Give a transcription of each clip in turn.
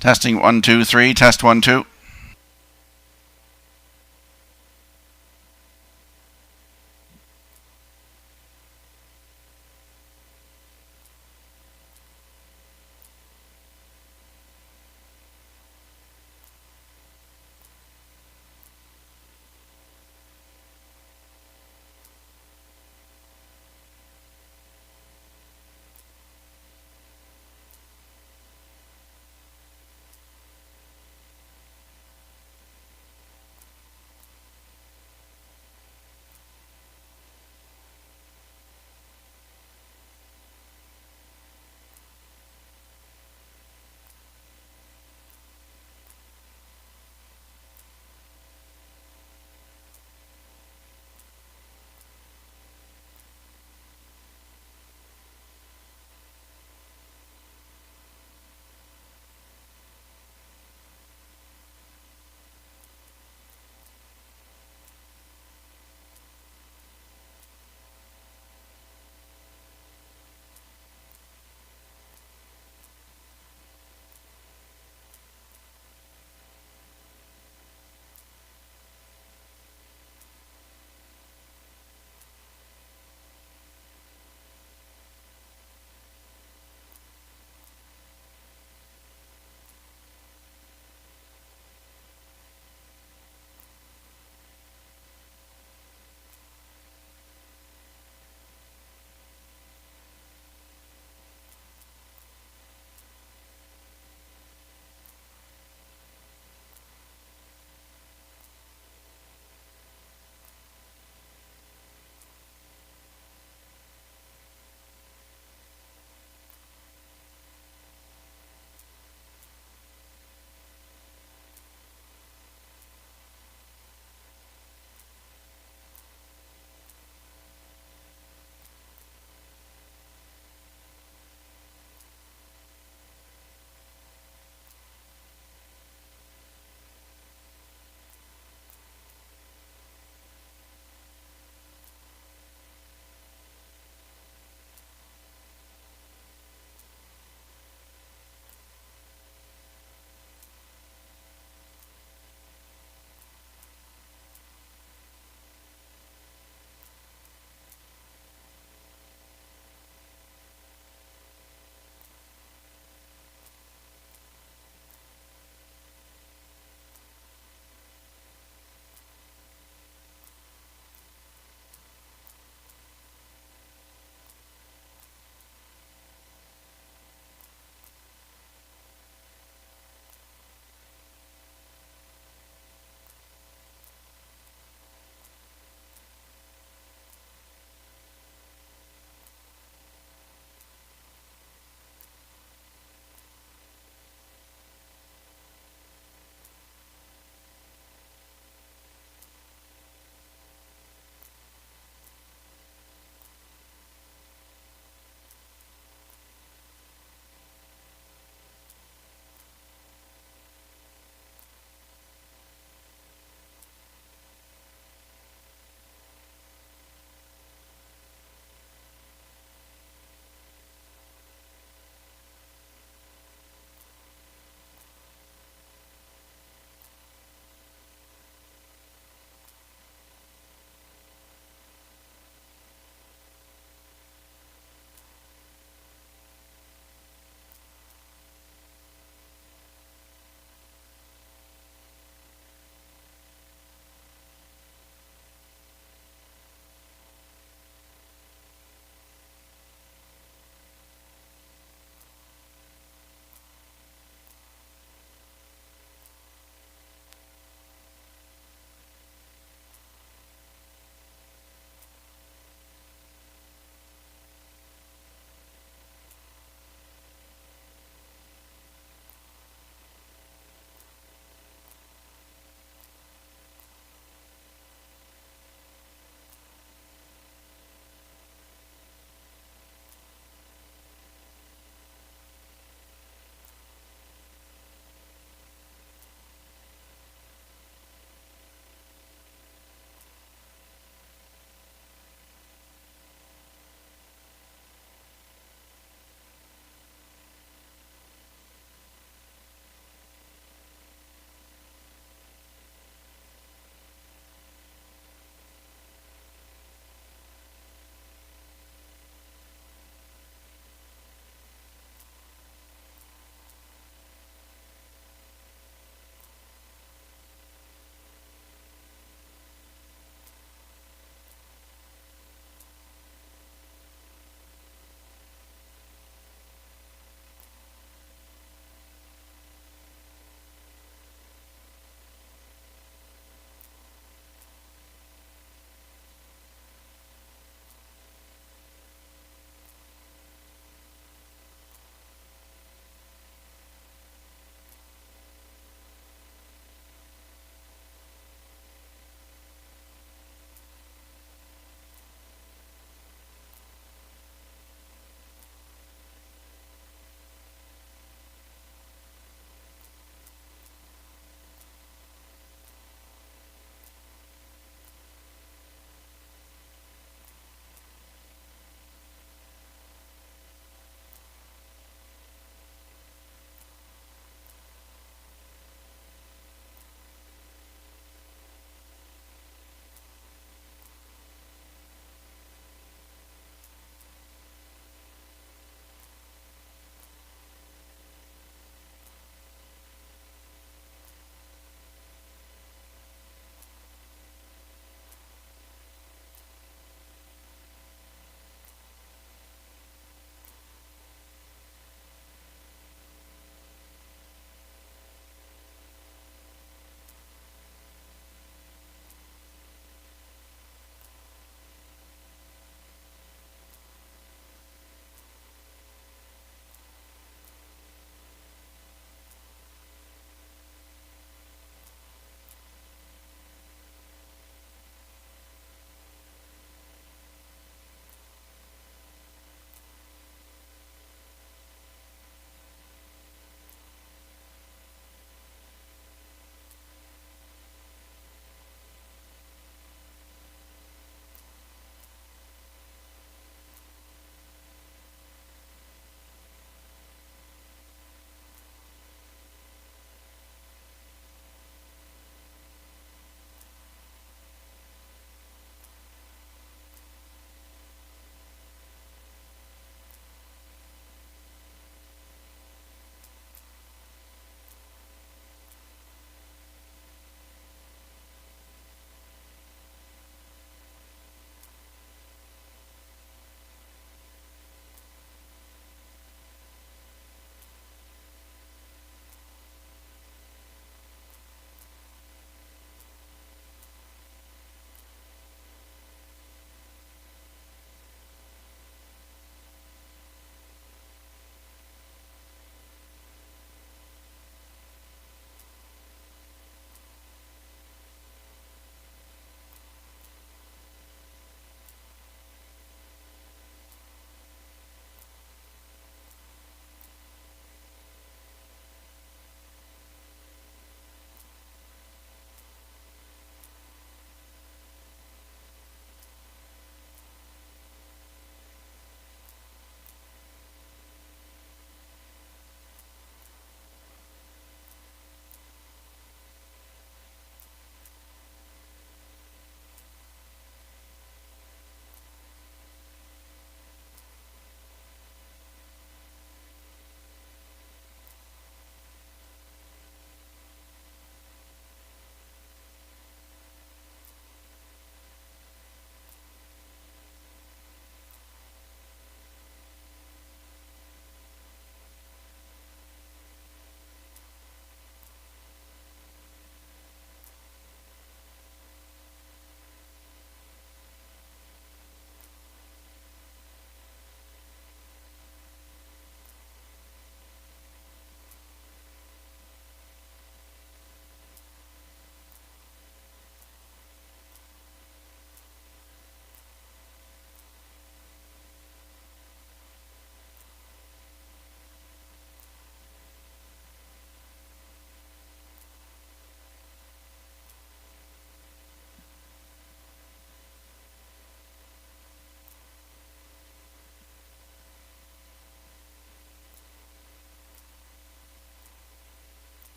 Testing 1, 2, 3. Test 1, 2.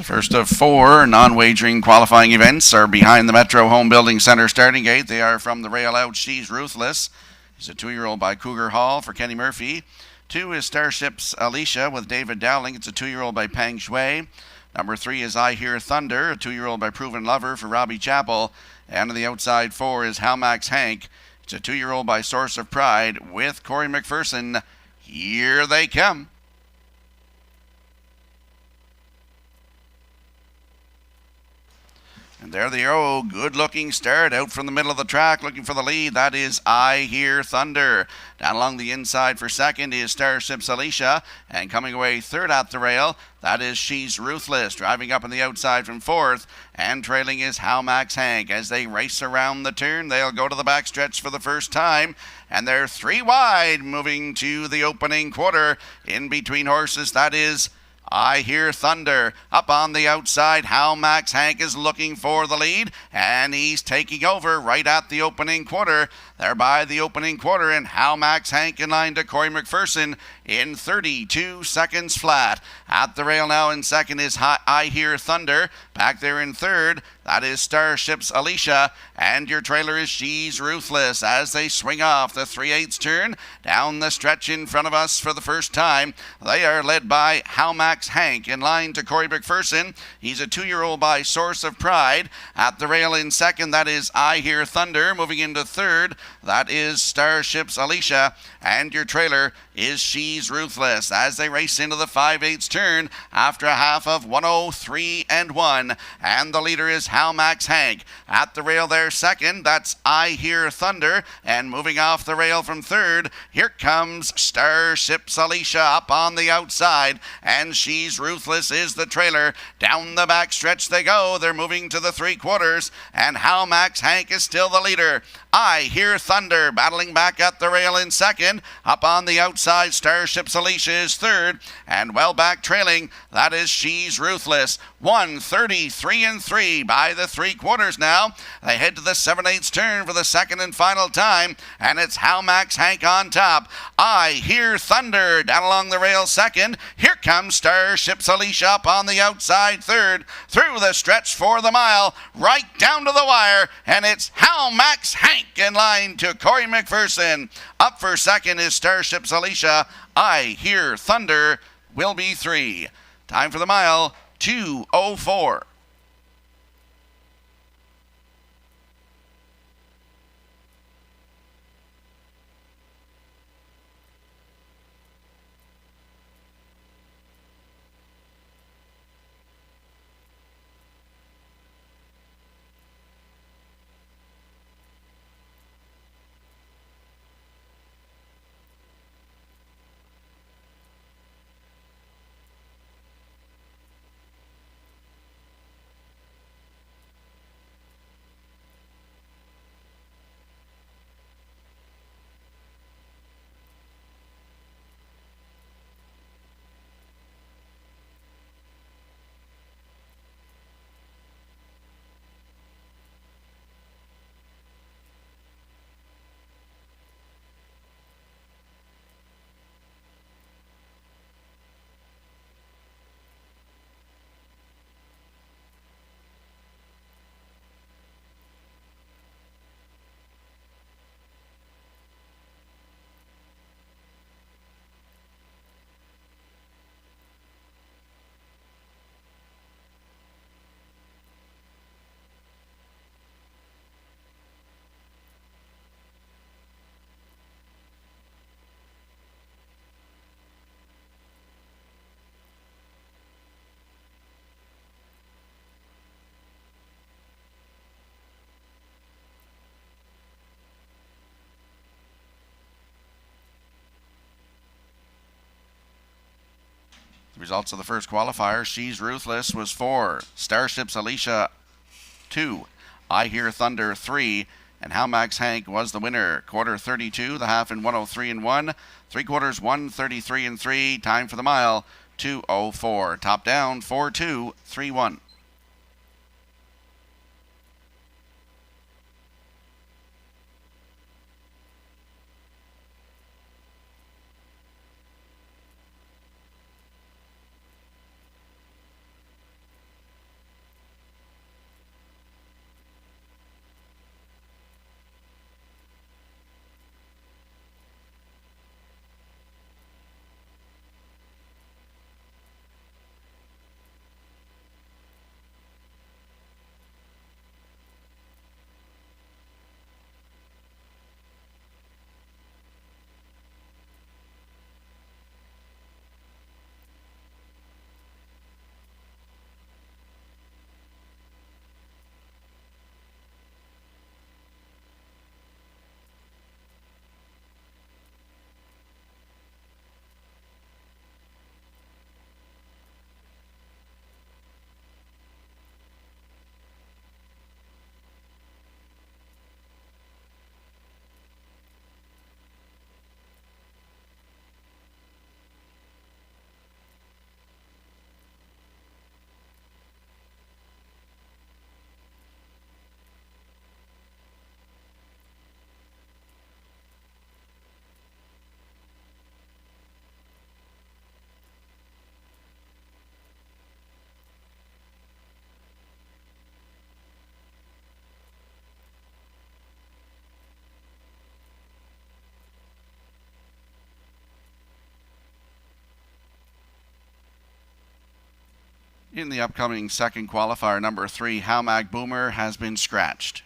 The first of 4 non-wagering qualifying events are behind the Metro Home Building Center starting gate. They are from the rail out. She's Ruthless. He's a 2-year-old by Cougar Hall for Kenny Murphy. 2 is Starship's Alicia with David Dowling. It's a 2-year-old by Peng Shui. Number 3 is I Hear Thunder, a 2-year-old by Proven Lover for Robbie Chappell. And on the outside 4 is Halmax Hank. It's a 2-year-old by Source of Pride with Corey McPherson. Here they come. And there they are. Good looking start out from the middle of the track looking for the lead. That is I Hear Thunder. Down along the inside for second is Starship's Alicia. And coming away third at the rail, that is She's Ruthless. Driving up on the outside from fourth. And trailing is Halmax Hank. As they race around the turn, they'll go to the backstretch for the first time. And they're 3 wide moving to the opening quarter. In between horses, that is I Hear Thunder. Up on the outside, Halmax Hank is looking for the lead, and he's taking over right at the opening quarter. They're by the opening quarter, and Halmax Hank in line to Corey McPherson in 32 seconds flat. At the rail now in second is I Hear Thunder. Back there in third, that is Starship's Alicia, and your trailer is She's Ruthless as they swing off the 3/8 turn down the stretch in front of us for the first time. They are led by Halmax Hank in line to Corey McPherson. He's a 2-year-old by Source of Pride. At the rail in second, that is I Hear Thunder. Moving into third, that is Starship's Alicia, and your trailer is She's Ruthless as they race into the 5/8 turn after a half of 103 and 1, and the leader is Halmax Hank. At the rail there second, that's I Hear Thunder, and moving off the rail from third, here comes Starship's Alicia up on the outside, and She's Ruthless is the trailer. Down the back stretch they go. They're moving to the 3/4, and Halmax Hank is still the leader. I Hear Thunder battling back at the rail in second. Up on the outside, Starship's Alicia is third, and well back trailing, that is She's Ruthless. 133 and 3 by the 3/4 now. They head to the 7/8 turn for the second and final time, and it's Halmax Hank on top. I Hear Thunder down along the rail second. Here comes Starship's Alicia up on the outside third. Through the stretch for the mile, right down to the wire, and it's Halmax Hank in line to Corey McPherson. Up for second is Starship's Alicia. I Hear Thunder will be 3. Time for the mile, 2:04. The results of the first qualifier, She's Ruthless was 4, Starship's Alicia 2, I Hear Thunder 3, and Halmax Hank was the winner. Quarter 32, the half in 103 and 1, 3/4 133 and 3. Time for the mile, 2:04. Top down, 4-2, 3-1. In the upcoming second qualifier, number 3, Howmac Boomer, has been scratched.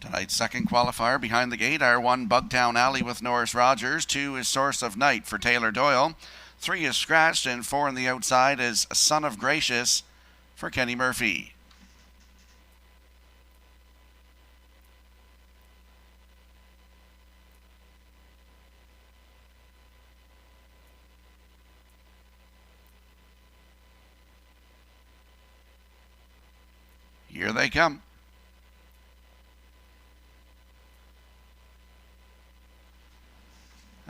Tonight's second qualifier behind the gate are 1, Bugtown Alley with Norris Rogers. 2 is Source of Night for Taylor Doyle. 3 is Scratched, and 4 on the outside is Son of Gracious for Kenny Murphy. Here they come.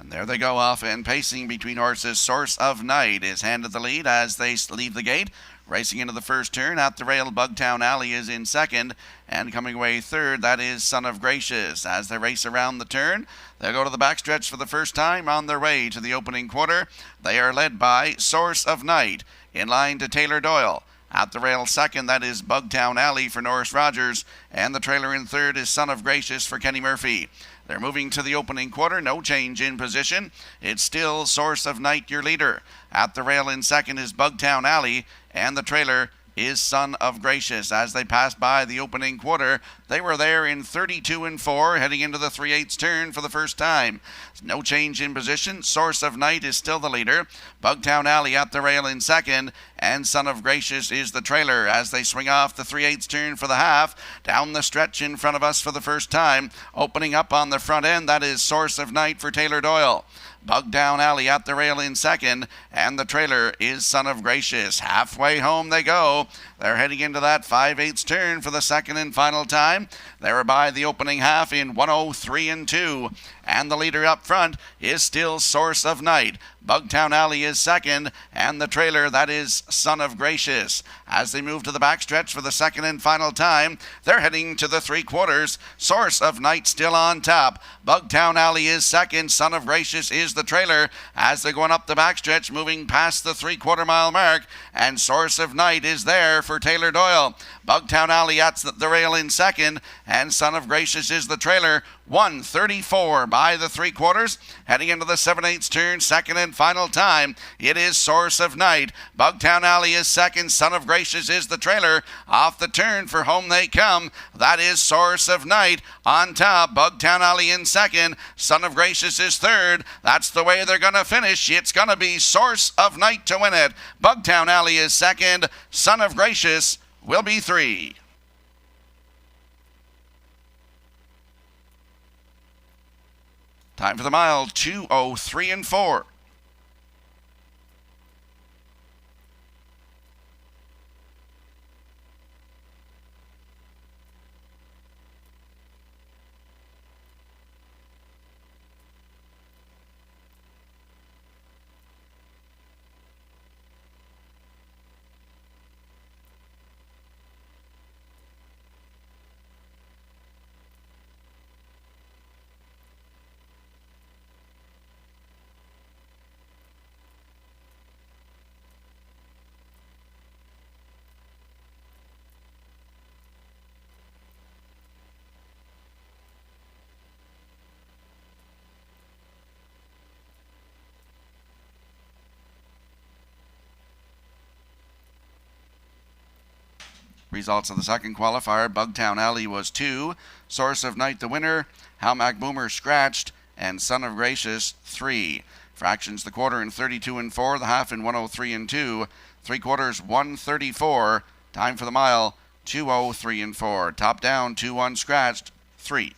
And there they go off, and pacing between horses. Source of Night is handed the lead as they leave the gate. Racing into the first turn at the rail, Bugtown Alley is in second, and coming away third, that is Son of Gracious. As they race around the turn, they'll go to the backstretch for the first time on their way to the opening quarter. They are led by Source of Night, in line to Taylor Doyle. At the rail second, that is Bugtown Alley for Norris Rogers, and the trailer in third is Son of Gracious for Kenny Murphy. They're moving to the opening quarter, no change in position. It's still Source of Night, your leader. At the rail in second is Bugtown Alley, and the trailer is Son of Gracious. As they pass by the opening quarter, they were there in 32 and 4, heading into the 3/8 turn for the first time. No change in position. Source of Night is still the leader. Bugtown Alley at the rail in second, and Son of Gracious is the trailer as they swing off the 3/8 turn for the half. Down the stretch in front of us for the first time, opening up on the front end, that is Source of Night for Taylor Doyle. Bugtown Alley at the rail in second, and the trailer is Son of Gracious. Halfway home they go. They're heading into that 5/8 turn for the second and final time. They were by the opening half in 1:03 and 2, and the leader up front is still Source of Night. Bugtown Alley is second, and the trailer, that is Son of Gracious. As they move to the backstretch for the second and final time, they're heading to the 3/4. Source of Night still on top. Bugtown Alley is second. Son of Gracious is the trailer as they're going up the backstretch, moving past the 3/4 mile mark, and Source of Night is there for Taylor Doyle. Bugtown Alley at the rail in second, and Son of Gracious is the trailer. 1:34 by the 3/4, heading into the 7/8 turn, second and final time. It is Source of Night. Bugtown Alley is second. Son of Gracious is the trailer. Off the turn for home they come. That is Source of Night on top. Bugtown Alley in second. Son of Gracious is third. That's the way they're going to finish. It's going to be Source of Night to win it. Bugtown Alley is second. Son of Gracious will be 3. Time for the mile, 2:03 and 4. Results of the second qualifier: Bugtown Alley was 2, Source of Night the winner, Halmac Boomer scratched, and Son of Gracious 3. Fractions: the quarter in 32 and 4, the half in 1:03 and 2, 3/4 1:34. Time for the mile, 2:03 and 4. Top down, 2-1 scratched, 3.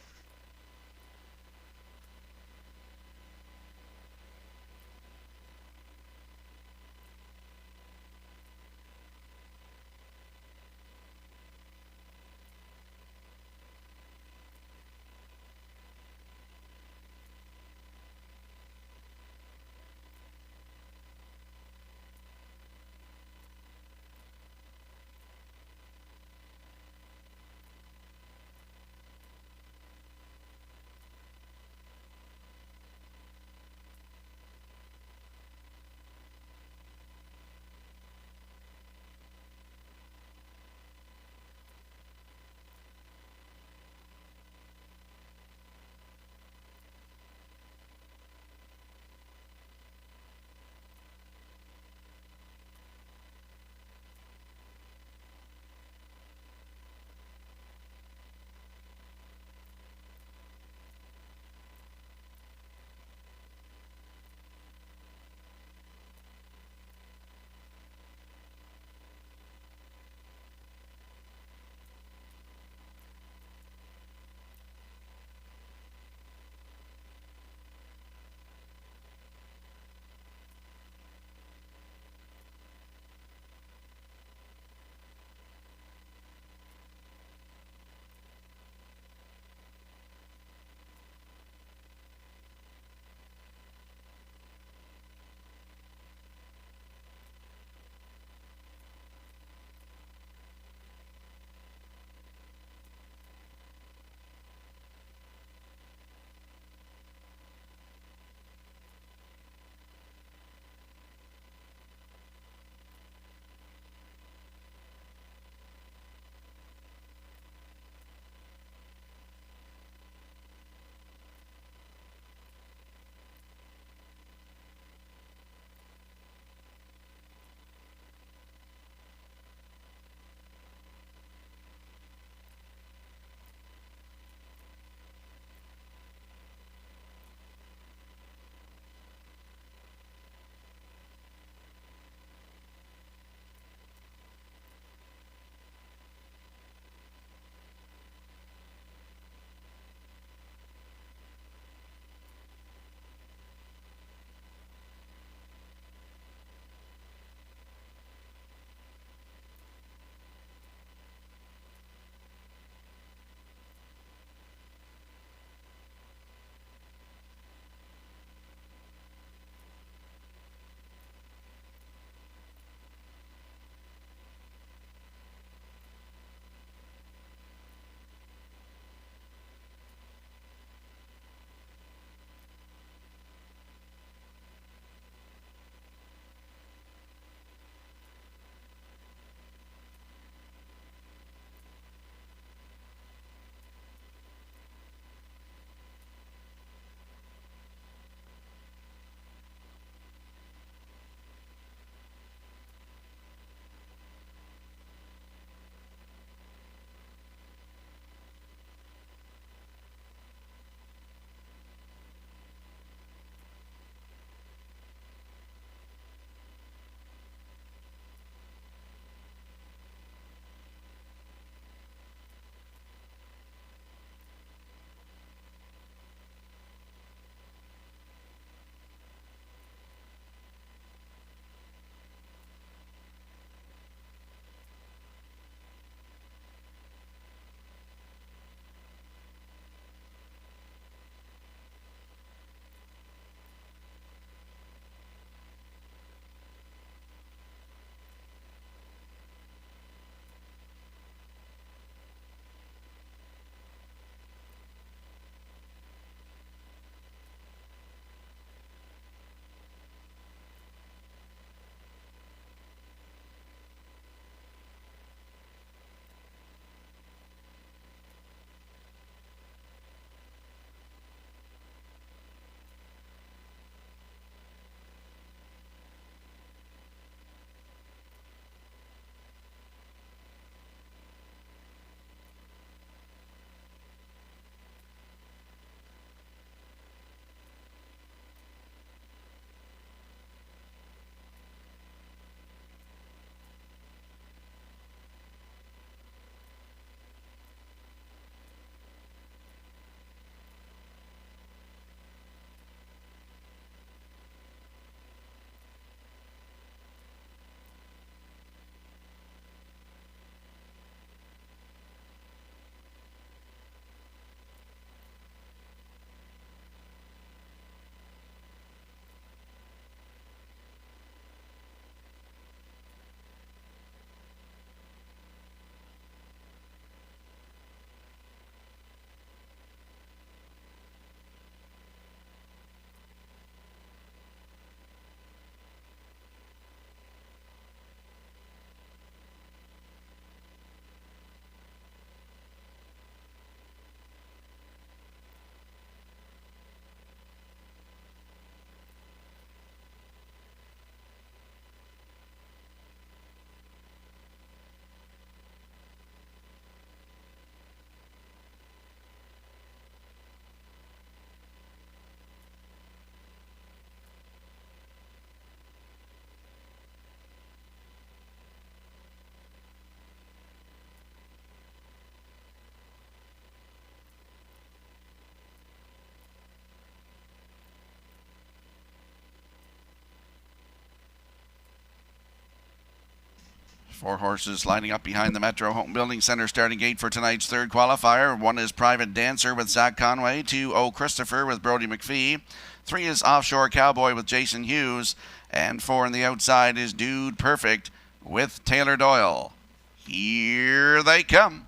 Four horses lining up behind the Metro Home Building Center starting gate for tonight's third qualifier. 1 is Private Dancer with Zach Conway. 2, O Christopher with Brody McPhee. 3 is Offshore Cowboy with Jason Hughes. And 4 on the outside is Dude Perfect with Taylor Doyle. Here they come.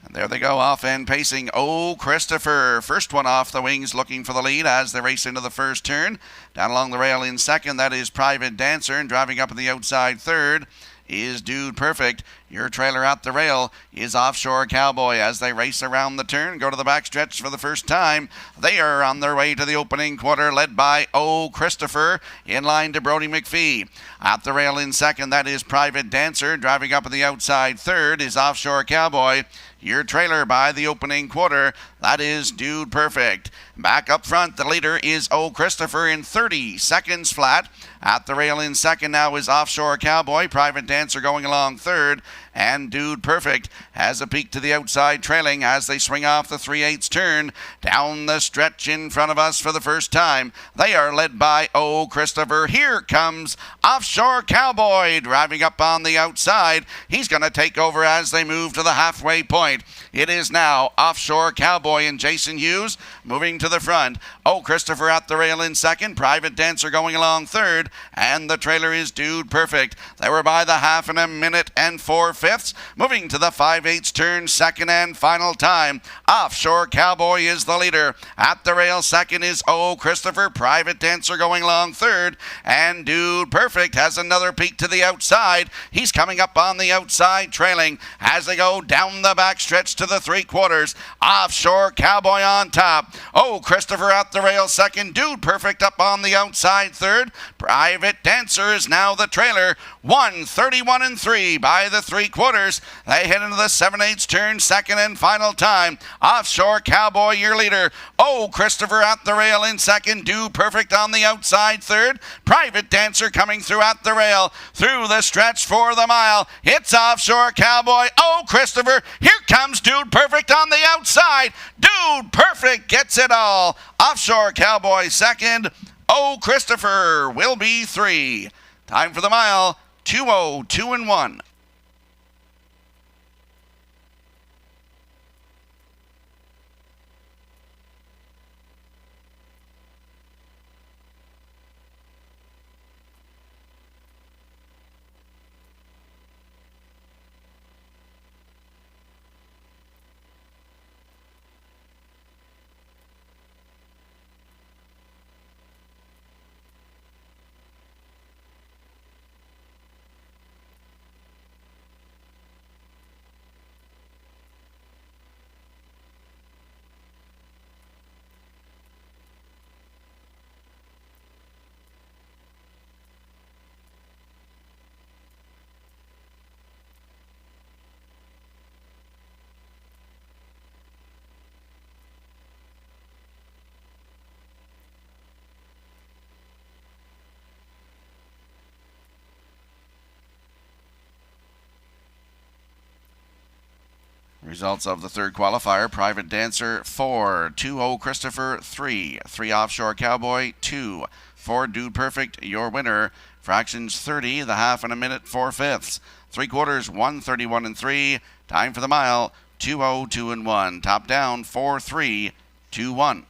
And there they go, off and pacing. Oh, Christopher. First one off the wings, looking for the lead as they race into the first turn. Down along the rail in second, that is Private Dancer. And driving up on the outside third is Dude Perfect. Your trailer at the rail is Offshore Cowboy as they race around the turn, go to the backstretch for the first time. They are on their way to the opening quarter, led by O Christopher, in line to Brody McPhee. At the rail in second, that is Private Dancer. Driving up on the outside third is Offshore Cowboy. Your trailer by the opening quarter, that is Dude Perfect. Back up front, the leader is O Christopher in 30 seconds flat. At the rail in second now is Offshore Cowboy. Private Dancer going along third. And Dude Perfect has a peek to the outside, trailing as they swing off the 3/8 turn. Down the stretch in front of us for the first time. They are led by O Christopher. Here comes Offshore Cowboy driving up on the outside. He's going to take over as they move to the halfway point. It is now Offshore Cowboy and Jason Hughes moving to the front. O Christopher at the rail in second. Private Dancer going along third. And the trailer is Dude Perfect. They were by the half in a minute and 4/5. Moving to the 5/8 turn, second and final time. Offshore Cowboy is the leader. At the rail second is O Christopher. Private Dancer going along third. And Dude Perfect has another peek to the outside. He's coming up on the outside, trailing as they go down the backstretch to the 3/4. Offshore Cowboy on top. O Christopher at the rail second. Dude Perfect up on the outside third. Private Dancer is now the trailer. 1:31.3 by the 3/4. They head into the 7/8 turn, second and final time. Offshore Cowboy, your leader. Oh, Christopher at the rail in second. Dude Perfect on the outside third. Private Dancer coming through at the rail. Through the stretch for the mile. It's Offshore Cowboy. Oh, Christopher. Here comes Dude Perfect on the outside. Dude Perfect gets it all. Offshore Cowboy second. Oh, Christopher will be 3. Time for the mile. 2:02.1. Results of the third qualifier: Private Dancer 4, 2 Christopher 3, 3 Offshore Cowboy 2, 4 Dude Perfect, your winner. Fractions 30, the half in a minute 4/5. 3/4 1:31.3. Time for the mile 2:02.1. Top down 4:3.21.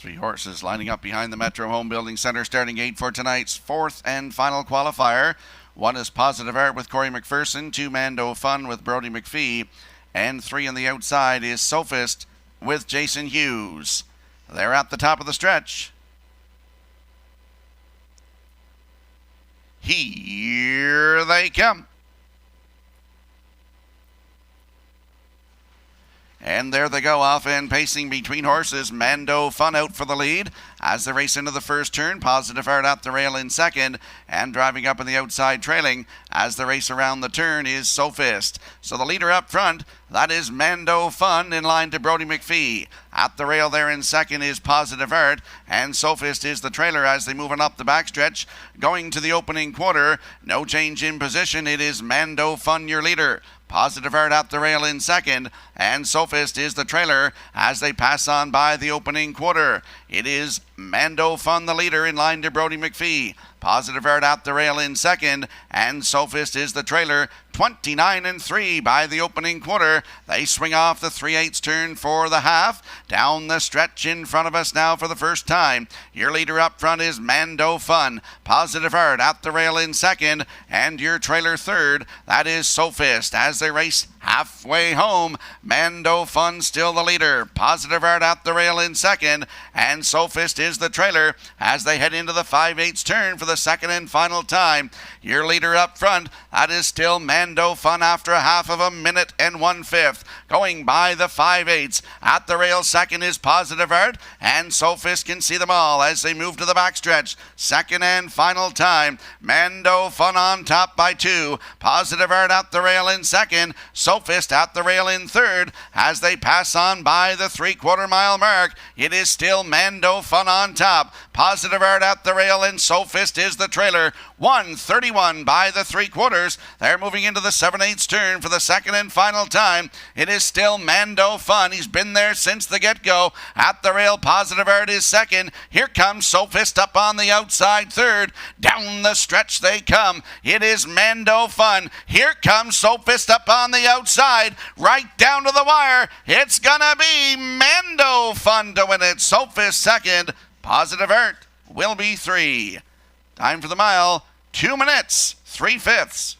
Three horses lining up behind the Metro Home Building Center starting gate for tonight's fourth and final qualifier. One is Positive Art with Corey McPherson, two Mando Fun with Brody McPhee, and three on the outside is Sophist with Jason Hughes. They're at the top of the stretch. Here they come. And there they go, off and pacing between horses. Mando Fun out for the lead as they race into the first turn. Positive Art at the rail in second, and driving up on the outside trailing as the race around the turn is Sophist. So the leader up front, that is Mando Fun in line to Brody McPhee. At the rail there in second is Positive Art, and Sophist is the trailer as they move on up the backstretch. Going to the opening quarter, no change in position. It is Mando Fun your leader. Positive Art at the rail in second, and Sophist is the trailer as they pass on by the opening quarter. It is Mando Fun the leader in line to Brody McPhee. Positive Art at the rail in second, and Sophist is the trailer. 29-3 by the opening quarter. They swing off the 3/8 turn for the half. Down the stretch in front of us now for the first time. Your leader up front is Mando Fun. Positive Art at the rail in second, and your trailer third. That is Sophist as they race halfway home. Mando Fun still the leader. Positive Art at the rail in second, and Sophist is the trailer as they head into the 5/8 turn for the second and final time. Your leader up front, that is still Mando Fun after a half of a minute and 1/5. Going by the 5/8. At the rail second is Positive Art, and Sophist can see them all as they move to the backstretch. Second and final time. Mando Fun on top by 2. Positive Art at the rail in second. Sophist at the rail in third as they pass on by the 3/4 mile mark. It is still Mando Fun on top. Positive Art at the rail, and Sophist is the trailer. 1:31 by the 3/4. They're moving into the 7/8 turn for the second and final time. It is still Mando Fun. He's been there since the get-go. At the rail, Positive Art is second. Here comes Sophist up on the outside third. Down the stretch they come. It is Mando Fun. Here comes Sophist up on the outside. Right down to the wire. It's gonna be Mando Fun to win it. Sophist second. Positive Art will be 3. Time for the mile, 2 minutes, 3/5.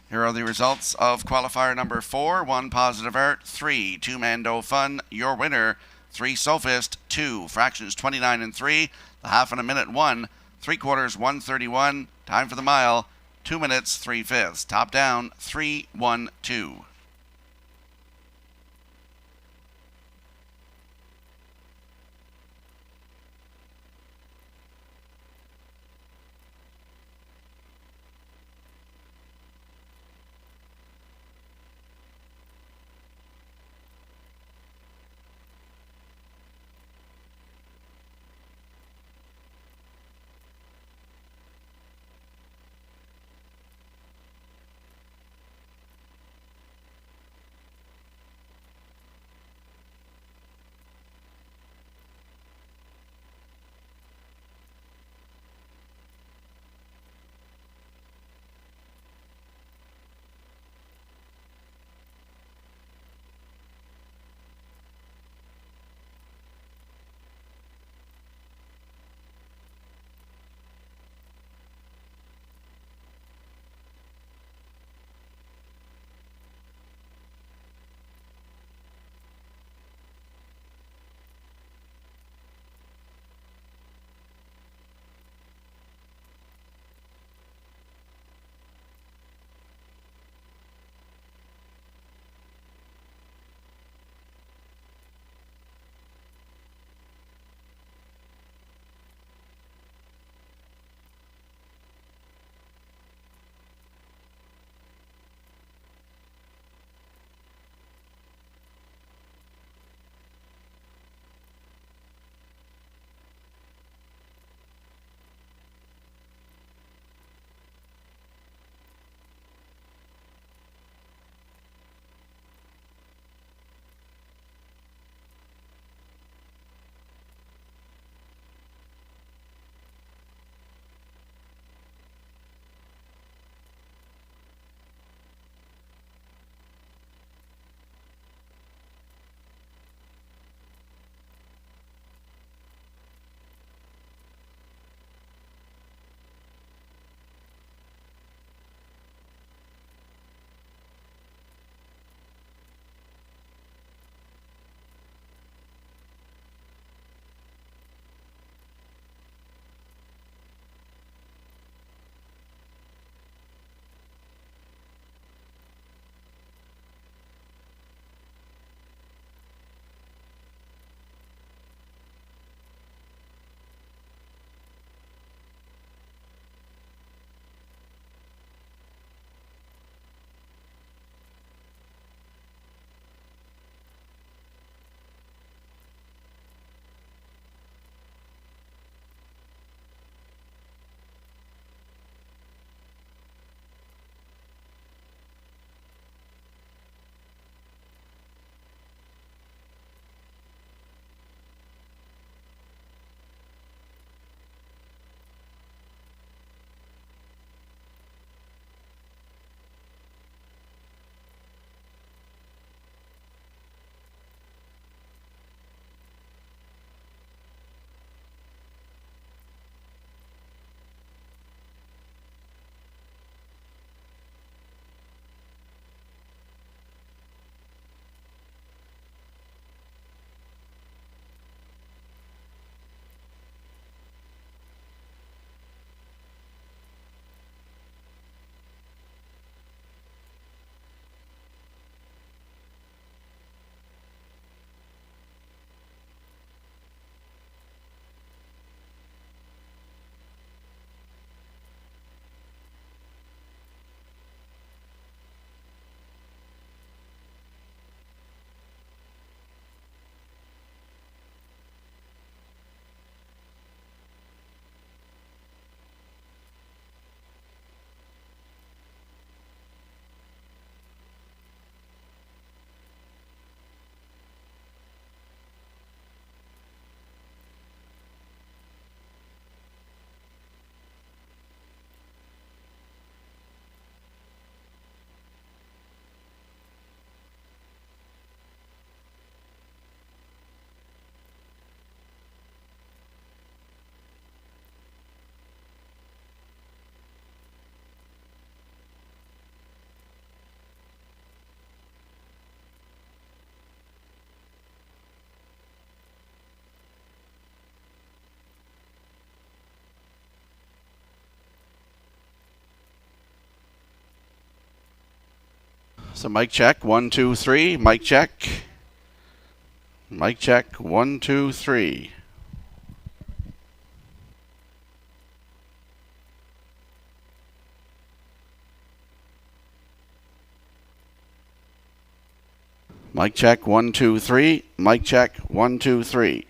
Here are the results of qualifier number 4. 1 Positive Art, 3 2 Mando Fun. Your winner, 3 Sophist, 2 fractions 29-3. The half in a minute 1, 3/4 1:31. Time for the mile, 2 minutes 3/5. Top down 3-1-2. So mic check, 1, 2, 3. Mic check. Mic check, 1, 2, 3. Mic check, 1, 2, 3. Mic check, 1, 2, 3.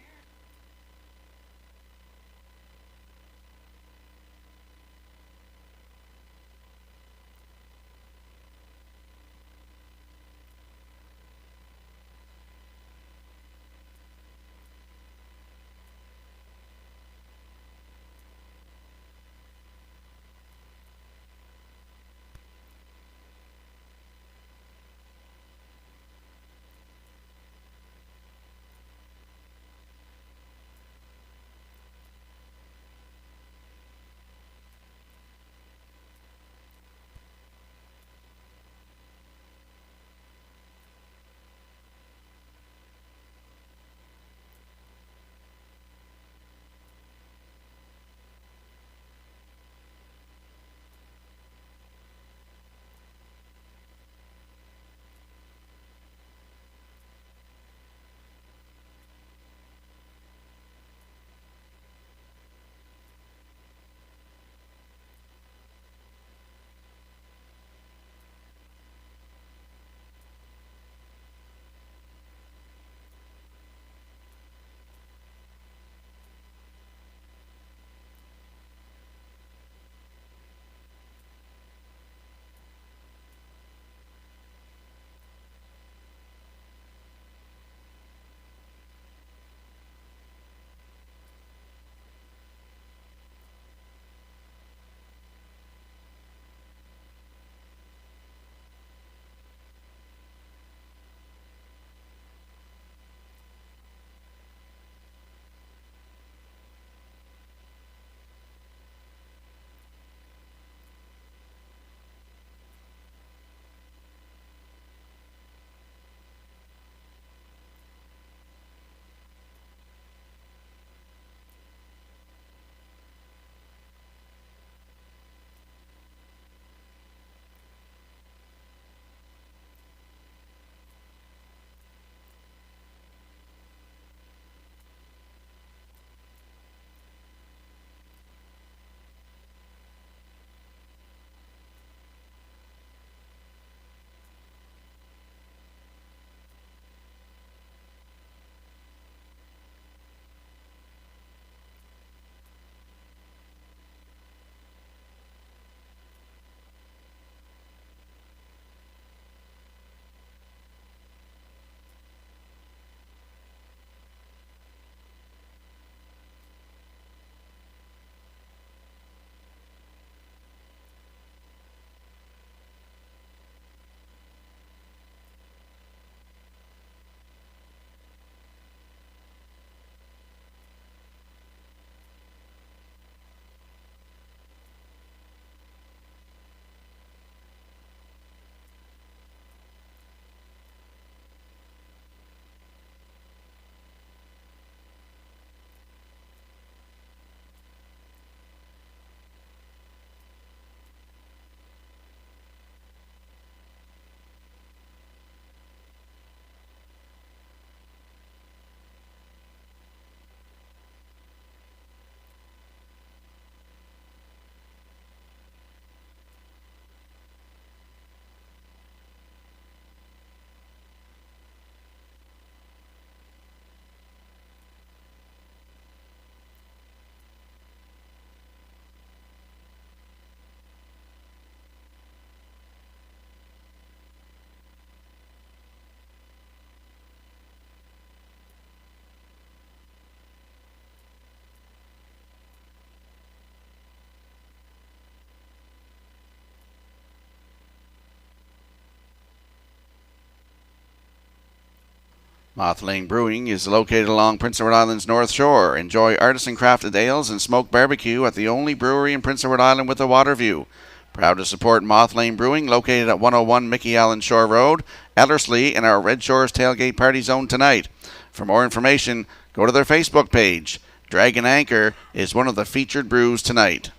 Moth Lane Brewing is located along Prince Edward Island's North Shore. Enjoy artisan crafted ales and smoked barbecue at the only brewery in Prince Edward Island with a water view. Proud to support Moth Lane Brewing, located at 101 Mickey Allen Shore Road, Ellerslie, in our Redshores tailgate party zone tonight. For more information, go to their Facebook page. Dragon Anchor is one of the featured brews tonight.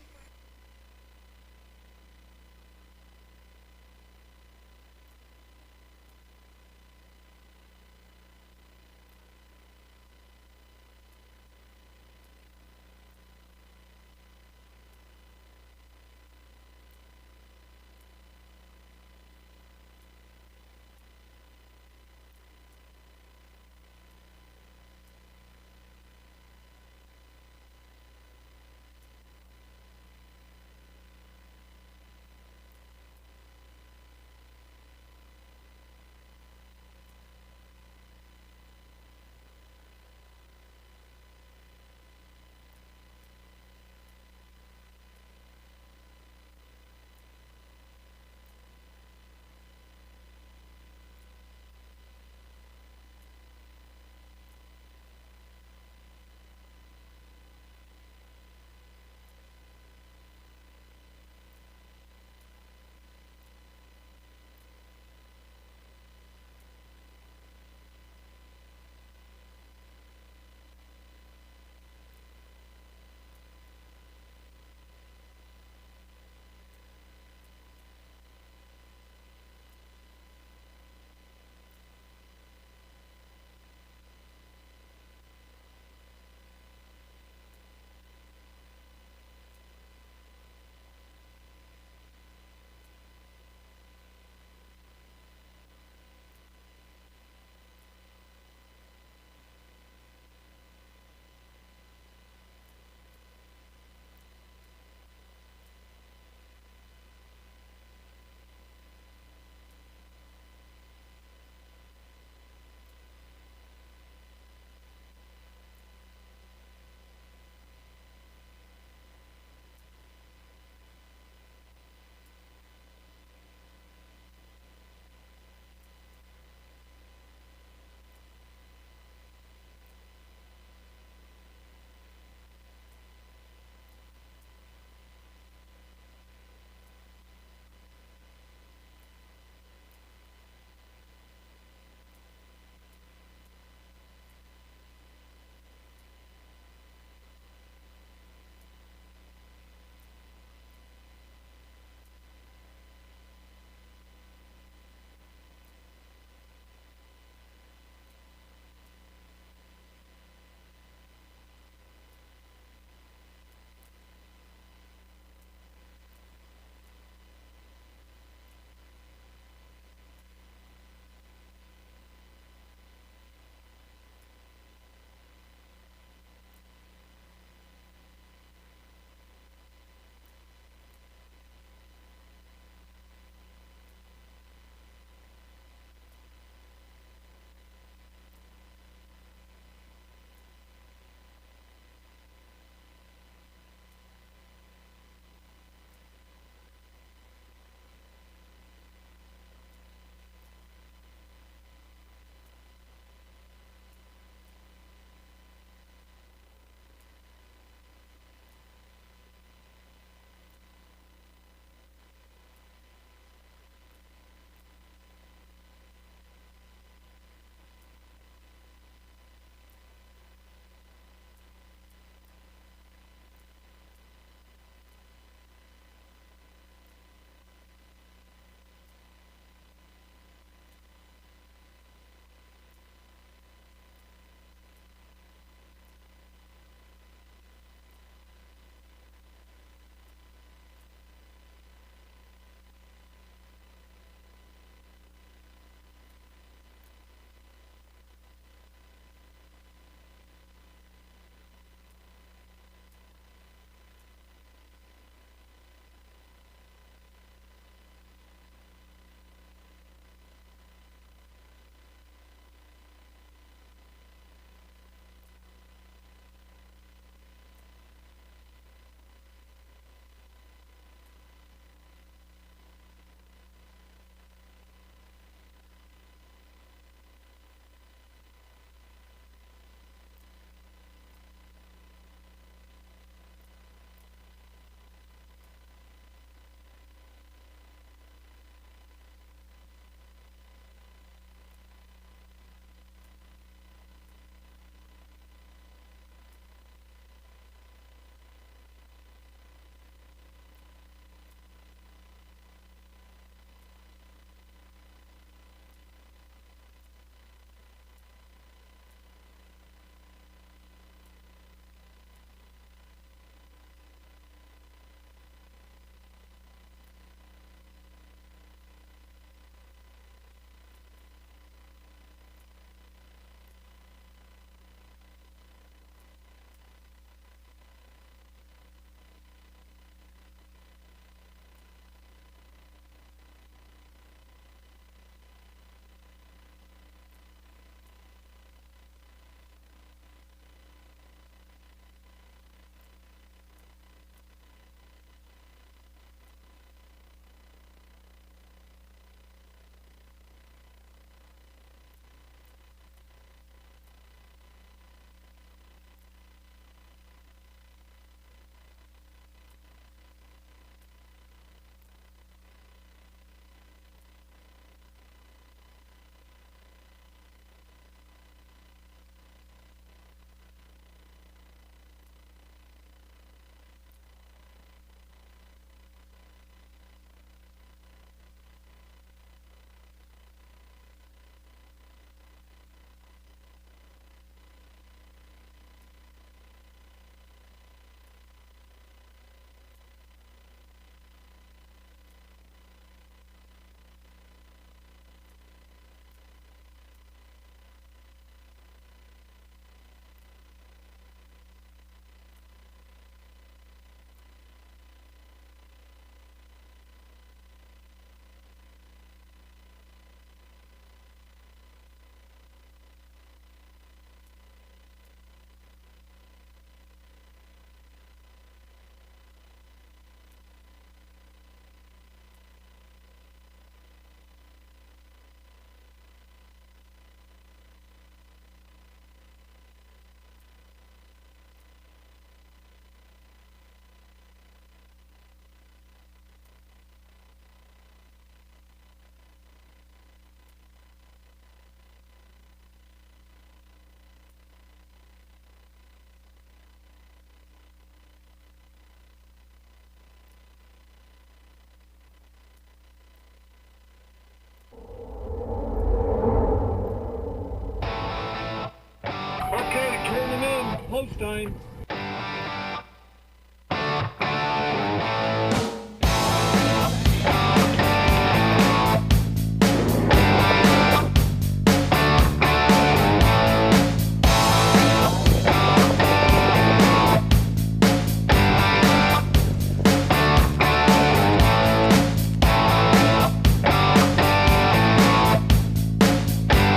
time.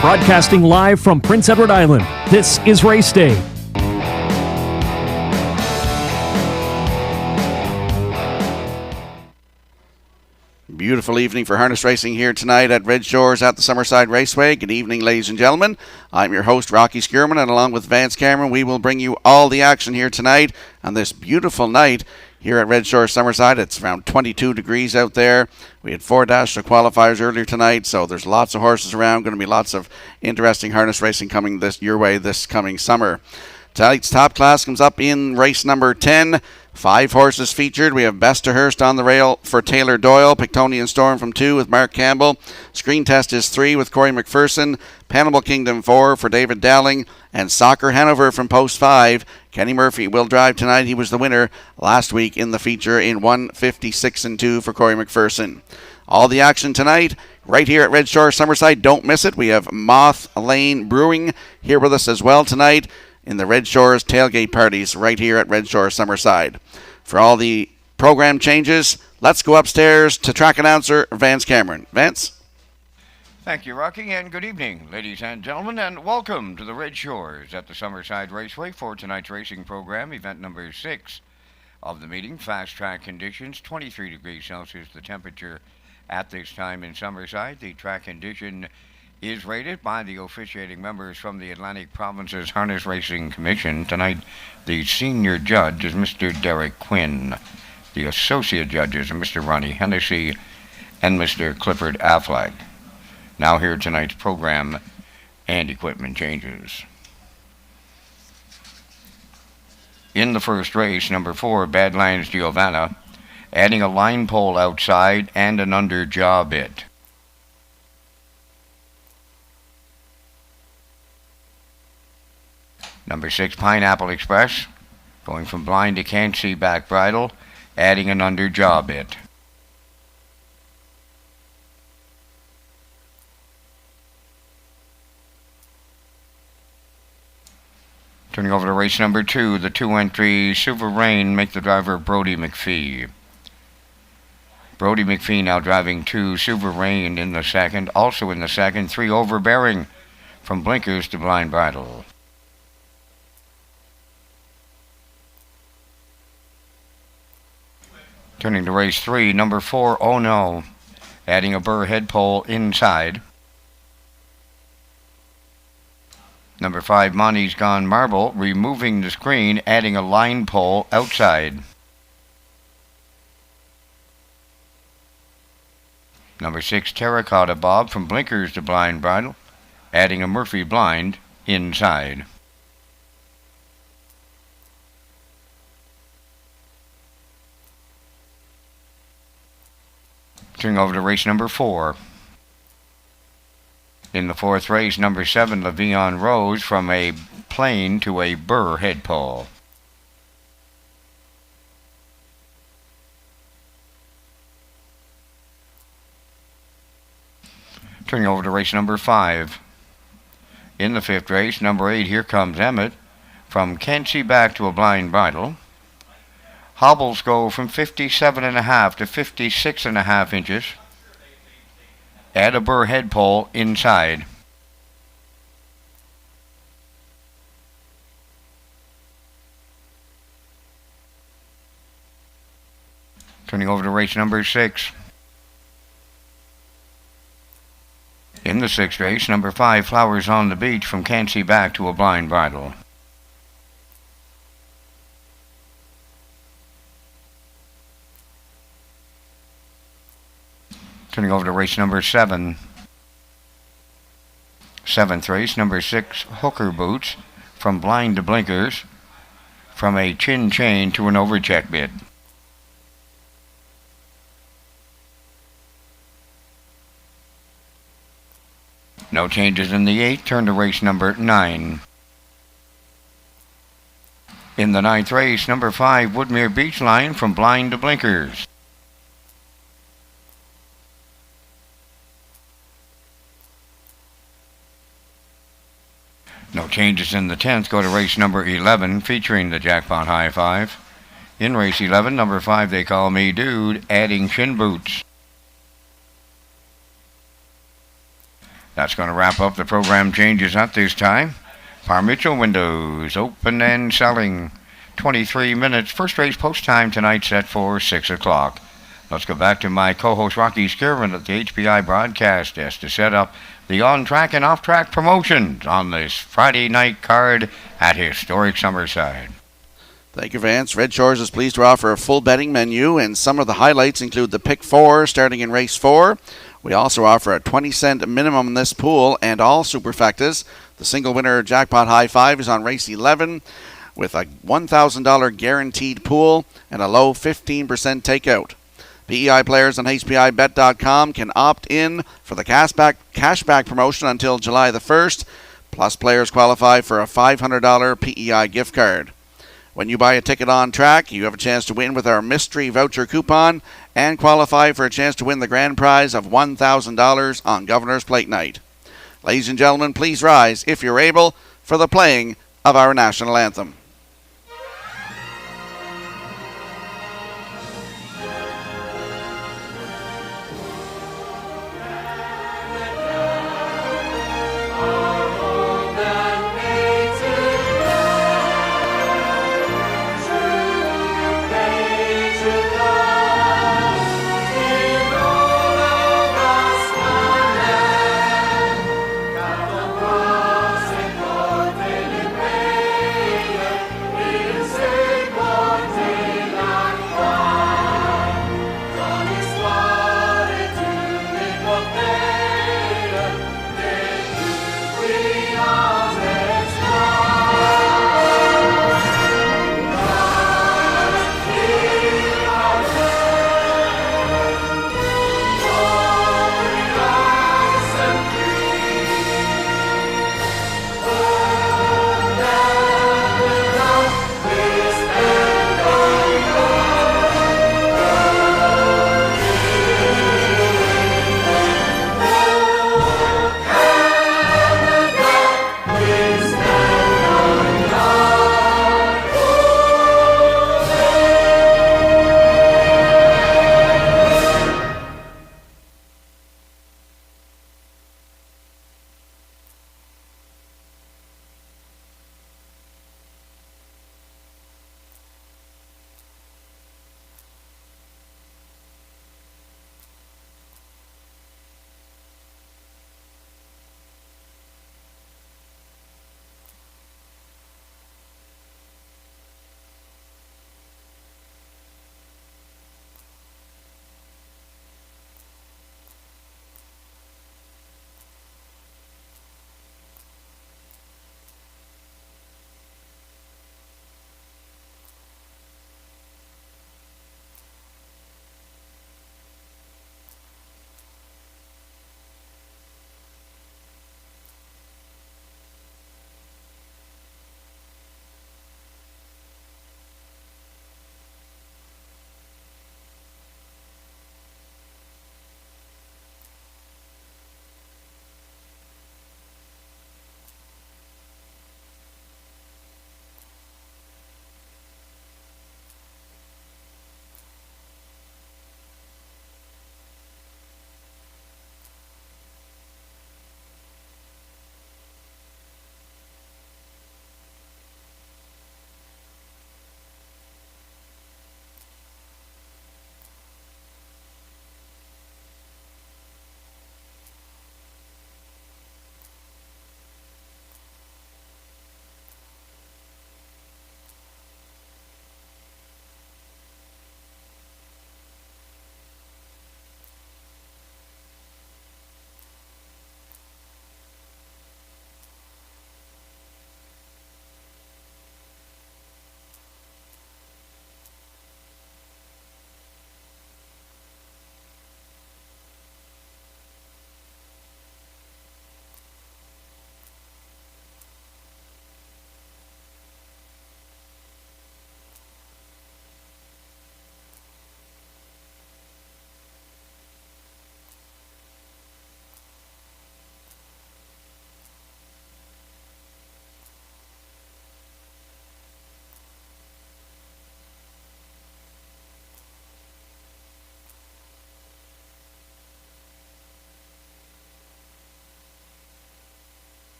Broadcasting live from Prince Edward Island, this is Race Day. Beautiful evening for harness racing here tonight at Red Shores at the Summerside Raceway. Good evening, ladies and gentlemen. I'm your host, Rocky Skierman, and along with Vance Cameron, we will bring you all the action here tonight on this beautiful night here at Red Shores Summerside. It's around 22 degrees out there. We had 4 Dash qualifiers earlier tonight, so there's lots of horses around. Going to be lots of interesting harness racing coming your way this coming summer. Tonight's top class comes up in race number 10. 5 horses featured. We have Best to Hurst on the rail for Taylor Doyle. Pictonian Storm from 2 with Mark Campbell. Screen Test is 3 with Corey McPherson. Panama Kingdom 4 for David Dowling. And Soccer Hanover from post 5. Kenny Murphy will drive tonight. He was the winner last week in the feature in 1:56-2 for Corey McPherson. All the action tonight right here at Red Shore Summerside. Don't miss it. We have Moth Lane Brewing here with us as well tonight in the Red Shores tailgate parties right here at Red Shore Summerside. For all the program changes, let's go upstairs to track announcer Vance Cameron. Vance? Thank you, Rocky, and good evening, ladies and gentlemen, and welcome to the Red Shores at the Summerside Raceway for tonight's racing program, event number 6 of the meeting. Fast track conditions, 23 degrees Celsius, the temperature at this time in Summerside. The track condition is rated by the officiating members from the Atlantic Province's Harness Racing Commission. Tonight, the senior judge is Mr. Derek Quinn. The associate judges are Mr. Ronnie Hennessy and Mr. Clifford Affleck. Now here tonight's program and equipment changes. In the first race, number 4, Badlands Giovanna, adding a line pole outside and an under jaw bit. Number 6, Pineapple Express, going from blind to can't see back bridle, adding an under jaw bit. Turning over to race number 2, the 2-entry Sovereign, make the driver Brody McPhee. Brody McPhee now driving 2, Sovereign in the second. Also in the second, 3, Overbearing, from blinkers to blind bridle. Turning to race 3, number 4, Oh No, adding a burr head pole inside. Number 5, Monty's Gone Marble, removing the screen, adding a line pole outside. Number 6, Terracotta Bob, from blinkers to blind bridle, adding a Murphy blind inside. Turning over to race number 4. In the fourth race, number 7, Le'Veon Rose, from a plain to a burr head pole. Turning over to race number 5. In the fifth race, number 8, Here Comes Emmett, from can't see back to a blind bridle. Hobbles go from 57.5 to 56.5 inches. Add a burr head pole inside. Turning over to race number 6. In the sixth race, number 5, Flowers on the Beach, from can't see back to a blind bridle. Turning over to race number 7. Seventh race, number 6, Hooker Boots, from blind to blinkers, from a chin chain to an overcheck bit. No changes in the 8th. Turn to race number 9. In the 9th race, number 5, Woodmere Beach Line from Blind to Blinkers. No changes in the 10th. Go to race number 11, featuring the Jackpot High Five. In race 11, number 5, They Call Me Dude, adding shin boots. That's going to wrap up the program changes at this time. Parmitchell windows open and selling. 23 minutes. First race post time tonight set for 6 o'clock. Let's go back to my co-host Rocky Skirvin at the HPI broadcast desk to set up the on-track and off-track promotions on this Friday night card at historic Summerside. Thank you, Vance. Red Shores is pleased to offer a full betting menu, and some of the highlights include the Pick 4 starting in race 4. We also offer a 20-cent minimum in this pool and all superfectas. The single winner Jackpot High Five is on race 11 with a $1,000 guaranteed pool and a low 15% takeout. PEI players on HPIBet.com can opt in for the cashback promotion until July the 1st. Plus, players qualify for a $500 PEI gift card. When you buy a ticket on track, you have a chance to win with our mystery voucher coupon and qualify for a chance to win the grand prize of $1,000 on Governor's Plate Night. Ladies and gentlemen, please rise, if you're able, for the playing of our national anthem.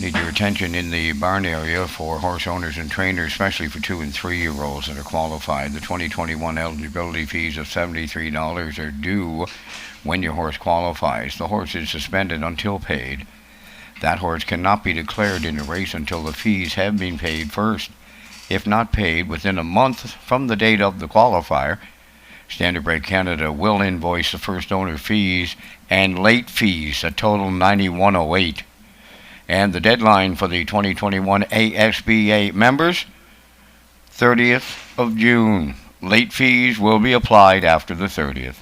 Need your attention in the barn area for horse owners and trainers, especially for 2 and 3-year-olds that are qualified. The 2021 eligibility fees of $73 are due when your horse qualifies. The horse is suspended until paid. That horse cannot be declared in a race until the fees have been paid first. If not paid within a month from the date of the qualifier, Standard Break Canada will invoice the first owner fees and late fees, a total $91.08. And the deadline for the 2021 ASBA members, 30th of June. Late fees will be applied after the 30th.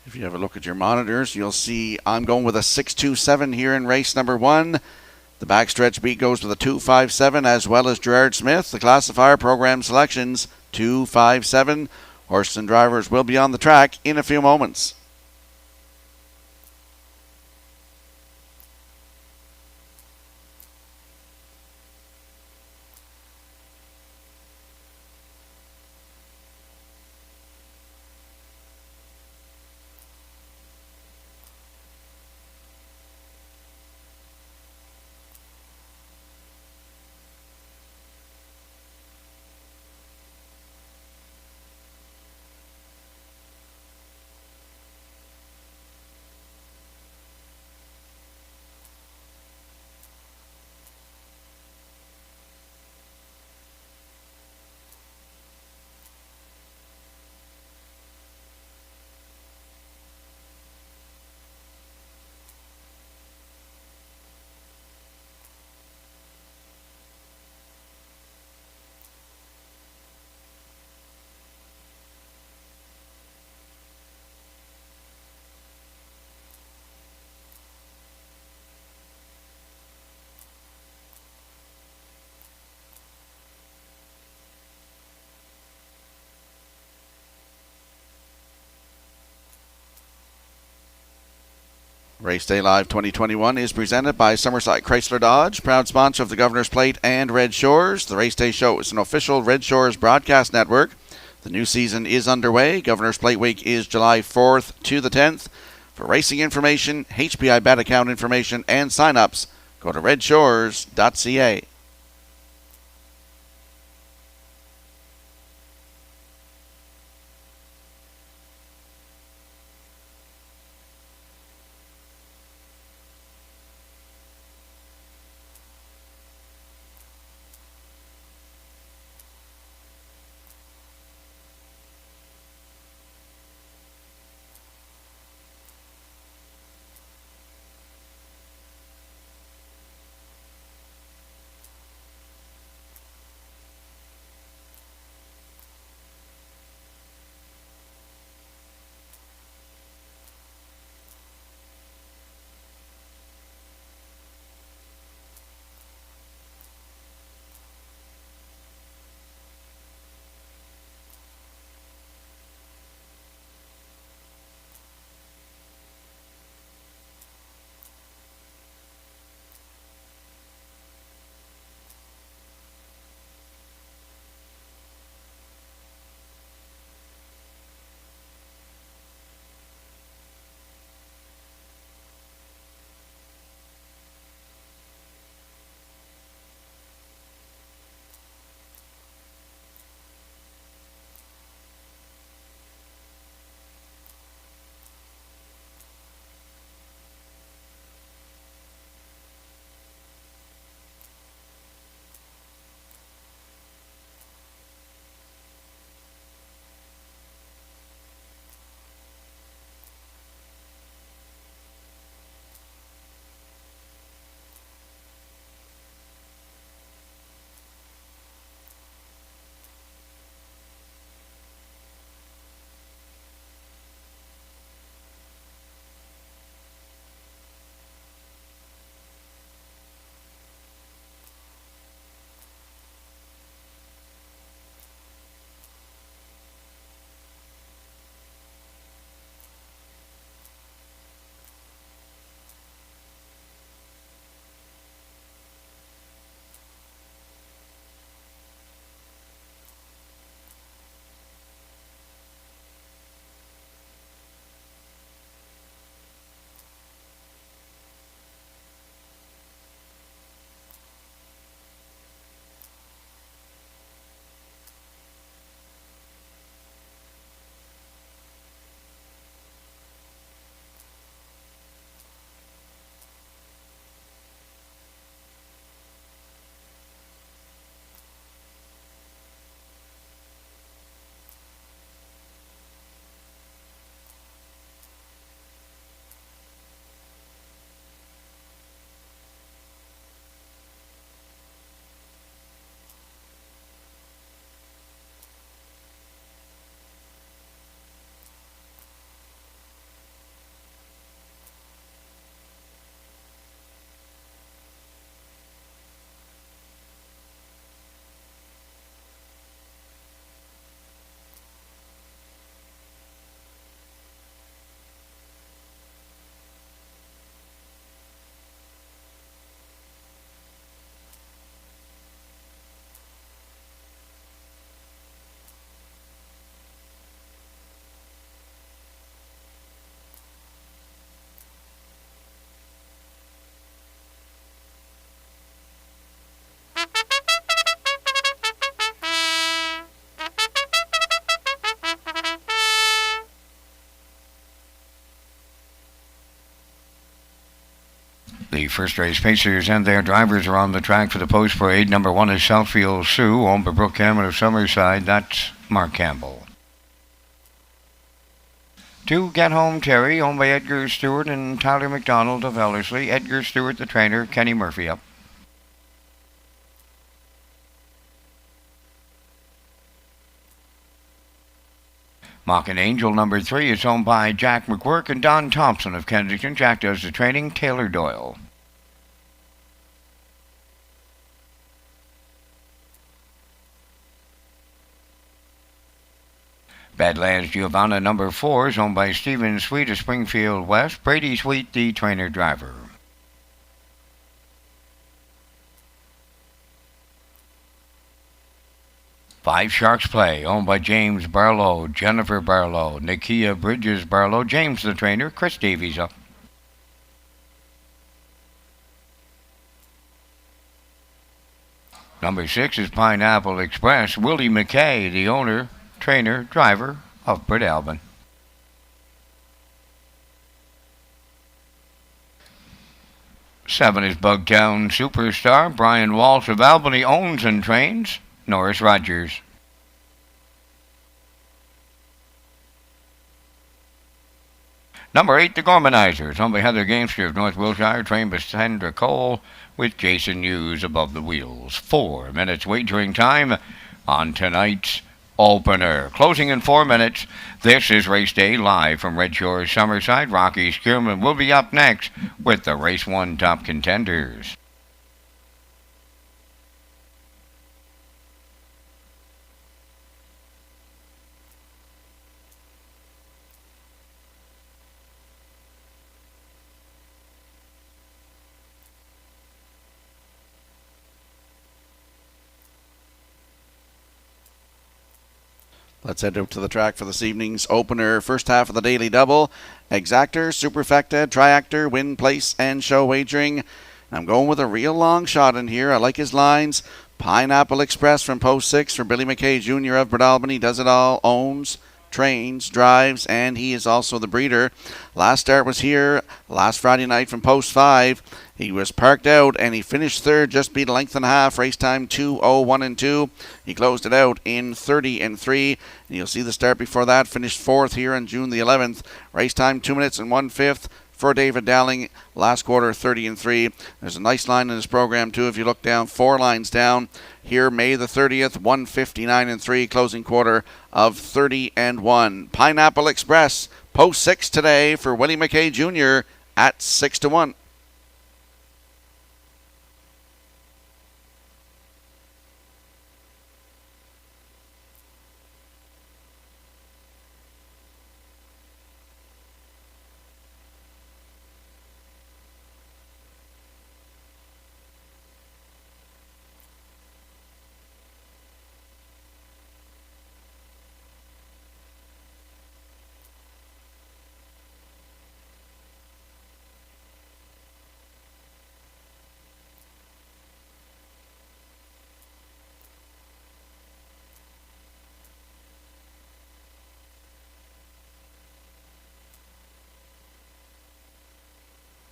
If you have a look at your monitors, you'll see I'm going with a 6.27 here in race number 1. The backstretch beat goes with a 2.57, as well as Gerard Smith. The classifier program selections 2.57. Horses and drivers will be on the track in a few moments. Race Day Live 2021 is presented by Summerside Chrysler Dodge, proud sponsor of the Governor's Plate and Red Shores. The Race Day Show is an official Red Shores broadcast network. The new season is underway. Governor's Plate Week is July 4th to the 10th. For racing information, HPI bet account information, and sign-ups, go to Redshores.ca. The first race pacers and their drivers are on the track for the post parade. Number 1 is Southfield Sioux, owned by Brooke Cameron of Summerside. That's Mark Campbell. 2, Get Home Terry, owned by Edgar Stewart and Tyler McDonald of Ellerslie. Edgar Stewart, the trainer. Kenny Murphy up. 'Mockin' Angel, number 3, is owned by Jack McQuirk and Don Thompson of Kensington. Jack does the training. Taylor Doyle. 'Badlands Giovanna, number 4, is owned by Stephen Sweet of Springfield West. Brady Sweet, the trainer-driver. 5, Sharks Play, owned by James Barlow, Jennifer Barlow, Nakia Bridges Barlow, James the trainer. Chris Davies up. 6 is Pineapple Express, Willie McKay, the owner, trainer, driver of Britt Albin. 7 is Bugtown Superstar, Brian Walsh of Albany owns and trains Norris Rogers. 8, the Gormanizers, owned by Heather Gamester of North Wiltshire, trained by Sandra Cole, with Jason Hughes above the wheels. 4 minutes wagering time on tonight's opener. Closing in 4 minutes. This is Race Day live from Redshores, Summerside. Rocky Skierman will be up next with the Race 1 top contenders. Let's head out to the track for this evening's opener. First half of the daily double. Exactor, Superfecta, Triactor, Win, Place, and Show Wagering. I'm going with a real long shot in here. I like his lines. Pineapple Express from post 6 for Billy McKay Jr. of Brett Albany. Does it all. Owns, trains, drives, and he is also the breeder. Last start was here last Friday night from post 5. He was parked out and he finished third, just beat a length and a half. Race time 2:01 and 2. He closed it out in 30 and 3. And you'll see the start before that. Finished fourth here on June the 11th. Race time 2 minutes and 1/5 for David Dowling. Last quarter 30 and 3. There's a nice line in this program too. If you look down, 4 lines down. Here May the 30th, 159 and 3. Closing quarter of 30 and 1. Pineapple Express post 6 today for Willie McKay Jr. at 6-1.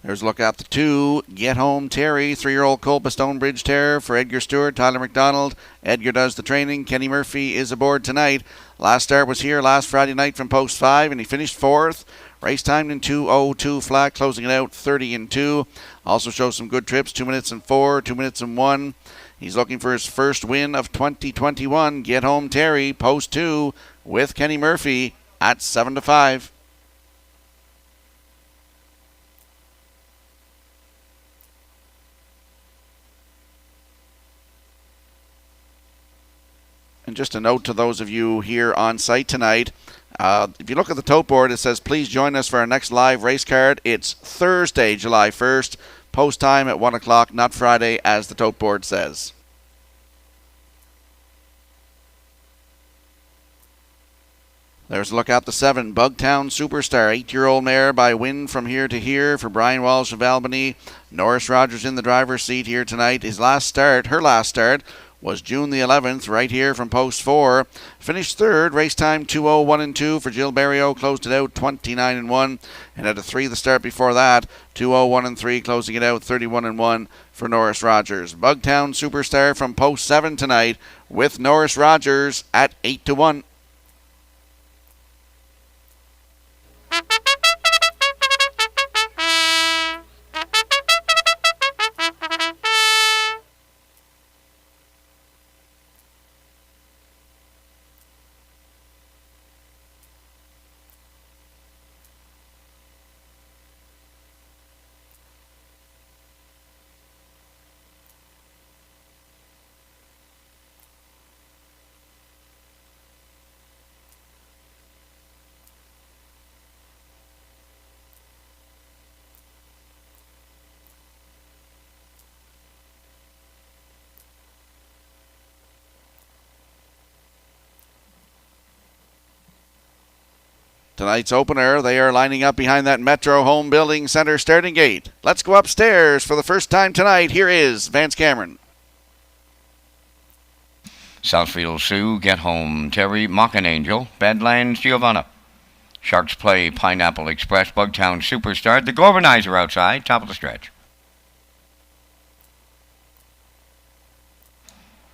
There's a look at the 2, Get Home Terry, 3-year-old colt by Stonebridge Terror for Edgar Stewart, Tyler McDonald. Edgar does the training. Kenny Murphy is aboard tonight. Last start was here last Friday night from post 5, and he finished fourth. Race time in 2:02 flat, closing it out 30 and 2. Also shows some good trips, 2 minutes and 4, 2 minutes and 1. He's looking for his first win of 2021. Get Home Terry, post 2 with Kenny Murphy at 7-5. And just a note to those of you here on site tonight, if you look at the tote board, it says please join us for our next live race card. It's Thursday, July 1st, post time at 1 o'clock, not Friday, as the tote board says. There's a look at the 7, Bugtown Superstar, 8-year-old mare by Win from Here to Here for Brian Walsh of Albany. Norris Rogers in the driver's seat here tonight. Her last start was June the 11th, right here from post 4. Finished third, race time 2:01 for Jill Berrio, closed it out 29-1, and had a 3 the start before that, 2:01 closing it out 31-1 for Norris Rogers. Bugtown Superstar from post 7 tonight with Norris Rogers at 8-1. Tonight's opener, they are lining up behind that Metro Home Building Center starting gate. Let's go upstairs for the first time tonight. Here is Vance Cameron. Southfield Sioux, Get Home Terry, Mockin' Angel, Badlands Giovanna. Sharks Play, Pineapple Express, Bugtown Superstar, the Gorbanizer outside, top of the stretch.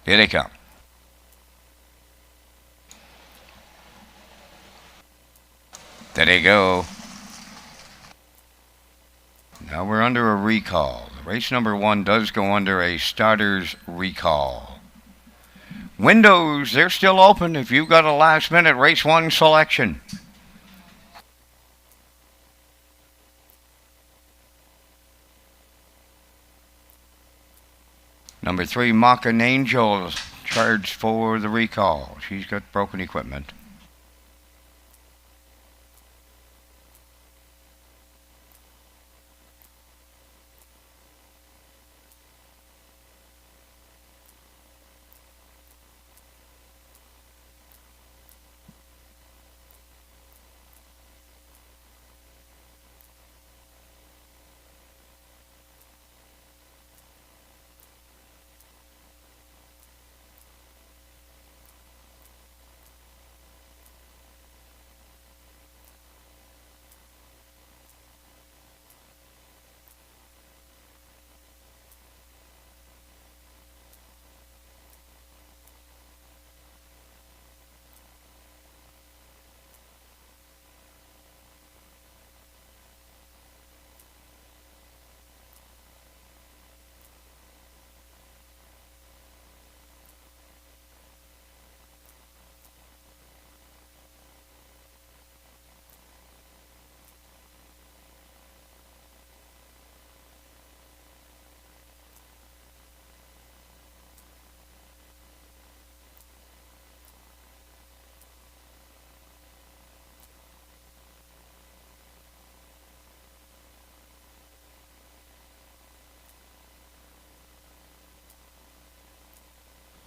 Here they come. There they go. Now we're under a recall. Race number 1 does go under a starter's recall. Windows, they're still open if you've got a last minute race 1 selection. Number 3, Mockin' Angel, charged for the recall. She's got broken equipment.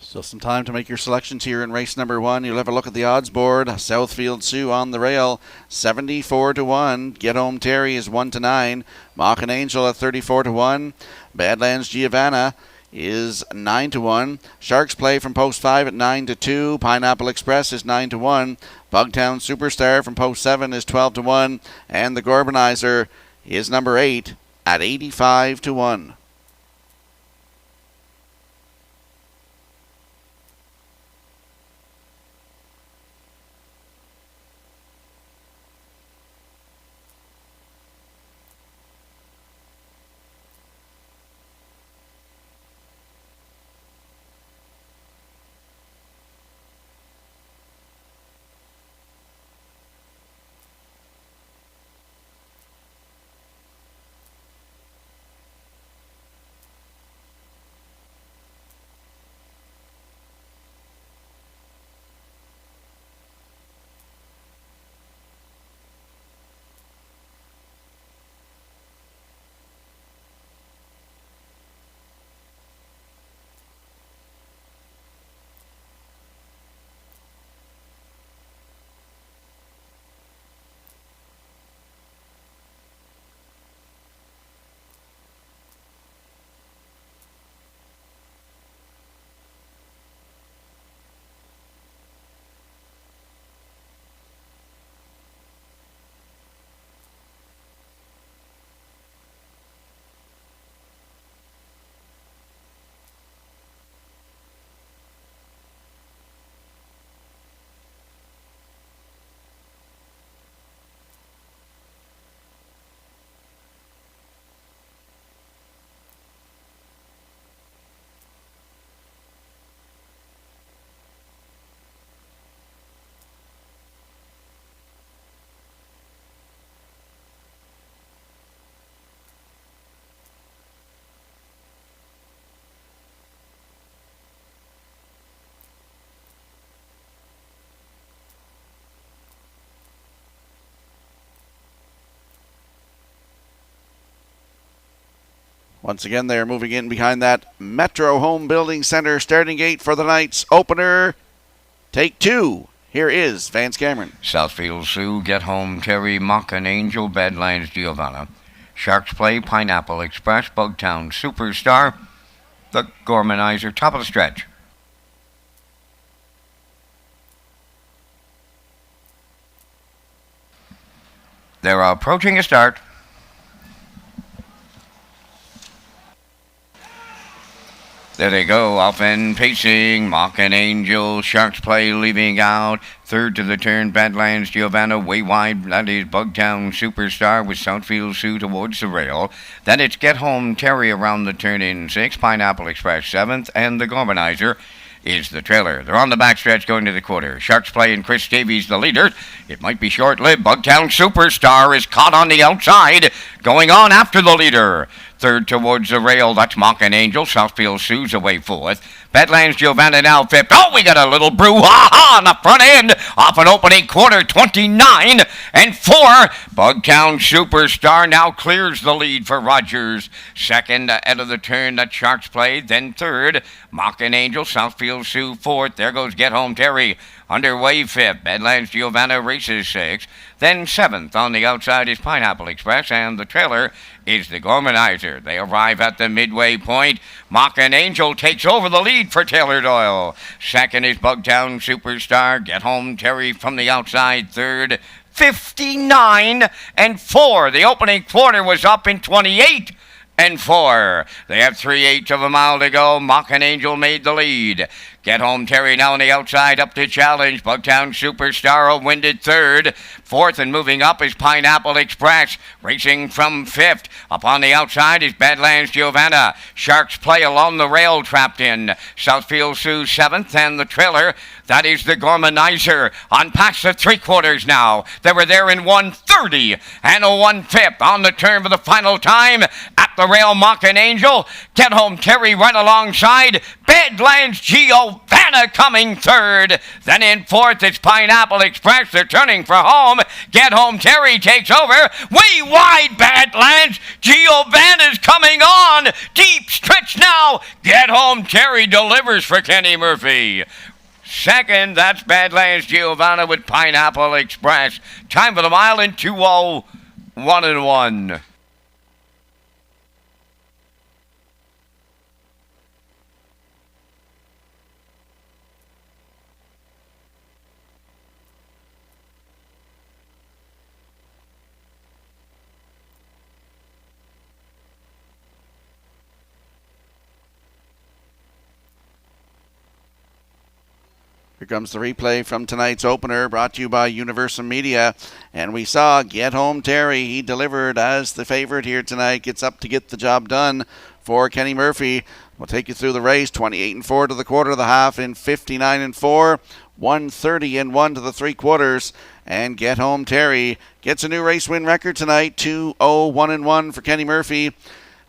Still some time to make your selections here in race number 1. You'll have a look at the odds board. Southfield Sioux on the rail, 74-1. Get Home Terry is 1-9. Mockin' Angel at 34-1. Badlands Giovanna is 9-1. Sharks Play from post 5 at 9-2. Pineapple Express is 9-1. Bugtown Superstar from post 7 is 12-1. And the Gorbanizer is number 8 at 85-1. Once again, they are moving in behind that Metro Home Building Center starting gate for the night's opener. Take 2. Here is Vance Cameron. Southfield Sioux, Get Home Terry, Mock and Angel, Badlands Giovanna. Sharks Play, Pineapple Express, Bugtown Superstar, the Gormanizer, top of the stretch. They're approaching a start. There they go, off and pacing. Mock and Angel, Sharks Play leaving out. Third to the turn, Badlands Giovanna way wide. That is Bugtown Superstar with Southfield Sioux towards the rail. Then it's Get Home Terry around the turn in 6th. Pineapple Express 7th. And the Gormanizer is the trailer. They're on the backstretch going to the quarter. Sharks Play and Chris Davies the leader. It might be short-lived. Bugtown Superstar is caught on the outside, going on after the leader. Third towards the rail, that's Mock and Angel. Southfield Sioux's away 4th. Badlands Giovanna now 5th. Oh, we got a little brouhaha on the front end. Off an opening quarter, 29 and 4. Bugtown Superstar now clears the lead for Rogers. Second ahead of the turn, that Sharks Play. Then third, Mock and Angel. Southfield Sioux 4th. There goes Get Home Terry. Underway 5th. Badlands Giovanna races 6th. Then 7th on the outside is Pineapple Express, and the trailer is the Gormanizer. They arrive at the midway point. Mock and Angel takes over the lead for Taylor Doyle. Second is Bugtown Superstar. Get Home Terry from the outside. Third, 59 and 4. The opening quarter was up in 28 and 4. They have 3/8 of a mile to go. Mock and Angel made the lead. Get Home Terry now on the outside, up to challenge. Bugtown Superstar, a winded third. 4th and moving up is Pineapple Express, racing from 5th. Up on the outside is Badlands Giovanna. Sharks Play along the rail, trapped in. Southfield Sioux 7th, and the trailer, that is the Gormanizer. On past the 3/4 now. They were there in 1:30 and a 1/5 on the turn for the final time. At the rail, Mock and Angel. Get Home Terry right alongside. Badlands Giovanna coming 3rd. Then in 4th, it's Pineapple Express. They're turning for home. Get Home Terry takes over. Way wide, Badlands Giovanna's coming on. Deep stretch now. Get Home Terry delivers for Kenny Murphy. Second, that's Badlands Giovanna with Pineapple Express. Time for the mile in 2:01 and 1. Here comes the replay from tonight's opener, brought to you by Universal Media. And we saw Get Home Terry. He delivered as the favorite here tonight. Gets up to get the job done for Kenny Murphy. We'll take you through the race. 28 and 4 to the quarter, the half in 59 and 4. 130 and 1 to the 3/4. And Get Home Terry gets a new race win record tonight. 2:01 and 1 for Kenny Murphy.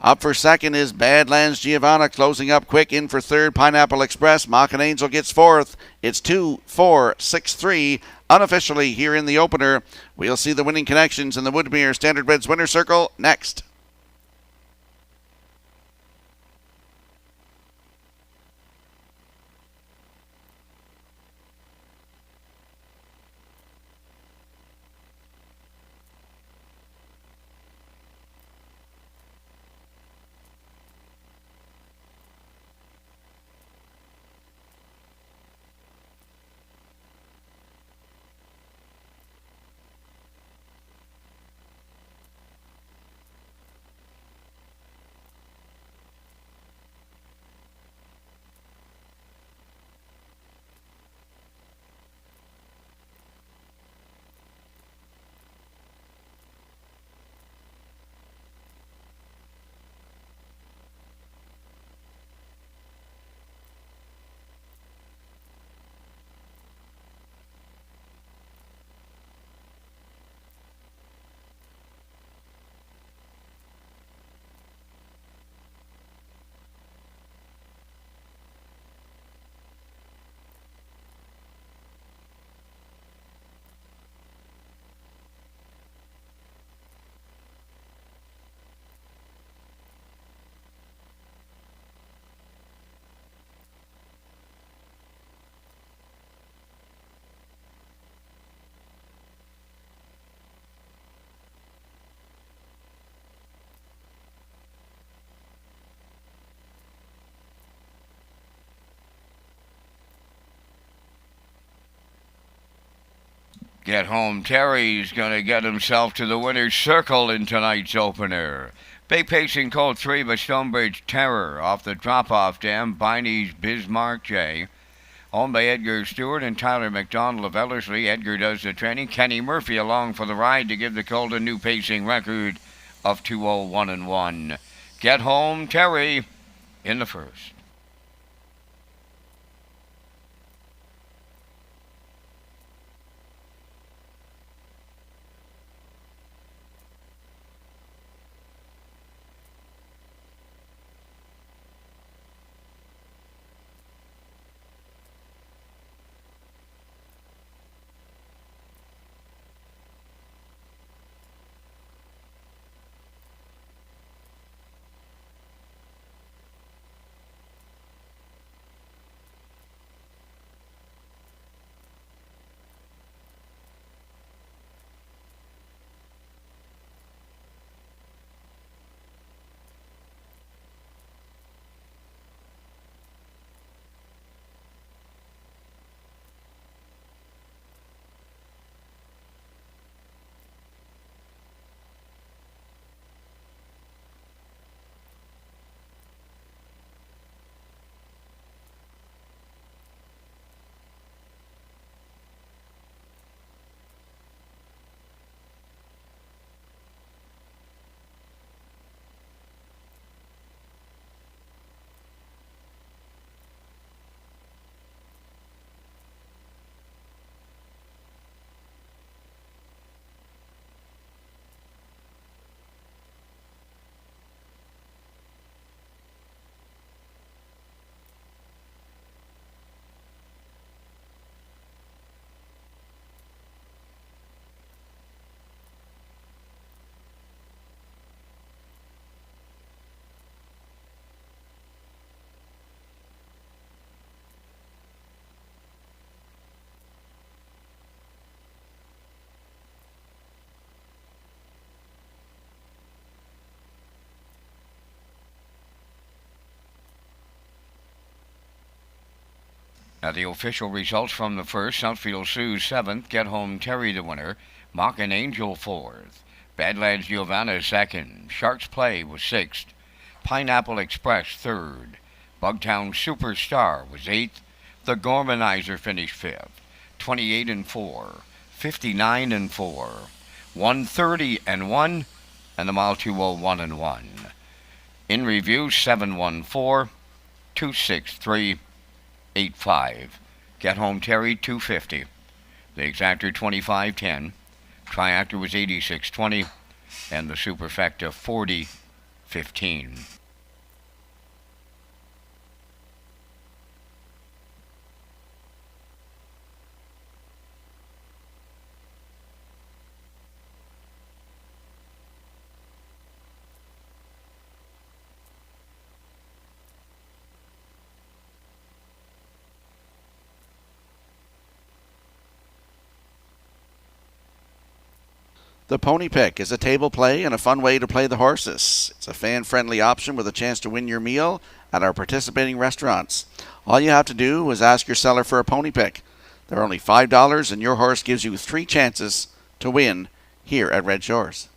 Up for second is Badlands Giovanna, closing up quick. In for third, Pineapple Express. Mock and Angel gets 4th. It's 2-4-6-3. Unofficially here in the opener. We'll see the winning connections in the Woodmere Standard Breds Winner Circle next. Get Home Terry's going to get himself to the winner's circle in tonight's opener. Big pacing colt 3 by Stonebridge Terror off the drop-off dam, Biney's Bismarck J. Owned by Edgar Stewart and Tyler McDonald of Ellerslie. Edgar does the training. Kenny Murphy along for the ride to give the colt a new pacing record of 2:01-1. Get Home Terry in the first. Now the official results from the first: Southfield Sioux 7th, Get Home Terry the winner, Mockin' Angel 4th, Badlands Giovanna 2nd, Sharks Play was 6th, Pineapple Express 3rd, Bugtown Superstar was 8th, The Gormanizer finished 5th, 28-4, 59-4, 130-1, and the mile 2:01-1. In review, 714, 263, 85. Get Home Terry 250. The exactor 2510. Triactor was 8620, and the Superfecta 4015. The Pony Pick is a table play and a fun way to play the horses. It's a fan-friendly option with a chance to win your meal at our participating restaurants. All you have to do is ask your seller for a Pony Pick. They're only $5 and your horse gives you 3 chances to win here at Red Shores.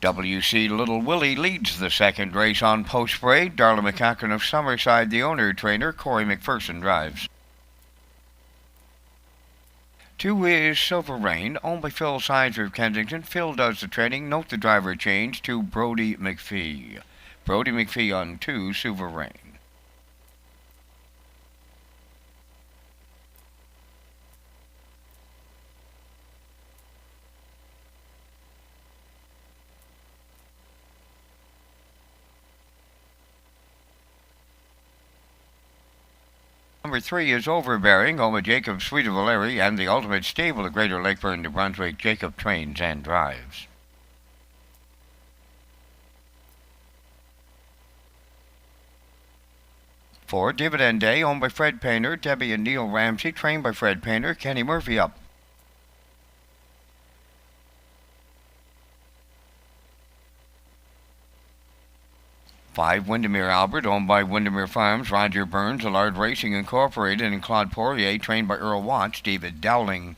WC Little Willie leads the second race on post parade. Darla McCacken of Summerside, the owner-trainer. Corey McPherson drives. 2 is Silver Rain, owned by Phil Sizer of Kensington. Phil does the training. Note the driver change to Brody McPhee. Brody McPhee on 2, Silver Rain. Number 3 is Overbearing, home of Jacob Sweet of Valeri and the Ultimate Stable of Greater Lakeburn, New Brunswick. Jacob trains and drives. 4, Dividend Day, owned by Fred Painter, Debbie and Neil Ramsey, trained by Fred Painter. Kenny Murphy up. 5, Windermere Albert, owned by Windermere Farms, Roger Burns, Allard Racing Incorporated, and Claude Poirier, trained by Earl Watts, David Dowling.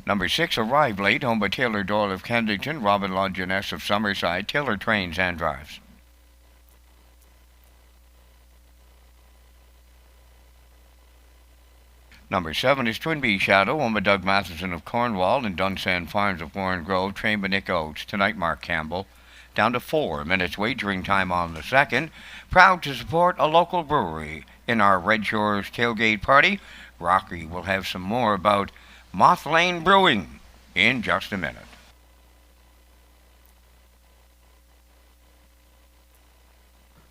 Number 6, Arrive Late, owned by Taylor Doyle of Kensington, Robin Longiness of Summerside. Taylor trains and drives. Number 7 is Twin Bee Shadow, owned by Doug Matheson of Cornwall and Dunsand Farms of Warren Grove, trained by Nick Oates. Tonight, Mark Campbell. Down to 4 minutes wagering time on the second. Proud to support a local brewery in our Red Shores tailgate party. Rocky will have some more about Moth Lane Brewing in just a minute.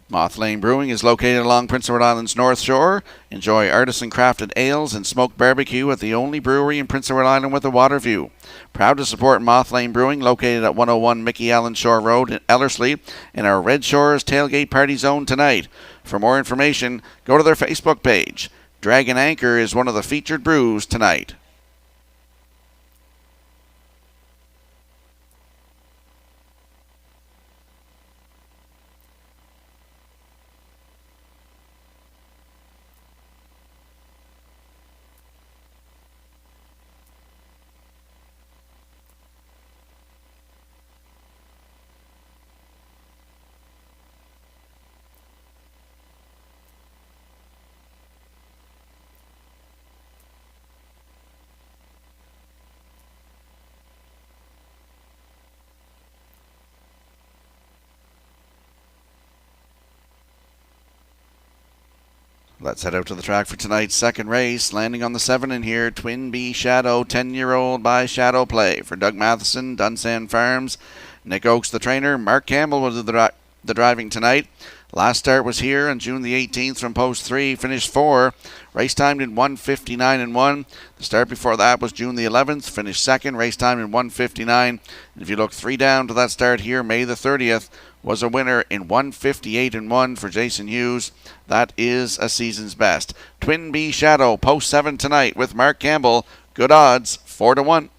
Moth Lane Brewing is located along Prince Edward Island's North Shore. Enjoy artisan crafted ales and smoked barbecue at the only brewery in Prince Edward Island with a water view. Proud to support Moth Lane Brewing, located at 101 Mickey Allen Shore Road in Ellerslie, in our Red Shores tailgate party zone tonight. For more information, go to their Facebook page. Dragon Anchor is one of the featured brews tonight. Let's head out to the track for tonight's second race. Landing on the 7 in here, Twin Bee Shadow, 10-year-old by Shadow Play. For Doug Matheson, Dunsand Farms, Nick Oakes the trainer, Mark Campbell will do the driving tonight. Last start was here on June the 18th from post 3, finished 4. Race timed in 1:59.1. The start before that was June the 11th, finished 2nd, race time in 1:59. And if you look 3 down to that start here, May the 30th, was a winner in 1:58.1 for Jason Hughes. That is a season's best. Twin Bee Shadow, post 7 tonight with Mark Campbell. Good odds, 4-1.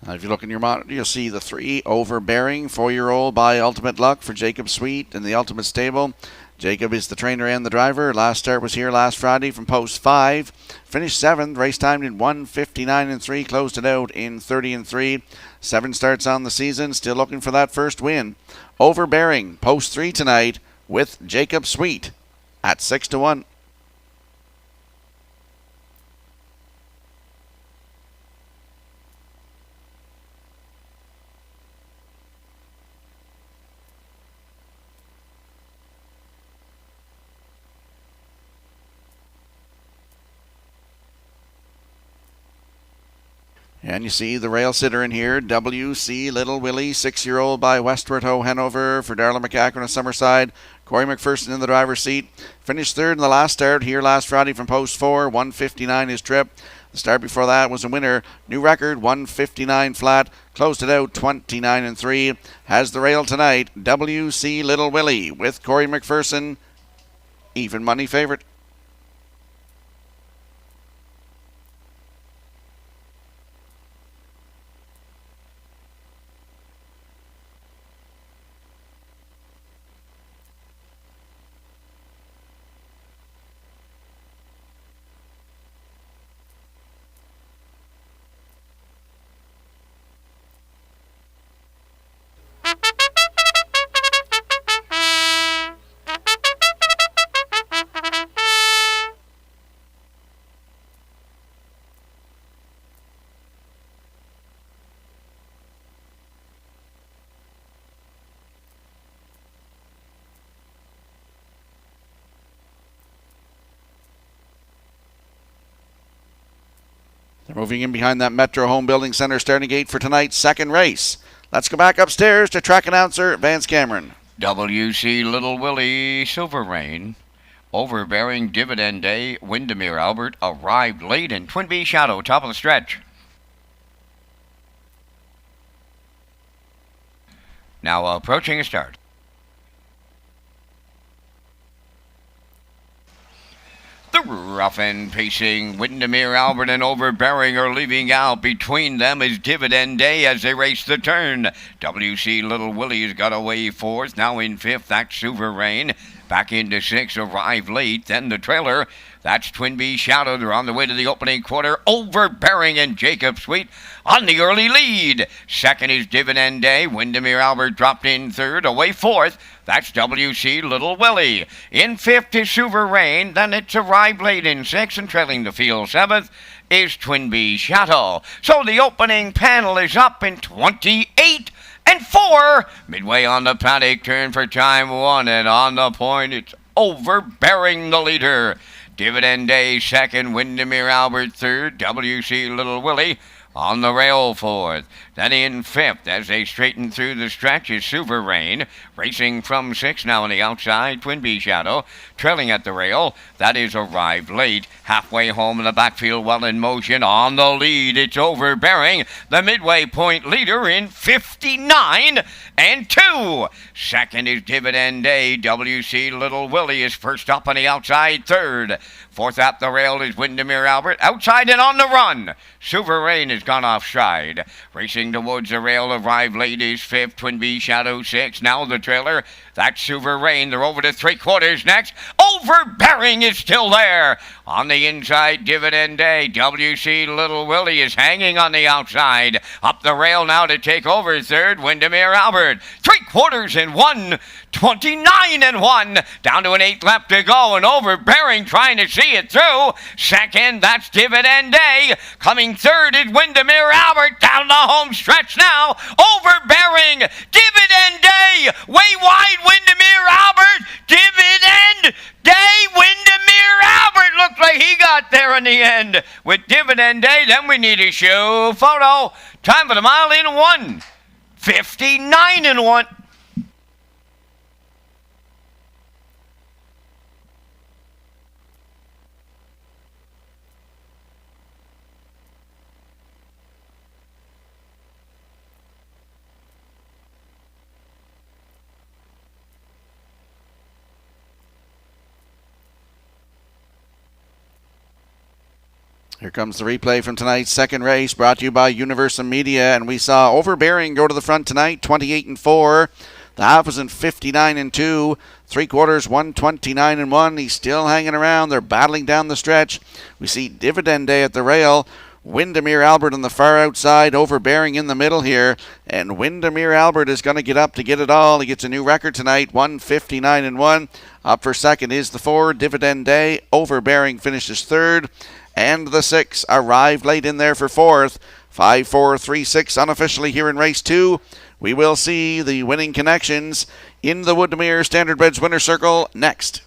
If you look in your monitor, you'll see the 3 Overbearing, 4-year-old by Ultimate Luck for Jacob Sweet in the Ultimate Stable. Jacob is the trainer and the driver. Last start was here last Friday from post 5. Finished 7th, race timed in 1:59.3, closed it out in 30.3. 7 starts on the season, still looking for that first win. Overbearing, post 3 tonight with Jacob Sweet at 6-1. And you see the rail sitter in here, WC Little Willie, 6-year-old by Westward Ho Hanover for Darla McCacken of Summerside. Corey McPherson in the driver's seat. Finished third in the last start here last Friday from post 4, 1:59 his trip. The start before that was a winner. New record, 1:59 flat. Closed it out 29-3. Has the rail tonight, WC Little Willie with Corey McPherson. Even money favorite. They're moving in behind that Metro Home Building Center starting gate for tonight's second race. Let's go back upstairs to track announcer Vance Cameron. WC Little Willie, Silver Rain, overbearing Dividend Day, Windermere Albert arrived late in Twin Bee Shadow, top of the stretch. Now approaching a start. The rough and pacing Windermere Albert and overbearing are leaving out. Between them is Dividend Day as they race the turn. WC Little Willie has got away fourth. Now in fifth, that's Silver Rain. Back into sixth, arrived late. Then the trailer, that's Twin Bee Shadow. They're on the way to the opening quarter. Overbearing and Jacob Sweet on the early lead. Second is Dividend Day. Windermere Albert dropped in third. Away fourth, that's WC Little Willie. In fifth is Silver Rain. Then it's arrived late in sixth, and trailing the field seventh is Twin Bee Shadow. So the opening panel is up in 28 and 4. Midway on the paddock, turn for time 1, and on the point, it's overbearing the leader. Dividend Day second, Windermere Albert third, WC Little Willie on the rail fourth. Then in fifth, as they straighten through the stretch, is Silver Rain. Racing from sixth now on the outside, Twin Bee Shadow. Trailing at the rail, that is arrived late. Halfway home in the backfield, well in motion. On the lead, it's overbearing. The midway point leader in 59 and 2. Second is Dividend Day. WC Little Willie is first up on the outside, third. Fourth at the rail is Windermere Albert. Outside and on the run, Silver Rain has gone offside. Racing towards the rail, arrived late is fifth, Twin Bee Shadow sixth. Now the trailer, that's Silver Rain. They're over to three-quarters next. Overbearing is still there. On the inside, Dividend Day. WC Little Willie is hanging on the outside. Up the rail now to take over third, Windermere Albert. Three-quarters in 1, 29 and 1. Down to an 8 left to go, and overbearing trying to see it through. Second, that's Dividend Day. Coming third is Windermere Albert. Down the home stretch now. Overbearing, Dividend Day. Way wide, Windermere Albert. Dividend Day, Windermere Albert. Looked like he got there in the end with Dividend Day. Then we need a show photo. Time for the mile in 1. 59 and 1. Here comes the replay from tonight's second race, brought to you by Universal Media, and we saw Overbearing go to the front tonight, 28 and 4. The half was in 59 and 2. Three-quarters, 129 and 1. He's still hanging around. They're battling down the stretch. We see Dividend Day at the rail. Windermere Albert on the far outside, Overbearing in the middle here, and Windermere Albert is going to get up to get it all. He gets a new record tonight, 159 and 1. Up for second is the 4, Dividend Day. Overbearing finishes third. And the 6 arrived late in there for fourth. 5, 4, 3, 6 unofficially here in race 2. We will see the winning connections in the Woodmere Standardbreds winner circle next.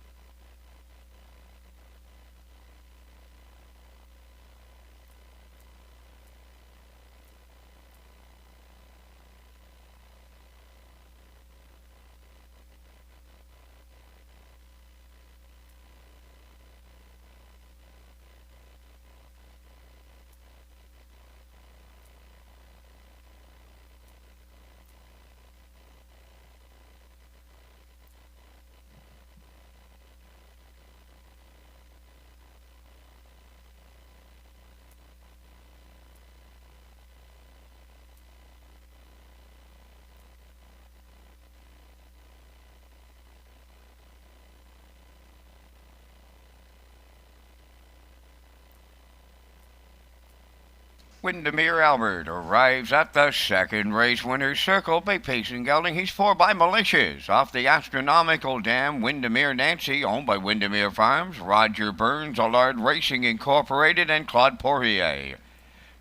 Windermere Albert arrives at the second race winner's circle by pacing gelding. He's 4 by Malicious. Off the Astronomical Dam, Windermere Nancy, owned by Windermere Farms, Roger Burns, Allard Racing Incorporated, and Claude Poirier.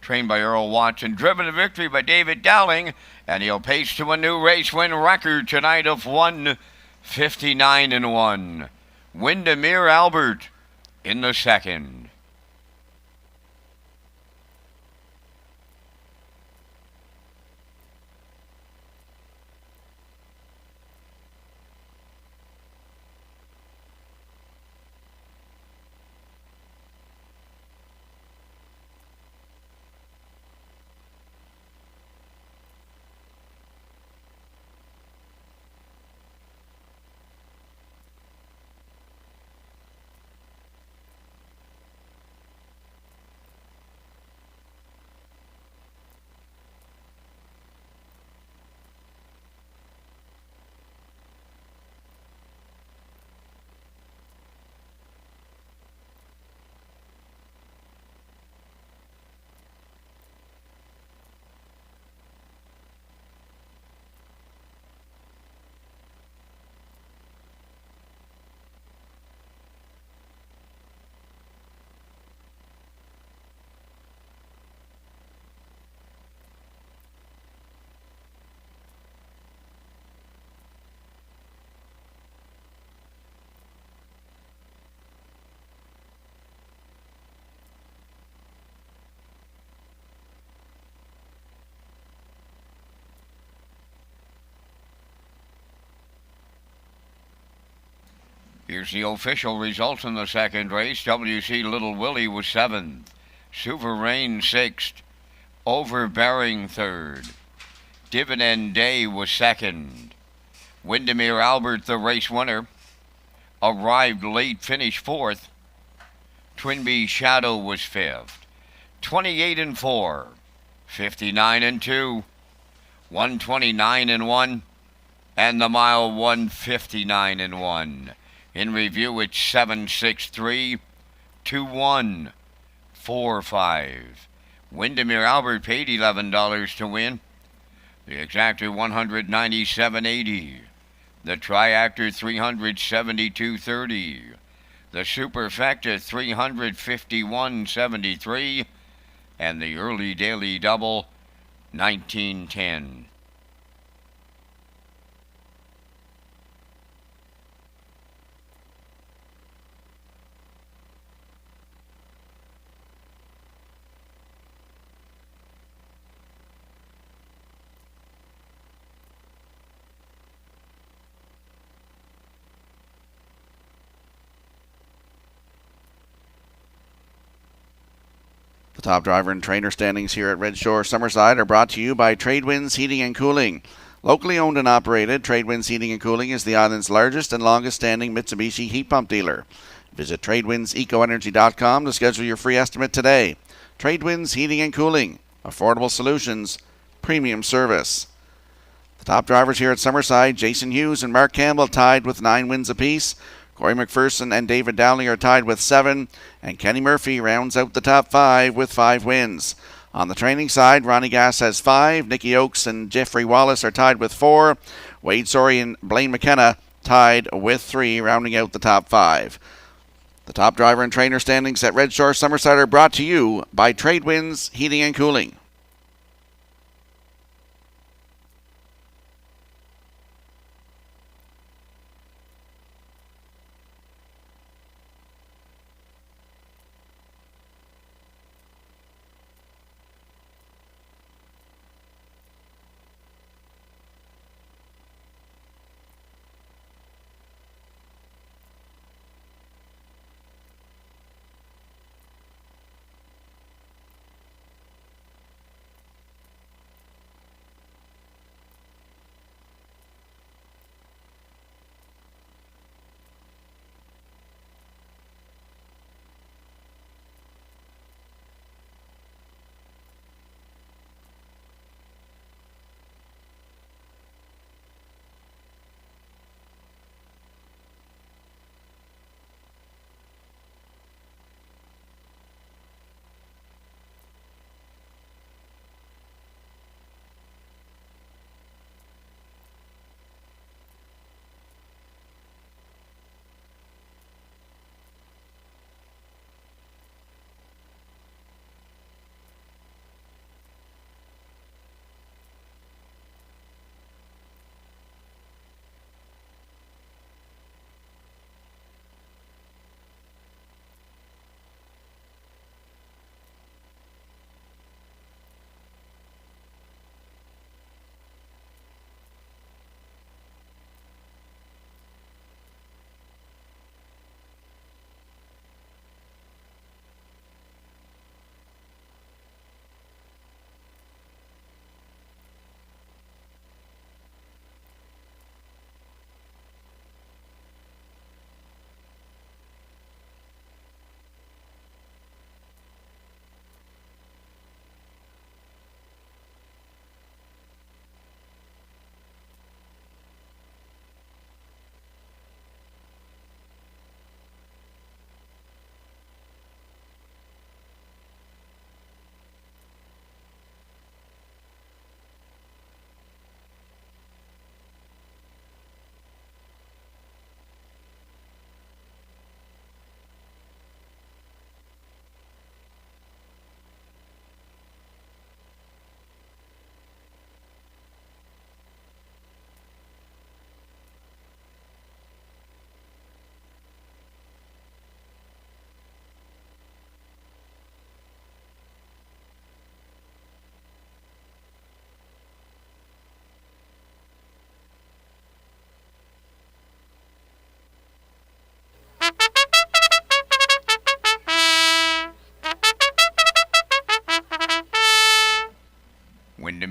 Trained by Earl Watson, driven to victory by David Dowling, and he'll pace to a new race win record tonight of 1:59:1. Windermere Albert in the second. Here's the official results in the second race. WC Little Willie was 7th. Sovereign 6th. Overbearing 3rd. Dividend Day was 2nd. Windermere Albert, the race winner, arrived late, finished 4th. Twinbee Shadow was 5th. 28-4. 59-2. 129-1. And the mile 159-1. In review, it's 7-6-3, 2-1, 4-5. Windermere Albert paid $11 to win. The exactor $197.80. The triactor $372.30. The superfecta $351.73. And the early daily double $19.10. The top driver and trainer standings here at Red Shore Summerside are brought to you by Tradewinds Heating and Cooling. Locally owned and operated, Tradewinds Heating and Cooling is the island's largest and longest standing Mitsubishi heat pump dealer. Visit TradewindsEcoEnergy.com to schedule your free estimate today. Tradewinds Heating and Cooling. Affordable solutions. Premium service. The top drivers here at Summerside, Jason Hughes and Mark Campbell tied with 9 wins apiece. Corey McPherson and David Dowling are tied with 7, and Kenny Murphy rounds out the top 5 with 5 wins. On the training side, Ronnie Gass has 5, Nicky Oakes and Jeffrey Wallace are tied with 4, Wade Sorey and Blaine McKenna tied with 3, rounding out the top 5. The top driver and trainer standings at Red Shore Summerside are brought to you by Tradewinds Heating and Cooling.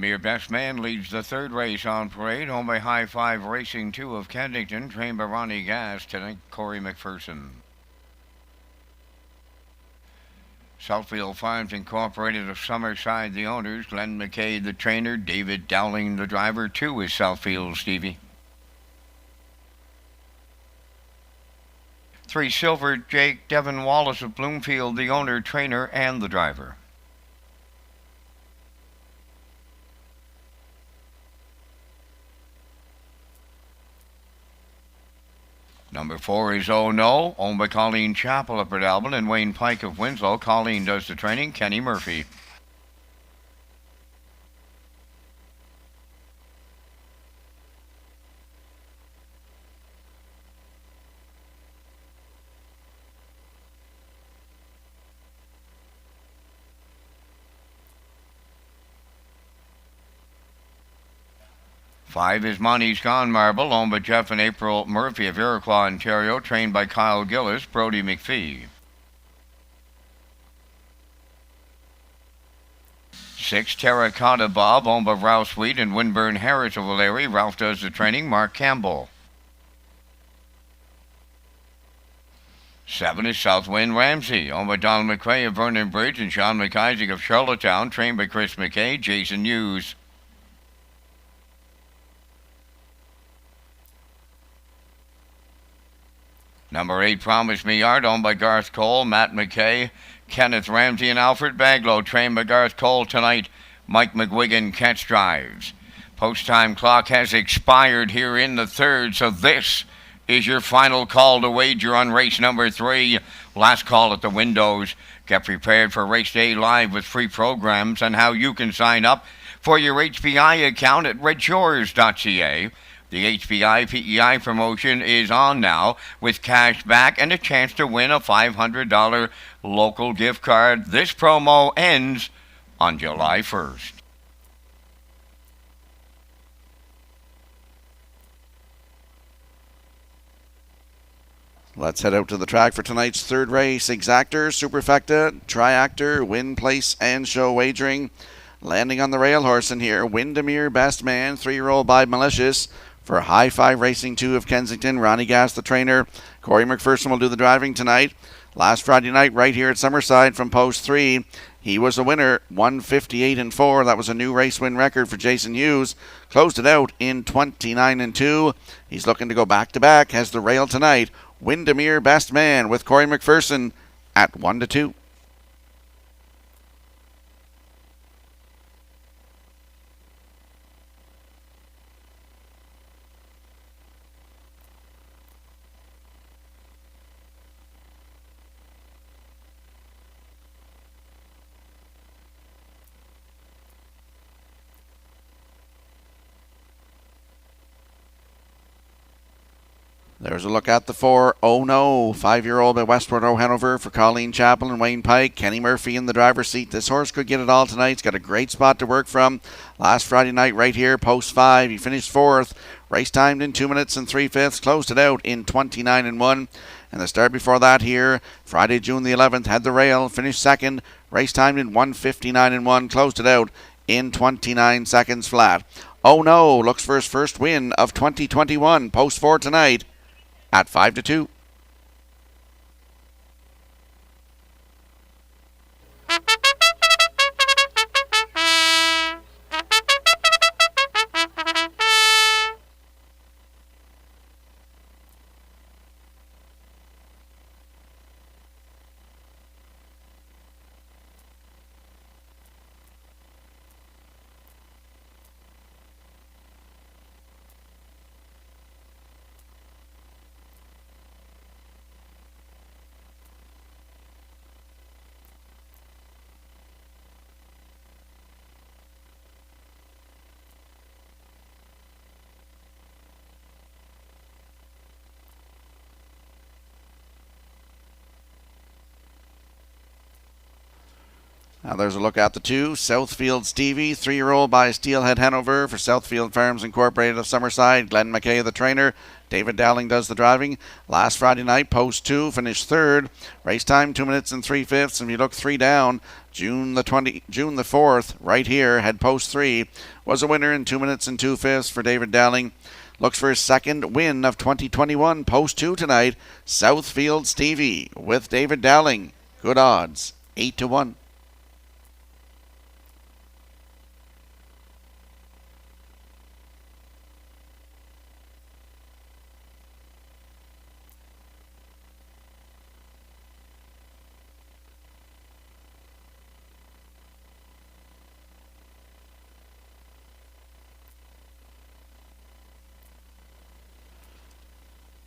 Windermere Best Man leads the third race on parade, owned by High Five Racing 2 of Kensington, trained by Ronnie Gass, tonight Corey McPherson. Southfield Farms Incorporated of Summerside, the owners, Glenn McKay, the trainer, David Dowling, the driver. 2 is Southfield, Stevie. 3 Silver Jake, Devin Wallace of Bloomfield, the owner, trainer, and the driver. Number 4 is Oh No, owned by Colleen Chappell of Port Alban and Wayne Pike of Winslow. Colleen does the training, Kenny Murphy. Five is Monty's Gone Marble, owned by Jeff and April Murphy of Iroquois, Ontario, trained by Kyle Gillis, Brody McPhee. 6 Terracotta Bob, owned by Ralph Sweet and Winburn Harris of O'Leary. Ralph does the training, Mark Campbell. 7 is Southwind Ramsey, owned by Donald McRae of Vernon Bridge and Sean McIsaac of Charlottetown, trained by Chris McKay, Jason Hughes. 8, Promise Me Art, owned by Garth Cole, Matt McKay, Kenneth Ramsey, and Alfred Baglow, trained by Garth Cole tonight. Mike McGuigan catch drives. Post-time clock has expired here in the third, so this is your final call to wager on race number 3. Last call at the windows. Get prepared for race day live with free programs and how you can sign up for your HPI account at Redshores.ca. The HPI PEI promotion is on now with cash back and a chance to win a $500 local gift card. This promo ends on July 1st. Let's head out to the track for tonight's third race. Exactor, Superfecta, Triactor, Win Place, and Show Wagering. Landing on the rail horse in here, Windermere Best Man, 3-year-old by Malicious. For High Five Racing 2 of Kensington, Ronnie Gass, the trainer. Corey McPherson will do the driving tonight. Last Friday night, right here at Summerside from Post 3, he was a winner, 158-4. That was a new race win record for Jason Hughes. Closed it out in 29-2. He's looking to go back-to-back. Has the rail tonight. Windermere Best Man with Corey McPherson at 1-2. There's a look at the 4, Oh No, 5-year-old by Westport O'Hanover for Colleen Chappell and Wayne Pike. Kenny Murphy in the driver's seat. This horse could get it all tonight. He's got a great spot to work from. Last Friday night right here, Post 5, he finished 4th. Race timed in 2 minutes and 3/5. Closed it out in 29-1. And the start before that here, Friday, June the 11th, had the rail, finished 2nd. Race timed in 1:59-1. Closed it out in 29 seconds flat. Oh No looks for his first win of 2021. Post 4 tonight at 5-2. Now there's a look at the 2, Southfield Stevie, 3-year-old by Steelhead Hanover for Southfield Farms Incorporated of Summerside. Glenn McKay, the trainer. David Dowling does the driving. Last Friday night, post 2, finished 3rd. Race time 2 minutes and 3/5. If you look 3 down, June the 4th, right here, had post 3, was a winner in 2 minutes and 2/5 for David Dowling. Looks for his second win of 2021, post 2 tonight. Southfield Stevie with David Dowling. Good odds, 8-1.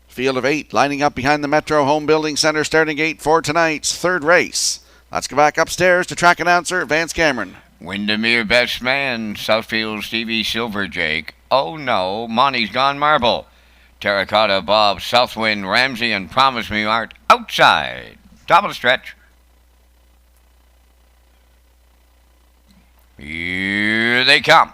Field of 8 lining up behind the Metro Home Building Center starting gate for tonight's 3rd race. Let's go back upstairs to track announcer Vance Cameron. Windermere Best Man, Southfield Stevie, Silver Jake. Oh no, Monty's Gone Marble. Terracotta Bob, Southwind Ramsey, and Promise Me Art outside. Top of the stretch. Here they come.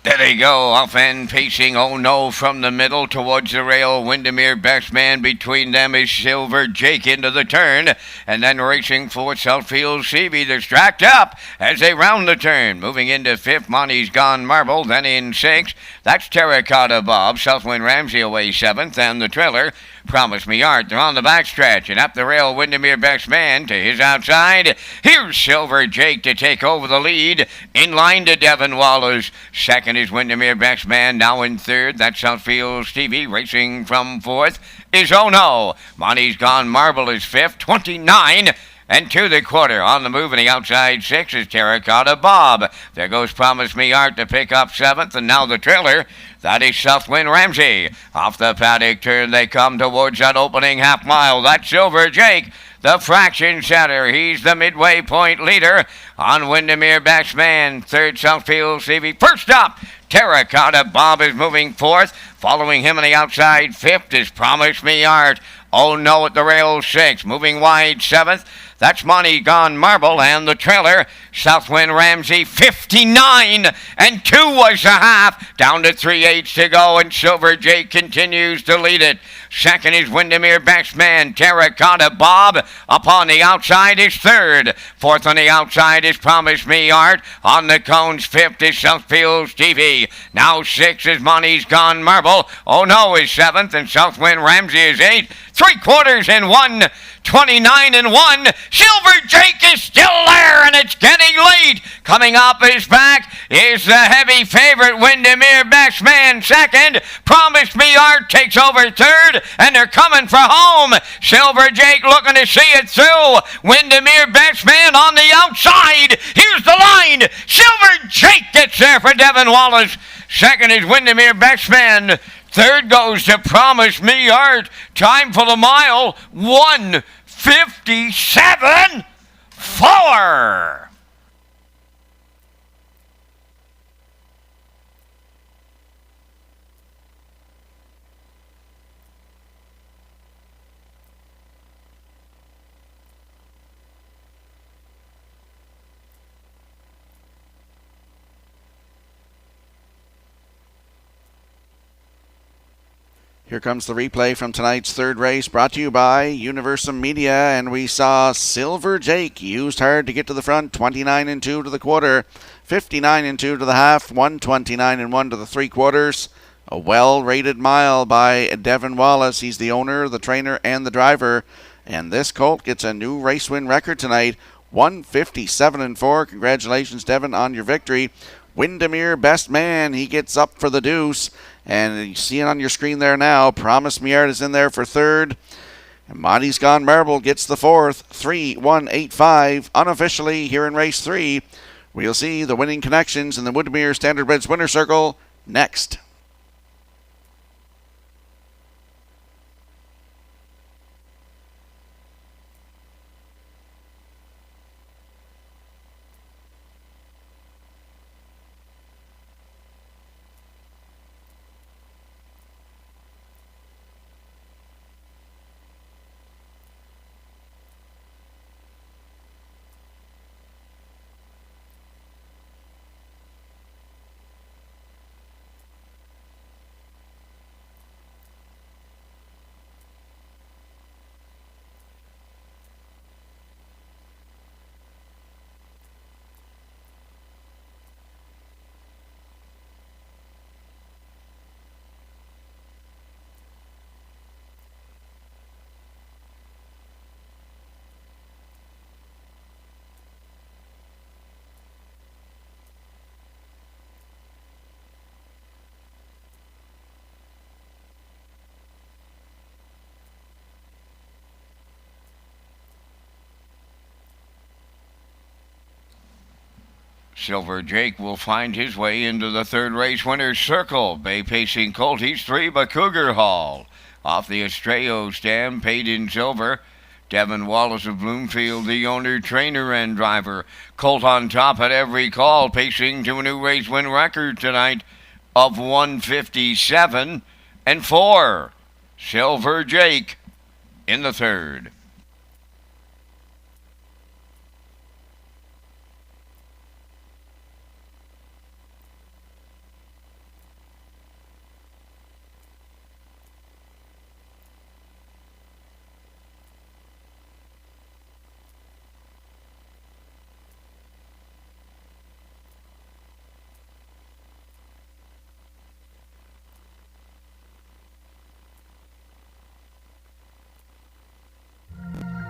There they go, off and pacing, oh no, from the middle towards the rail. Windermere Best Man, between them is Silver Jake into the turn, and then racing for Southfield Stevie. They're strapped up as they round the turn. Moving into 5th, Monty's Gone Marble, then in 6th, that's Terracotta Bob. Southwind Ramsey away 7th, and the trailer, Promise Me Art. They're on the backstretch, and up the rail, Windermere Best Man to his outside. Here's Silver Jake to take over the lead. In line to Devon Wallace. Second is Windermere Best Man, now in 3rd. That's Southfield Stevie. Racing from 4th is Oh No. Monty's Gone Marble is 5th, 29 and 2 the quarter. On the move in the outside 6 is Terracotta Bob. There goes Promise Me Art to pick up 7th, and now the trailer. That is Southwind Ramsey. Off the paddock turn they come towards that opening half mile. That's Silver Jake, the fraction setter. He's the midway point leader on Windermere Best Man. 3rd, Southfield Stevie. First up, Terracotta Bob is moving 4th. Following him on the outside 5th is Promise Me Art. Oh no at the rail 6th. Moving wide 7th. That's Monty Gone Marble, and the trailer, Southwind Ramsey, 59 and 2 was the half. Down to 3/8 to go, and Silver Jake continues to lead it. Second is Windermere Best Man. Terracotta Bob up on the outside is 3rd. 4th on the outside is Promise Me Art. On the cones 5th is Southfield Stevie. Now 6th is Monty's Gone Marble. Oh no is 7th, and Southwind Ramsey is 8th. 3/4 in 1. 29 and 1. Silver Jake is still there, and it's getting late. Coming up his back is the heavy favorite Windermere Best Man. 2nd, Promise Me Art takes over 3rd, and they're coming for home. Silver Jake looking to see it through. Windermere Best Man on the outside. Here's the line. Silver Jake gets there for Devon Wallace. 2nd is Windermere Best Man. 3rd goes to Promise Me Art. Time for the mile, 1:57.4. Here comes the replay from tonight's 3rd race, brought to you by Universum Media, and we saw Silver Jake used hard to get to the front, 29 and 2 to the quarter, 59 and 2 to the half, 129 and 1 to the 3/4. A well-rated mile by Devon Wallace. He's the owner, the trainer, and the driver, and this colt gets a new race win record tonight, 157 and 4. Congratulations, Devon, on your victory. Windermere Best Man, he gets up for the deuce. And you see it on your screen there now. Promise Me Art is in there for 3rd. And Monty's Gone Marble gets the 4th. 3-1-8-5. Unofficially here in race 3. We'll see the winning connections in the Windermere Standardbreds winner circle next. Silver Jake will find his way into the third race winner's circle. Bay Pacing Colt, he's 3 by Cougar Hall. Off the Estrello stand, paid in silver. Devin Wallace of Bloomfield, the owner, trainer, and driver. Colt on top at every call, pacing to a new race win record tonight of 157 and 4. Silver Jake in the third.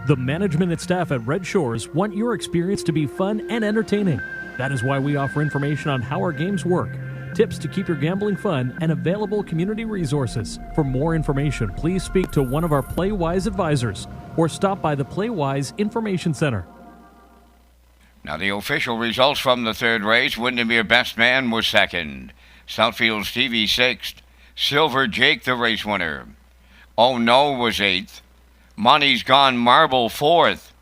The management and staff at Red Shores want your experience to be fun and entertaining. That is why we offer information on how our games work, tips to keep your gambling fun, and available community resources. For more information, please speak to one of our PlayWise advisors or stop by the PlayWise Information Center. Now the official results from the third race. Windermere Best Man was second. Southfield Stevie sixth. Silver Jake the race winner. Oh No was eighth. Money's Gone Marble fourth.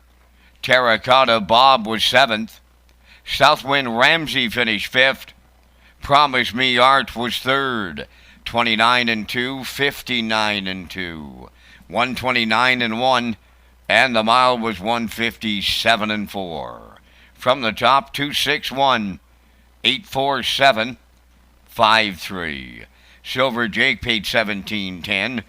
Terracotta Bob was seventh. Southwind Ramsey finished fifth. Promise Me Art was third. 29 and 2, 59 and 2, 129 and 1, and the mile was 157 and 4. From the top, 261, 847, 53. Silver Jake paid 17.10.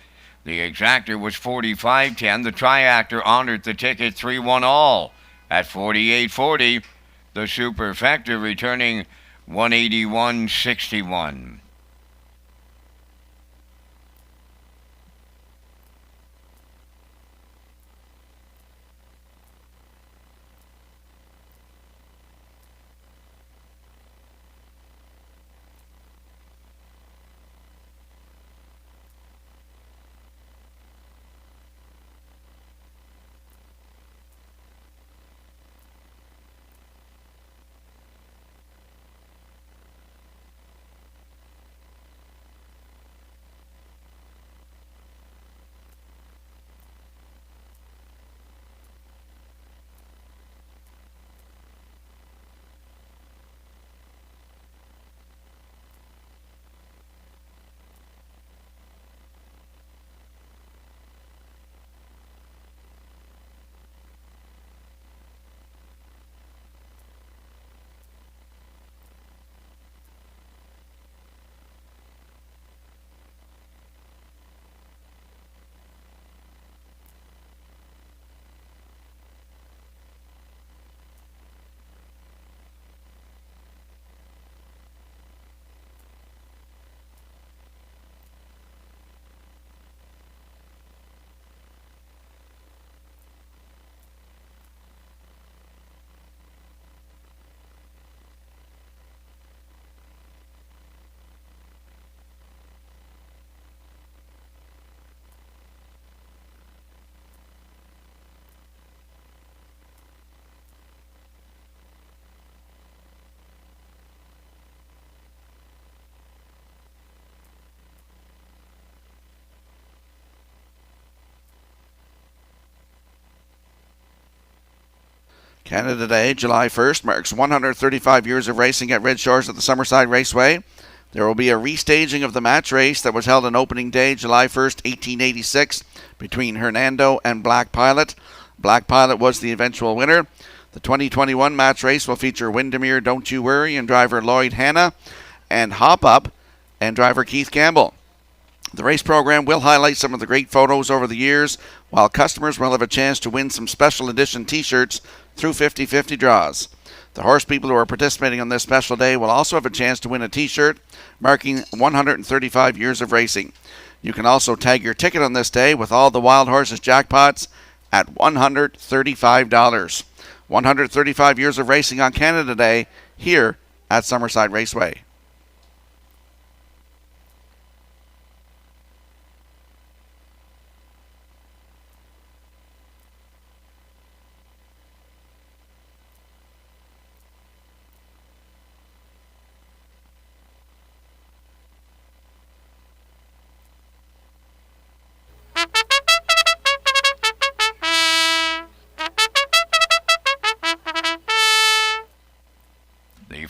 The exactor was 45.10. The triactor honored the ticket 3-1 all at 48.40. The superfecta returning 181.61. Canada Day, July 1st, marks 135 years of racing at Redshores at the Summerside Raceway. There will be a restaging of the match race that was held on opening day, July 1st, 1886, between Hernando and Black Pilot. Black Pilot was the eventual winner. The 2021 match race will feature Windermere Don't You Worry and driver Lloyd Hanna, and Hop Up and driver Keith Campbell. The race program will highlight some of the great photos over the years, while customers will have a chance to win some special edition t-shirts through 50-50 draws. The horse people who are participating on this special day will also have a chance to win a t-shirt marking 135 years of racing. You can also tag your ticket on this day with all the Wild Horses jackpots at $135. 135 years of racing on Canada Day here at Summerside Raceway.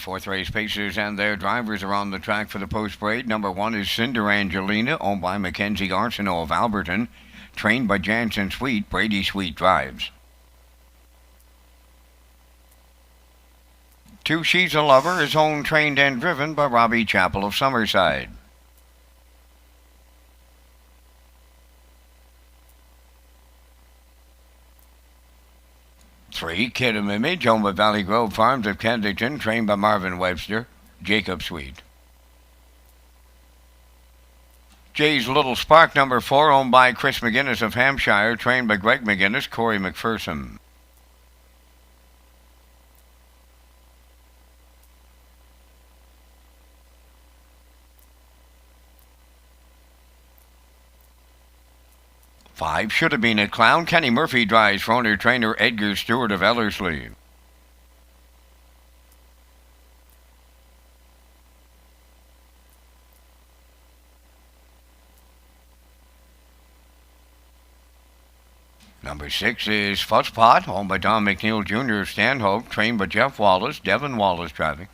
fourth race paces and their drivers are on the track for the post parade. Number 1 is Cinder Angelina, owned by Mackenzie Arsenault of Alberton, trained by Jansen Sweet. Brady Sweet drives. 2 She's a Lover is owned, trained, and driven by Robbie Chappell of Summerside. 3 Kidham Image, owned by Valley Grove Farms of Kensington, trained by Marvin Webster, Jacob Sweet. Jay's Little Spark, number 4, owned by Chris McGuinness of Hampshire, trained by Greg McGuinness, Corey McPherson. 5 Should Have Been a Clown. Kenny Murphy drives for owner-trainer Edgar Stewart of Ellerslie. Number 6 is Fuzzpot, owned by Don McNeil Jr. of Stanhope, trained by Jeff Wallace, Devin Wallace driving.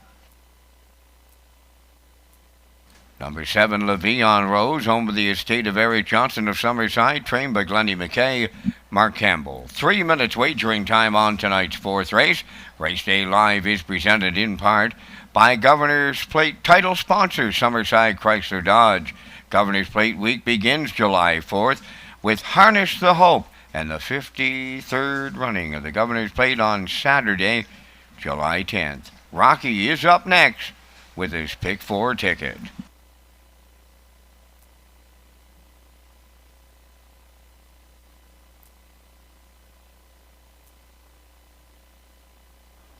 Number 7, Le'Veon Rose, owned by the estate of Eric Johnson of Summerside, trained by Glennie McKay, Mark Campbell. 3 minutes wagering time on tonight's fourth race. Race Day Live is presented in part by Governor's Plate title sponsor, Summerside Chrysler Dodge. Governor's Plate week begins July 4th with Harness the Hope and the 53rd running of the Governor's Plate on Saturday, July 10th. Rocky is up next with his Pick 4 ticket.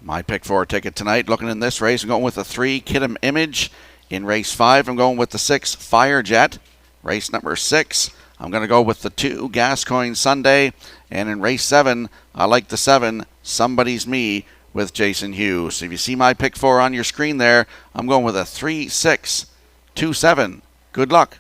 My Pick 4 ticket tonight, looking in this race, I'm going with the 3 Kidham Image. In race 5, I'm going with the 6 Firejet. Race number 6, I'm going to go with the 2 Gascoigne Sunday. And in race 7, I like the 7 Somebody's Me with Jason Hughes. So if you see my Pick 4 on your screen there, I'm going with a 3, 6, 2, 7. Good luck.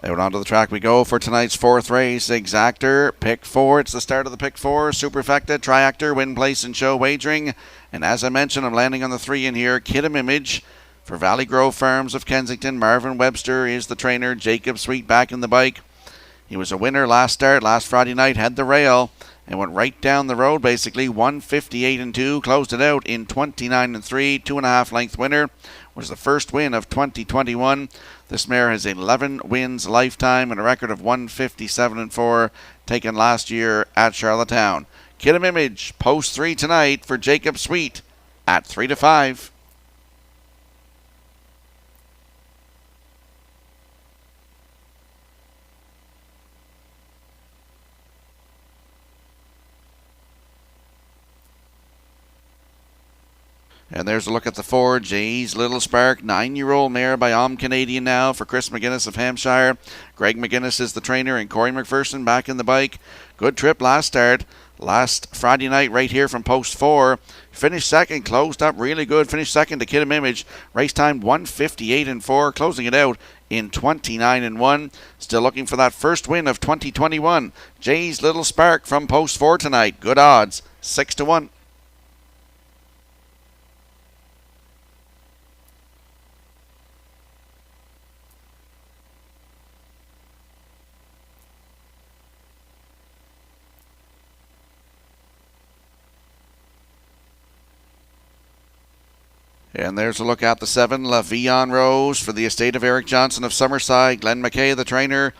Out onto the track we go for tonight's fourth race. Exactor, Pick 4. It's the start of the Pick 4. Superfecta, Triactor, Win, Place, and Show Wagering. And as I mentioned, I'm landing on the 3 in here. Kidham Image for Valley Grove Farms of Kensington. Marvin Webster is the trainer. Jacob Sweet back in the bike. He was a winner last start, last Friday night. Had the rail and went right down the road basically. 158-2. Closed it out in 29-3. 2.5 length winner. Was the first win of 2021. This mare has 11 wins lifetime and a record of 157-4 taken last year at Charlottetown. Kidham Image, post 3 tonight for Jacob Sweet at 3-5. And there's a look at the 4, Jay's Little Spark, 9-year-old mare by Canadian now for Chris McGuinness of Hampshire. Greg McGuinness is the trainer and Corey McPherson back in the bike. Good trip last start. Last Friday night right here from post 4. Finished second, closed up really good. Finished second to Kidham Image. Race time 158-4, closing it out in 29-1. Still looking for that first win of 2021. Jay's Little Spark from post 4 tonight. Good odds, 6-1. And there's a look at the 7, Le'Veon Rose for the estate of Eric Johnson of Summerside. Glenn McKay, the trainer.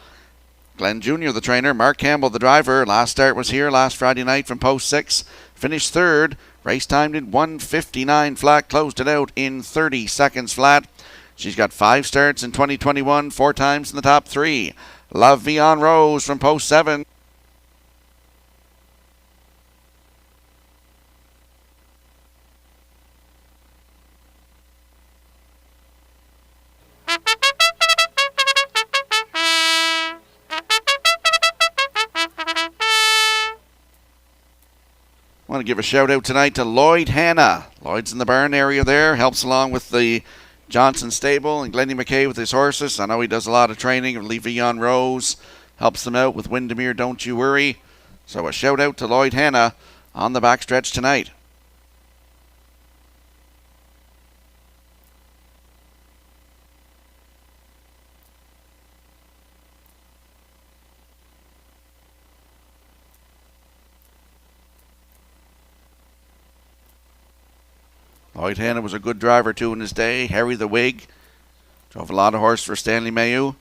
Glenn Jr., the trainer. Mark Campbell, the driver. Last start was here last Friday night from post 6. Finished third. Race time did 159 flat. Closed it out in 30 seconds flat. She's got 5 starts in 2021. 4 times in the top 3. Le'Veon Rose from post 7. I want to give a shout out tonight to Lloyd Hanna. Lloyd's in the barn area there, helps along with the Johnson Stable and Glennie McKay with his horses. I know he does a lot of training. Le'Veon Rose helps them out with Windermere, Don't You Worry. So a shout out to Lloyd Hanna on the backstretch tonight. Lloyd Hanna was a good driver too in his day. Harry the Whig drove a lot of horse for Stanley Mayhew.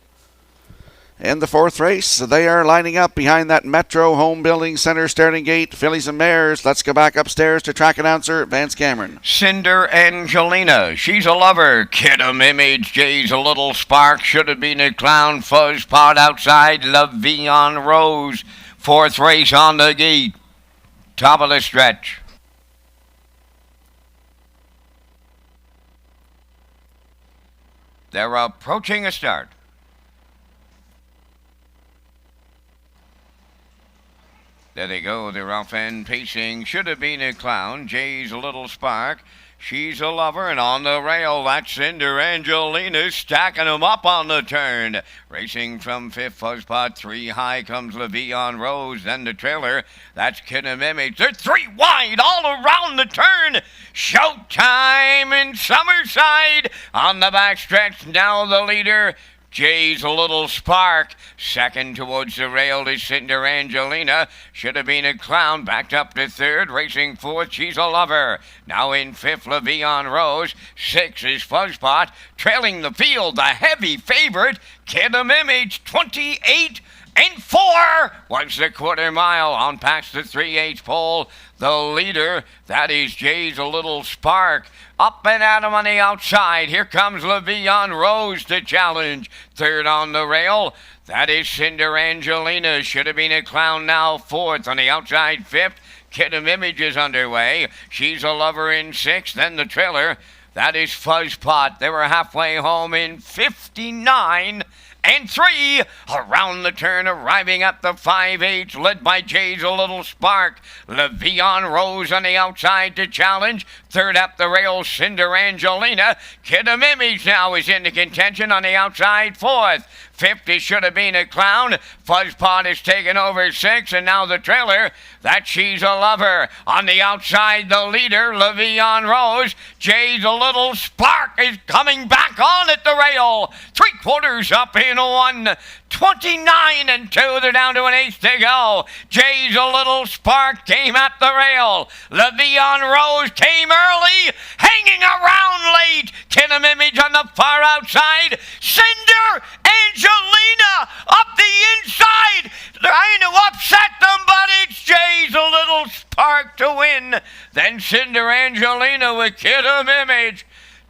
In the fourth race, they are lining up behind that Metro Home Building Center starting gate. Fillies and mares. Let's go back upstairs to track announcer Vance Cameron. Cinder Angelina, she's a lover. Kid'em Image, Jay's a little spark. Should have been a clown. Fuzz Pot outside. Le'Veon Rose. Fourth race on the gate. Top of the stretch. They're approaching a start. There they go. They're off and pacing. Should have been a clown. Jay's a little spark. She's a lover, and on the rail, that's Cinder Angelina stacking them up on the turn. Racing from fifth, Fuzzpot, 3 high comes Le'Veon Rose, then the trailer, that's Kid'em Image. They're 3 wide all around the turn. Showtime in Summerside on the backstretch. Now the leader, Jay's a little spark. Second towards the rail is Cinder Angelina. Should have been a clown. Backed up to third. Racing fourth, she's a lover. Now in fifth, Le'Veon Rose. 6 is Fuzzpot. Trailing the field, the heavy favorite, Kid'em Image, 28 and 4 was the quarter mile on past the 3/8 pole. The leader, that is Jay's a little spark. Up and at him on the outside. Here comes Le'Veon Rose to challenge. Third on the rail. That is Cinder Angelina. Should have been a clown now. Fourth on the outside. Fifth. Kid'em Image is underway. She's a lover in sixth. Then the trailer. That is Fuzzpot. They were halfway home in 59 and 3 around the turn, arriving at the 5/8, led by Jay's a little spark. Le'Veon Rose on the outside to challenge. Third up the rail, Cinder Angelina. Kid'em Image now is into contention on the outside. Fourth. 50 should have been a clown. Fuzzpot is taken over 6, and now the trailer. That she's a lover. On the outside, the leader, Le'Veon Rose. Jay's a little spark is coming back on at the rail. 3/4 up in 1. 29 and 2. They're down to an 8th to go. Jay's a little spark came at the rail. Le'Veon Rose came early, hanging around late. Kid'em Image on the far outside. Cinder Angelina up the inside, trying to upset them, but it's Jay's a little spark to win. Then Cinder Angelina with Kid'em Image.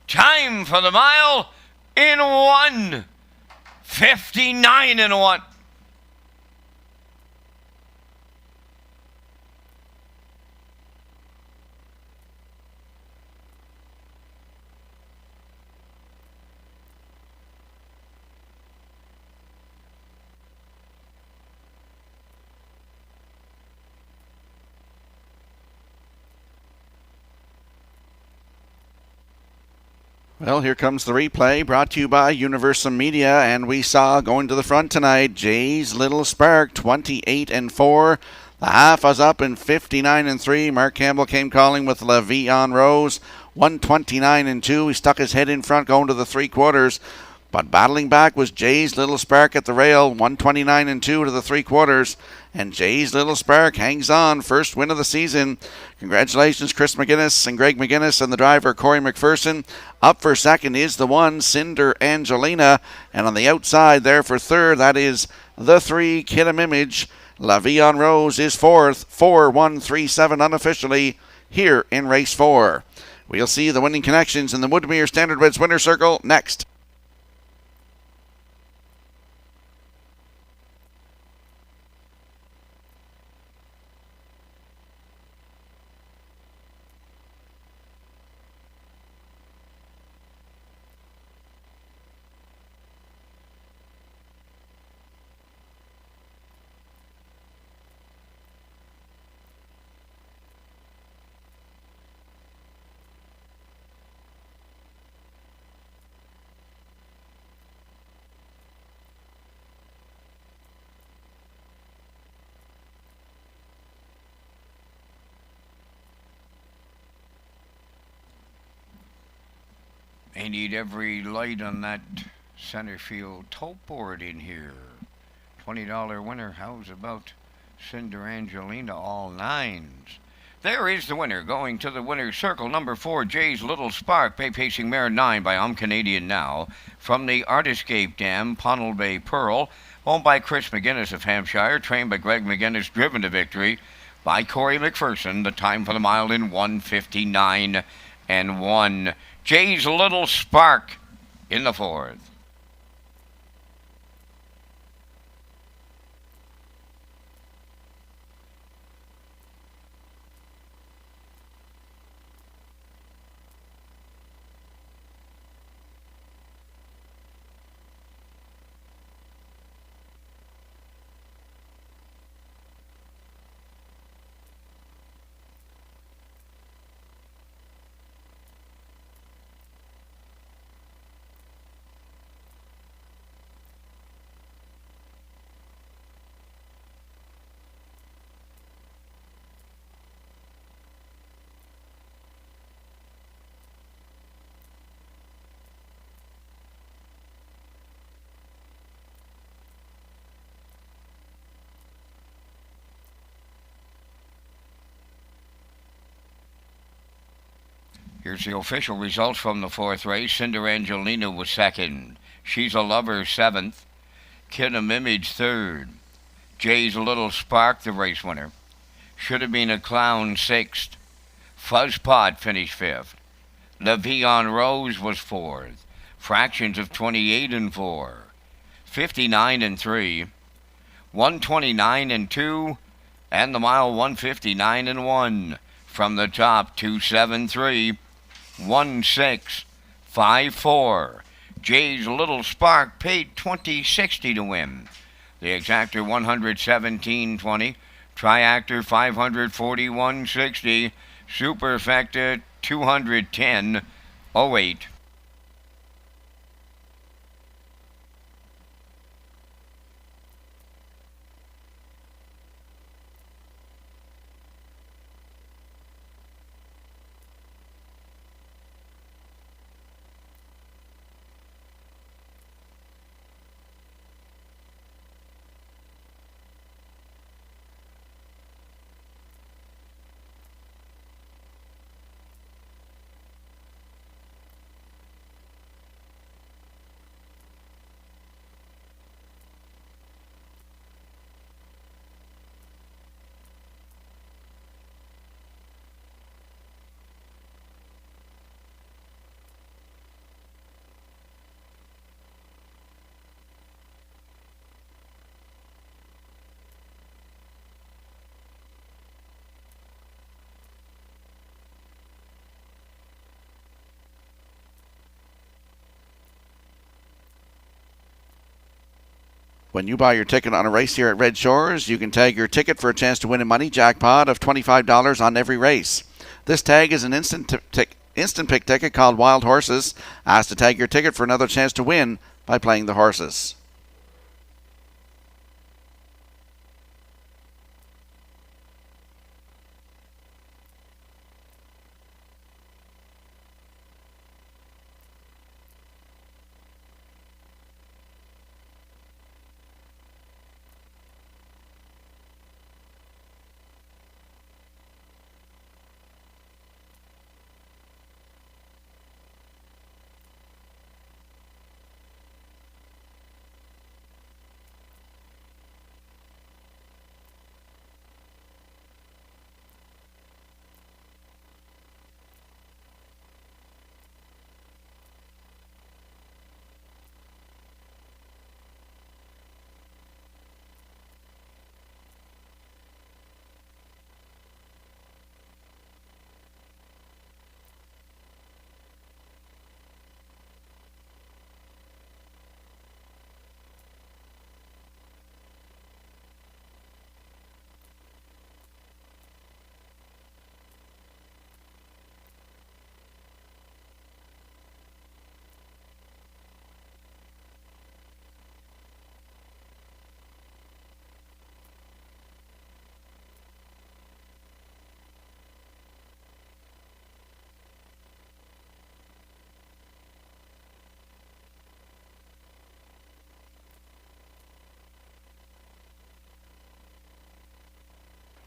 Time for the mile in 1. 59 and 1. Well, here comes the replay brought to you by Universal Media, and we saw going to the front tonight, Jay's Little Spark, 28 and 4. The half was up in 59 and 3. Mark Campbell came calling with Le'Veon Rose, 129 and 2. He stuck his head in front going to the 3/4. But battling back was Jay's Little Spark at the rail, 129 and 2 to the 3/4. And Jay's Little Spark hangs on, first win of the season. Congratulations, Chris McGuinness and Greg McGuinness and the driver, Corey McPherson. Up for second is the 1, Cinder Angelina. And on the outside there for third, that is the 3, Kid'em Image. Le'Veon Rose is fourth, 4-1-3-7 unofficially here in race 4. We'll see the winning connections in the Woodmere Standardbeds Winner Circle next. I need every light on that center field tote board in here. $20 winner. How's about Cinder Angelina, all nines? There is the winner, going to the winner's circle. Number 4, Jay's Little Spark, Bay Pacing Mare 9 by I'm Canadian Now. From the Artiscape Dam, Ponnell Bay Pearl, owned by Chris McGinnis of Hampshire, trained by Greg McGinnis, driven to victory by Corey McPherson. The time for the mile in 1:59 and 1. Jay's Little Spark in the 4th. Here's the official results from the 4th race. Cinder Angelina was 2nd. She's a Lover 7th. Kidham Image 3rd. Jay's Little Spark, the race winner. Should Have Been a Clown 6th. Fuzzpot finished 5th. La Vie en Rose was 4th. Fractions of 28 and 4. 59 and 3. 129 and 2. And the mile 159 and 1. From the top, 273. 1654. Jay's Little Spark paid $20.60 to win. The exactor $117.20. Triactor $541.60. Superfecta $210.08. When you buy your ticket on a race here at Red Shores, you can tag your ticket for a chance to win a money jackpot of $25 on every race. This tag is an instant pick ticket called Wild Horses. Ask to tag your ticket for another chance to win by playing the horses.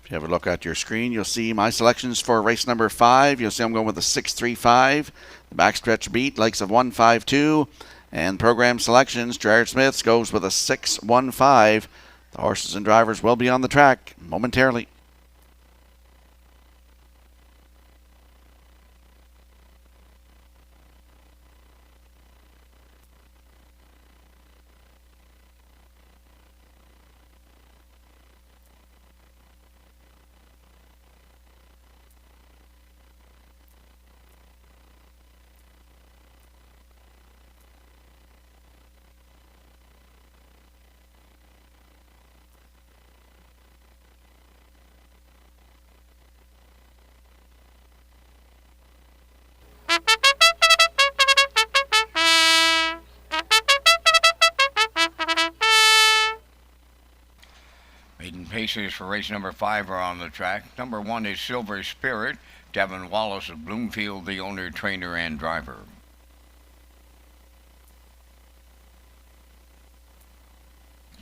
If you have a look at your screen, you'll see my selections for race number 5. You'll see I'm going with a 6-3-5. The backstretch beat, likes of 1-5-2. And program selections, Jared Smith's goes with a 6-1-5. The horses and drivers will be on the track momentarily. Maiden paces for race number 5 are on the track. Number 1 is Silver Spirit. Devin Wallace of Bloomfield, the owner, trainer, and driver.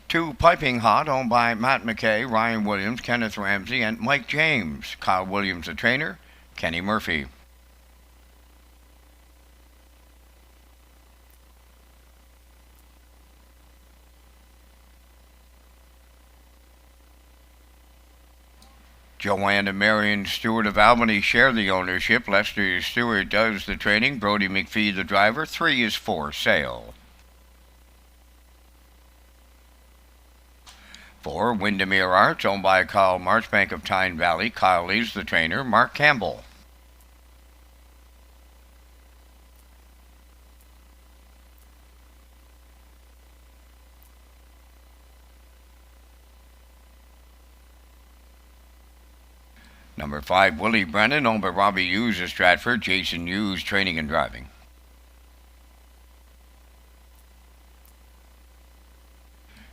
Two Piping Hot, owned by Matt McKay, Ryan Williams, Kenneth Ramsey, and Mike James. Kyle Williams, the trainer. Kenny Murphy. Joanne and Marion Stewart of Albany share the ownership. Lester Stewart does the training. Brody McPhee the driver. 3 is for sale. 4 Windermere Arts, owned by Kyle Marchbank of Tyne Valley. Kyle is the trainer. Mark Campbell. Number 5, Willie Brennan, owned by Robbie Hughes of Stratford. Jason Hughes, training and driving.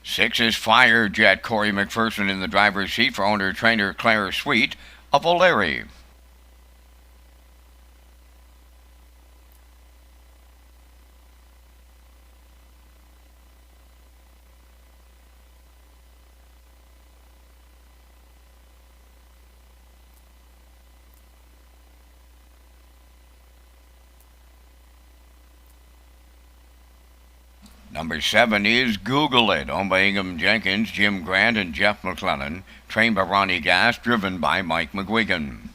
6 is Fire Jet, Corey McPherson in the driver's seat for owner-trainer Claire Sweet of O'Leary. Number 7 is Google It, owned by Ingham Jenkins, Jim Grant, and Jeff McClellan. Trained by Ronnie Gass, driven by Mike McGuigan.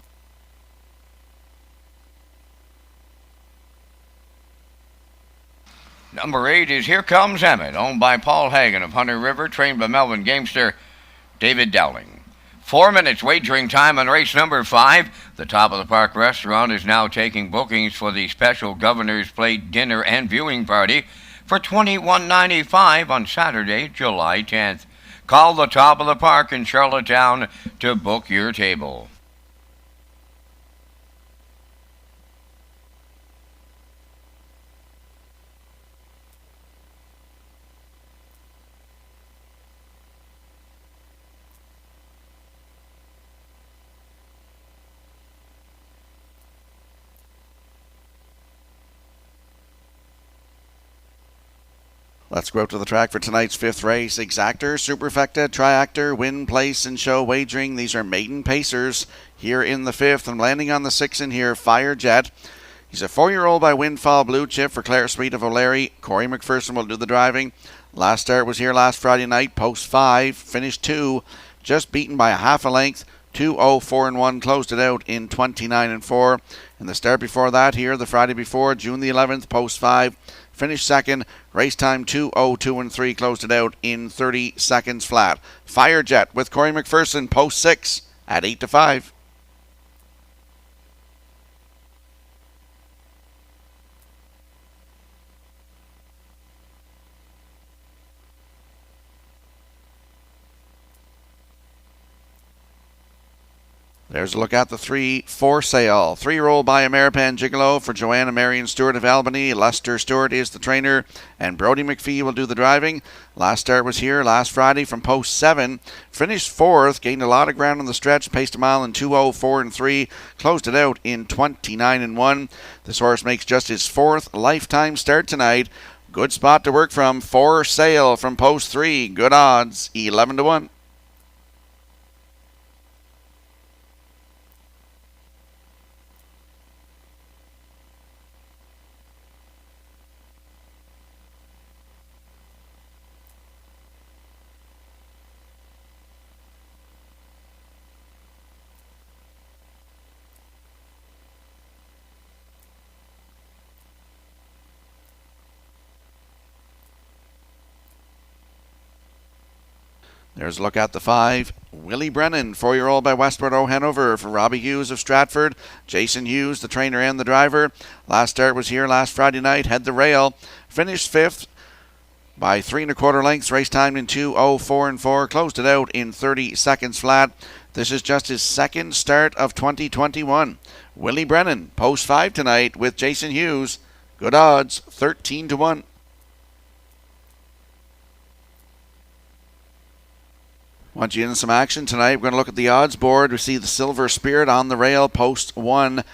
Number 8 is Here Comes Emmett, owned by Paul Hagan of Hunter River, trained by Melvin Gamester, David Dowling. 4 minutes wagering time on race number 5. The Top of the Park restaurant is now taking bookings for the special Governor's Plate dinner and viewing party for $21.95 on Saturday, July 10th. Call the Top of the Park in Charlottetown to book your table. Let's go out to the track for tonight's 5th race. Exactor, Superfecta, Triactor, Win, Place, and Show Wagering. These are maiden pacers here in the 5th. And landing on the 6 in here, Fire Jet. He's a 4-year-old by Windfall Blue Chip for Claire Sweet of O'Leary. Corey McPherson will do the driving. Last start was here last Friday night, post 5, finished 2, just beaten by a half a length. 2:04-1, closed it out in 29-4. And the start before that here, the Friday before, June the 11th, post 5, finished 2nd. Race time 2:02-3, closed it out in 30 seconds flat. Fire Jet with Corey McPherson, post 6 at 8-5. There's a look at the 3 for sale. 3-year-old by Ameripan Gigolo for Joanna Marion Stewart of Albany. Lester Stewart is the trainer, and Brody McPhee will do the driving. Last start was here last Friday from post 7. Finished 4th, gained a lot of ground on the stretch, paced a mile in 2:04-3, closed it out in 29-1. This horse makes just his 4th lifetime start tonight. Good spot to work from. For sale from post 3. Good odds, 11-1. There's a look at the 5. Willie Brennan, 4-year-old by Westward O'Hanover for Robbie Hughes of Stratford. Jason Hughes, the trainer and the driver. Last start was here last Friday night. Had the rail. Finished 5th by 3 1/4 lengths. Race time in 2:04.4. Closed it out in 30 seconds flat. This is just his second start of 2021. Willie Brennan, post 5 tonight with Jason Hughes. Good odds, 13-1. Want you in some action tonight? We're going to look at the odds board. We see the Silver Spirit on the rail, post 1.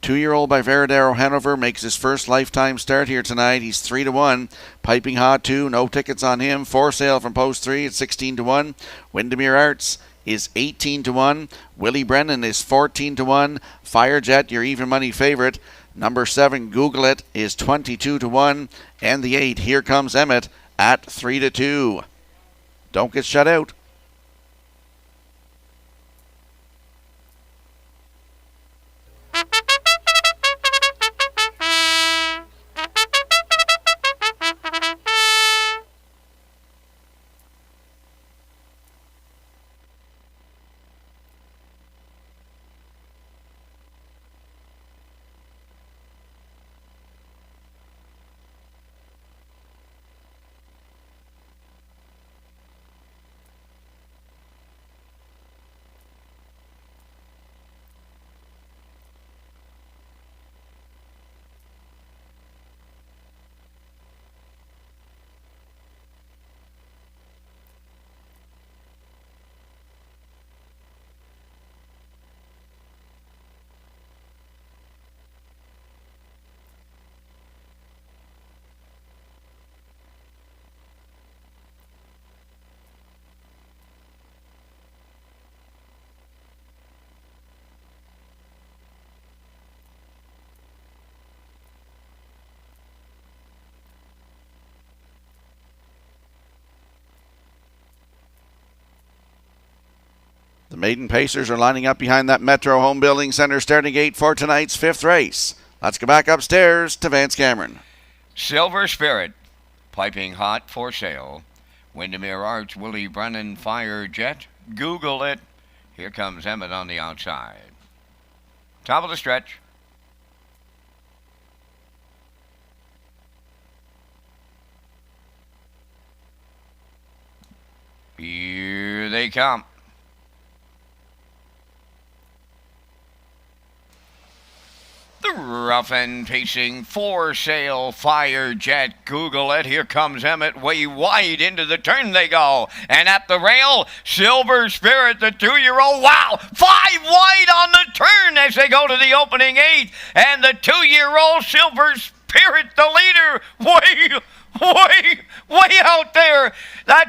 2-year-old by Veradero Hanover makes his first lifetime start here tonight. He's 3-1. Piping Hot 2, no tickets on him. For sale from post 3 at 16-1. Windermere Arts is 18-1. Willie Brennan is 14-1. Firejet, your even money favorite. Number 7, Google It, is 22-1. And the 8, Here Comes Emmett, at 3-2. Don't get shut out. The maiden pacers are lining up behind that Metro Home Building Center starting gate for tonight's 5th race. Let's go back upstairs to Vance Cameron. Silver Spirit, Piping Hot, For Sale. Windermere Arts, Willie Brennan, Firejet. Google It. Here Comes Emmett on the outside. Top of the stretch. Here they come. The rough and pacing For Sale, Firejet, Google It. Here comes Emmett, way wide into the turn they go. And at the rail, Silver Spirit, the 2-year-old. Wow, 5 wide on the turn as they go to the opening 8. And the 2-year-old Silver Spirit, the leader, way out there.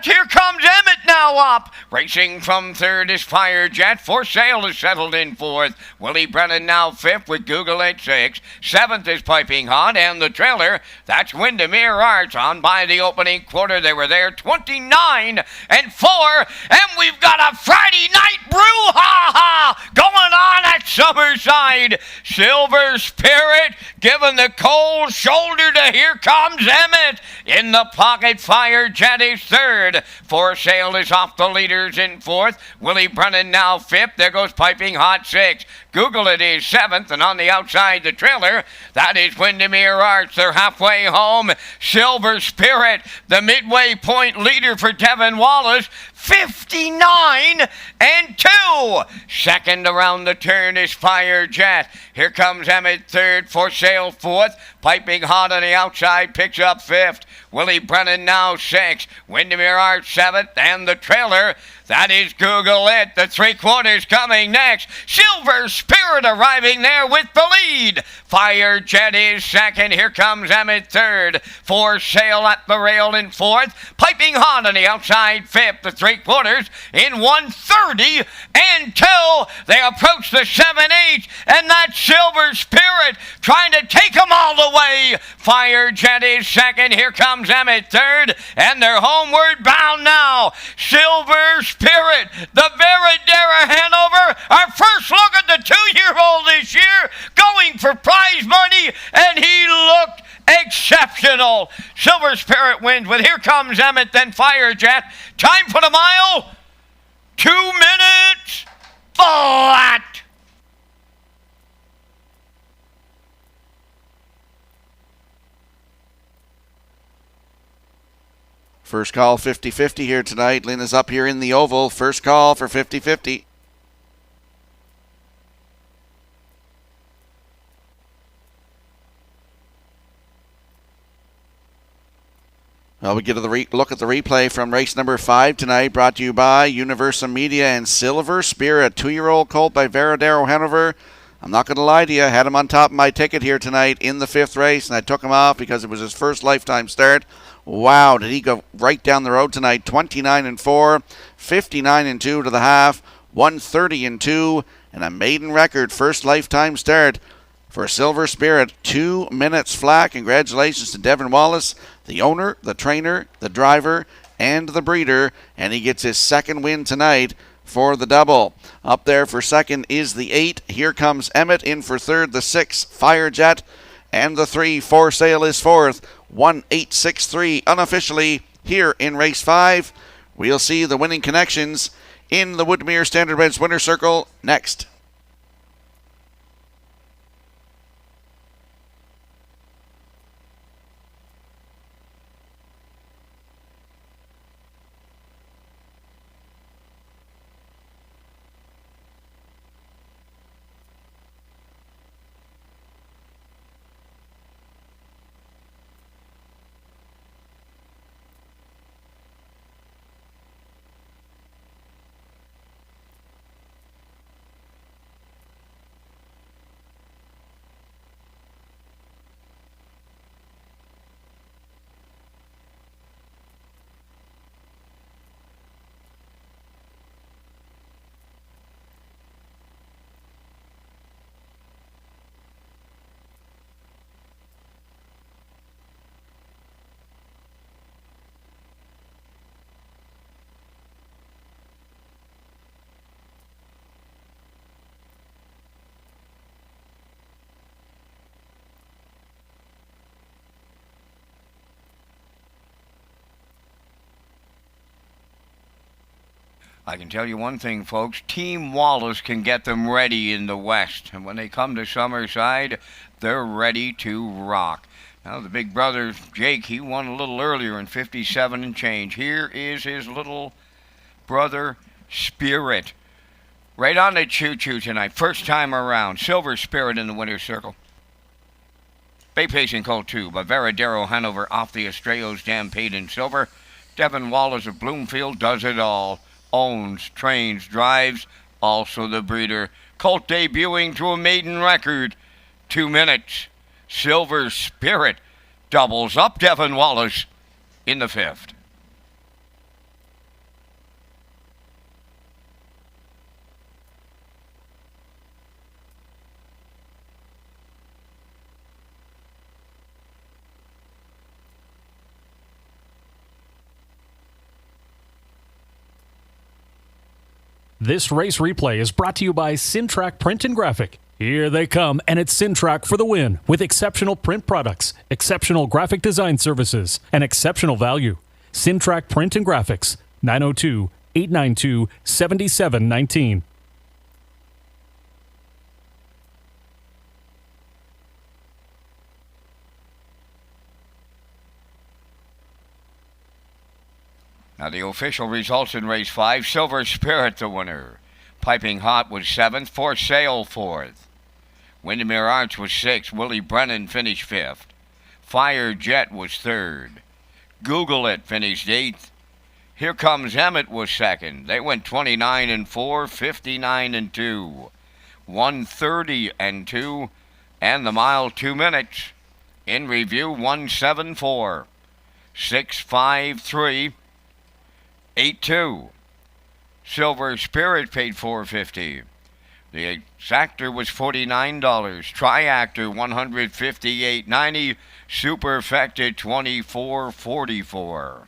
Here comes Emmett now up. Racing from 3rd is Firejet. For Sale is settled in 4th. Willie Brennan now 5th with Google It 6th. 7th is Piping Hot, and the trailer, that's Windermere Arts on by the opening quarter. They were there 29 and 4, and we've got a Friday night brouhaha going on at Summerside. Silver Spirit giving the cold shoulder to Here Comes Emmett. In the pocket, Firejet is 3rd. For Sale is off the leaders in 4th. Willie Brennan now 5th. There goes Piping Hot 6th. Google It is 7th, and on the outside, the trailer, that is Windermere Arts. They're halfway home. Silver Spirit, the midway point leader for Devin Wallace, 59 and 2. Second around the turn is Firejet. Here comes Emmett 3rd. For Sale 4th. Piping Hot on the outside picks up 5th. Willie Brennan now 6th. Windermere Arts 7th. And the trailer, that is Google It. The 3/4 coming next. Silver Spirit arriving there with the lead. Firejet is 2nd. Here comes Emmett 3rd. For Sale at the rail in 4th. Piping Hot on the outside 5th. The 3/4 in 1:30 and 2. They approach the 7/8, and that Silver Spirit trying to take them all the way. Firejet is 2nd. Here comes Emmett 3rd, and they're homeward bound now. Silver Spirit, the Veradero Hanover. Our first look at the 2-year-old this year, going for prize money, and he looked exceptional. Silver Spirit wins with Here Comes comes Emmett, then Firejet. Time for the mile. 2 minutes flat. First call 50-50 here tonight. Lynn is up here in the oval. First call for 50-50. Well, we get to look at the replay from race number 5 tonight, brought to you by Universal Media and Silver Spirit. 2-year-old colt by Varadero Hanover. I'm not going to lie to you. I had him on top of my ticket here tonight in the 5th race, and I took him off because it was his first lifetime start. Wow, did he go right down the road tonight. 29-4, 59-2 to the half, 130-2, and a maiden record first lifetime start for Silver Spirit. 2 minutes flat. Congratulations to Devin Wallace, the owner, the trainer, the driver, and the breeder, and he gets his second win tonight for the double. Up there for second is the 8. Here comes Emmett. In for third, the 6, Firejet, and the 3, For Sale, is fourth. 1-8-6-3 unofficially here in race 5. We'll see the winning connections in the Woodmere Standardbreds Winner's Circle next. I can tell you one thing, folks. Team Wallace can get them ready in the West. And when they come to Summerside, they're ready to rock. Now, the big brother, Jake, he won a little earlier in 57 and change. Here is his little brother, Spirit. Right on the choo-choo tonight. First time around. Silver Spirit in the winner's circle. Bay Pacing Colt 2 by Varadero Hanover off the Estrellas Dam paid in silver. Devin Wallace of Bloomfield does it all. Owns, trains, drives, also the breeder. Colt debuting to a maiden record. 2 minutes. Silver Spirit doubles up Devin Wallace in the 5th. This race replay is brought to you by Syntrack Print and Graphic. Here they come, and it's Syntrack for the win with exceptional print products, exceptional graphic design services, and exceptional value. Syntrack Print and Graphics, 902-892-7719. Now the official results in race 5, Silver Spirit the winner. Piping Hot was 7th, For Sale 4th. Windermere Arch was 6th, Willie Brennan finished 5th. Fire Jet was 3rd. Google It finished 8th. Here Comes Emmett was 2nd. They went 29-4, 59-2, 130-2, and the mile 2 minutes. In review, 174, 653. 8-2. Silver Spirit paid $450. The exactor was $49. Triactor $158.90. Superfecta $24.44.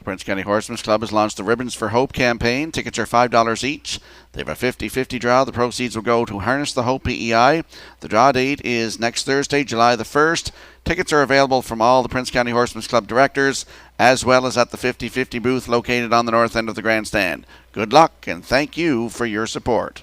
The Prince County Horsemen's Club has launched the Ribbons for Hope campaign. Tickets are $5 each. They have a 50-50 draw. The proceeds will go to Harness the Hope PEI. The draw date is next Thursday, July the 1st. Tickets are available from all the Prince County Horsemen's Club directors, as well as at the 50-50 booth located on the north end of the grandstand. Good luck, and thank you for your support.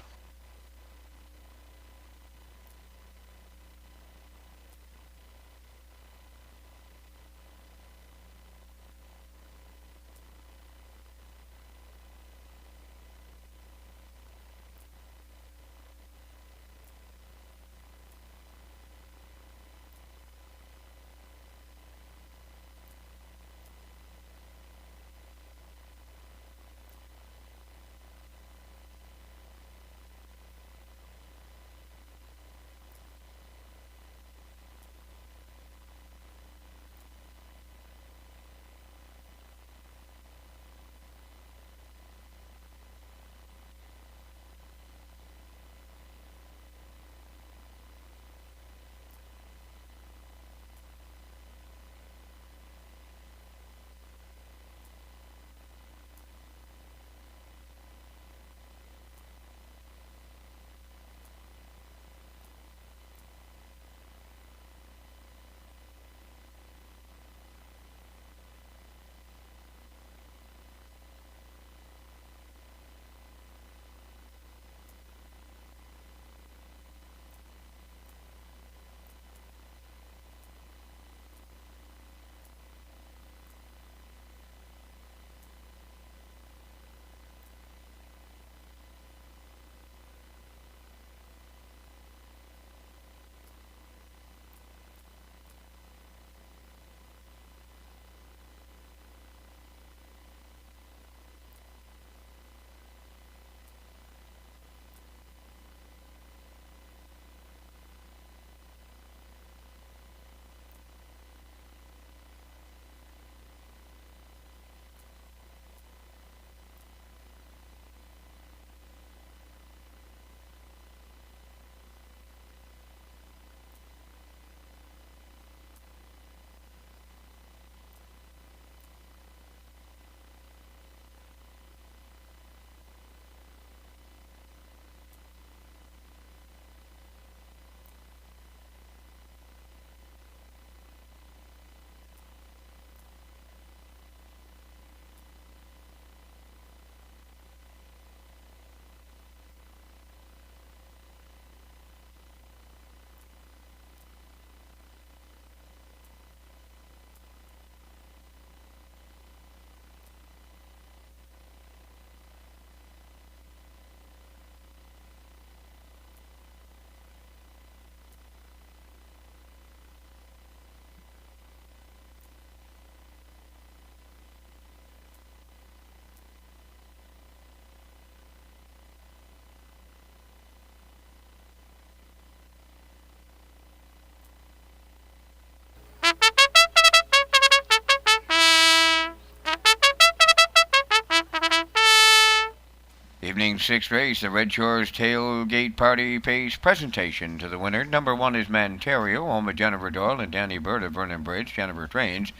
Evening sixth race, the Redshores Tailgate Party Pace presentation to the winner. Number 1 is Manterio, owned by Jennifer Doyle and Danny Bird of Vernon Bridge. Jennifer trains.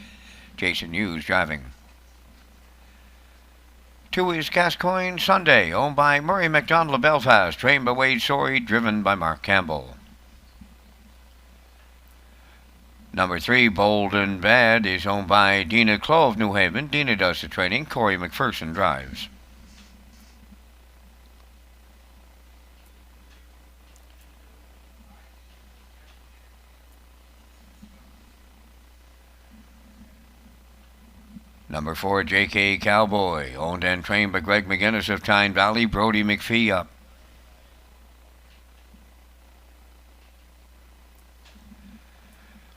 Jason Hughes driving. 2 is Gascoigne Sunday, owned by Murray McDonald of Belfast, trained by Wade Sorey, driven by Mark Campbell. Number 3, Bold and Bad, is owned by Dina Clough of New Haven. Dina does the training. Corey McPherson drives. Number 4, J.K. Cowboy, owned and trained by Greg McGinnis of Tyne Valley. Brody McPhee up.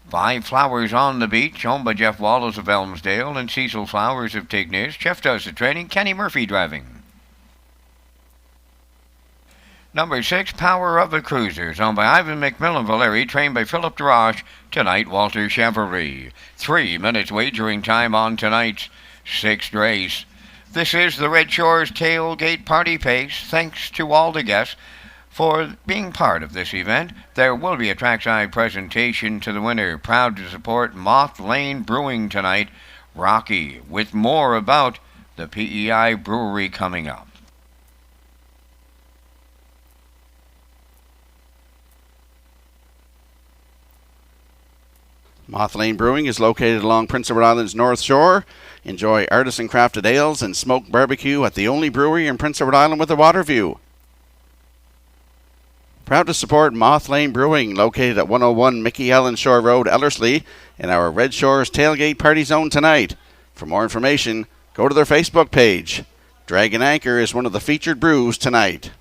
Five Flowers on the Beach, owned by Jeff Wallace of Elmsdale and Cecil Flowers of Tignish. Jeff does the training. Kenny Murphy driving. Number 6, Power of the Cruisers, owned by Ivan McMillan Valeri, trained by Philip DeRoche. Tonight, Walter Chevrolet. 3 minutes wagering time on tonight's 6th race. This is the Redshores Tailgate Party Pace. Thanks to all the guests for being part of this event. There will be a trackside presentation to the winner. Proud to support Moth Lane Brewing tonight. Rocky with more about the PEI Brewery coming up. Moth Lane Brewing is located along Prince Edward Island's North Shore. Enjoy artisan crafted ales and smoked barbecue at the only brewery in Prince Edward Island with a water view. Proud to support Moth Lane Brewing, located at 101 Mickey Ellen Shore Road, Ellerslie, in our Red Shores Tailgate Party Zone tonight. For more information, go to their Facebook page. Dragon Anchor is one of the featured brews tonight.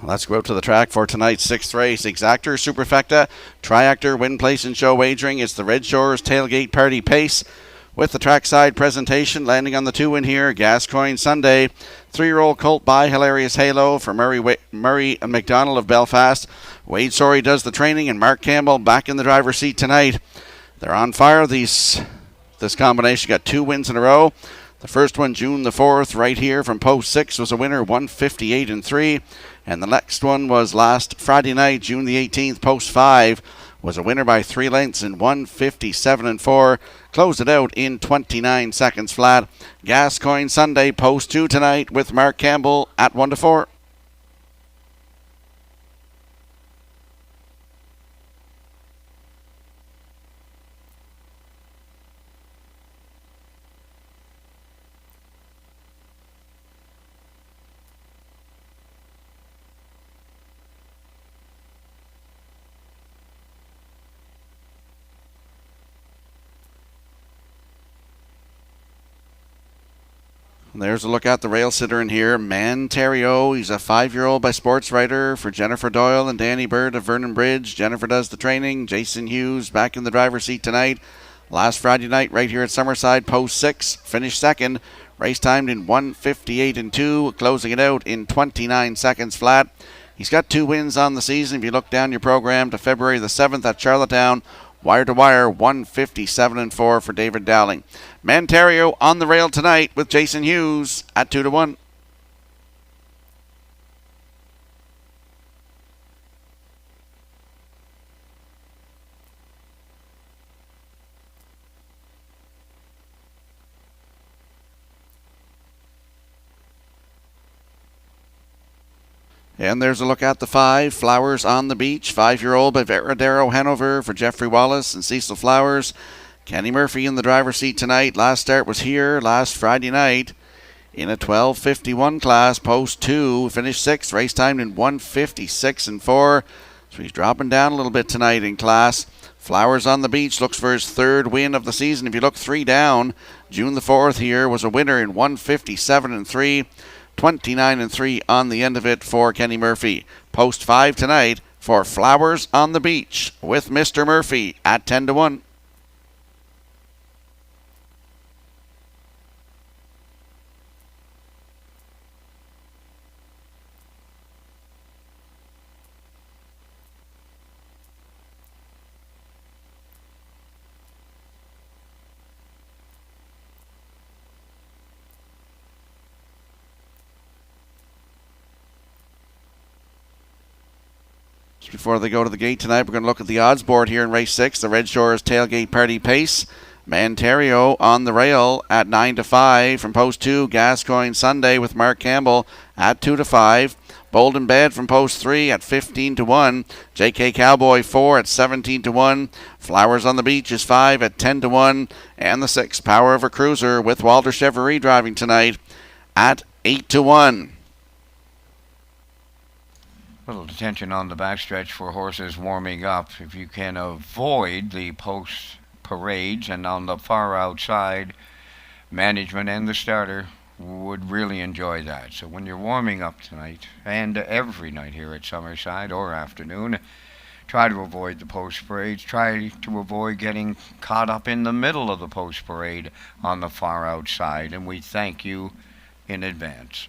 Let's go out to the track for tonight's sixth race. Exactor, Superfecta, Triactor, Win Place and Show Wagering. It's the Red Shores Tailgate Party Pace with the trackside presentation. Landing on the 2 in here, Gascoigne Sunday. 3-year-old colt by Hilarious Halo for Murray McDonald of Belfast. Wade Sorey does the training, and Mark Campbell back in the driver's seat tonight. They're on fire. This combination got 2 wins in a row. The first one, June the 4th, right here from post 6, was a winner, 158-3. And the next one was last Friday night, June the 18th, post 5, was a winner by 3 lengths in 157-4. Closed it out in 29 seconds flat. Gascoigne Sunday, post 2 tonight with Mark Campbell at 1-4. There's a look at the rail sitter in here. Manterio, he's a 5-year-old by Sports Writer for Jennifer Doyle and Danny Bird of Vernon Bridge. Jennifer does the training. Jason Hughes back in the driver's seat tonight. Last Friday night right here at Summerside, post 6, finished second. Race timed in 158-2, closing it out in 29 seconds flat. He's got 2 wins on the season. If you look down your program to February the 7th at Charlottetown, wire to wire, 157-4 for David Dowling. Manterio on the rail tonight with Jason Hughes at 2-1. And there's a look at the 5, Flowers on the Beach, 5-year-old by Veradero Hanover for Jeffrey Wallace and Cecil Flowers. Kenny Murphy in the driver's seat tonight. Last start was here last Friday night in a 12:51 class, post 2, finished 6th, race timed in 156-4. So he's dropping down a little bit tonight in class. Flowers on the Beach looks for his 3rd win of the season. If you look 3 down, June the 4th here was a winner in 157-3. 29-3 on the end of it for Kenny Murphy. Post 5 tonight for Flowers on the Beach with Mr. Murphy at 10-1. Before they go to the gate tonight, we're going to look at the odds board here in race 6, the Red Shores Tailgate Party Pace. Manterio on the rail at 9-5. From post 2, Gascoigne Sunday with Mark Campbell at 2-5. Bold in Bed from post 3 at 15-1. JK Cowboy 4 at 17-1. Flowers on the Beach is 5 at 10-1. And the 6, Power of a Cruiser with Walter Chevrolet driving tonight at 8-1. Little detention on the backstretch for horses warming up. If you can avoid the post parades, and on the far outside, management and the starter would really enjoy that. So when you're warming up tonight and every night here at Summerside or afternoon, try to avoid the post parades. Try to avoid getting caught up in the middle of the post parade on the far outside, and we thank you in advance.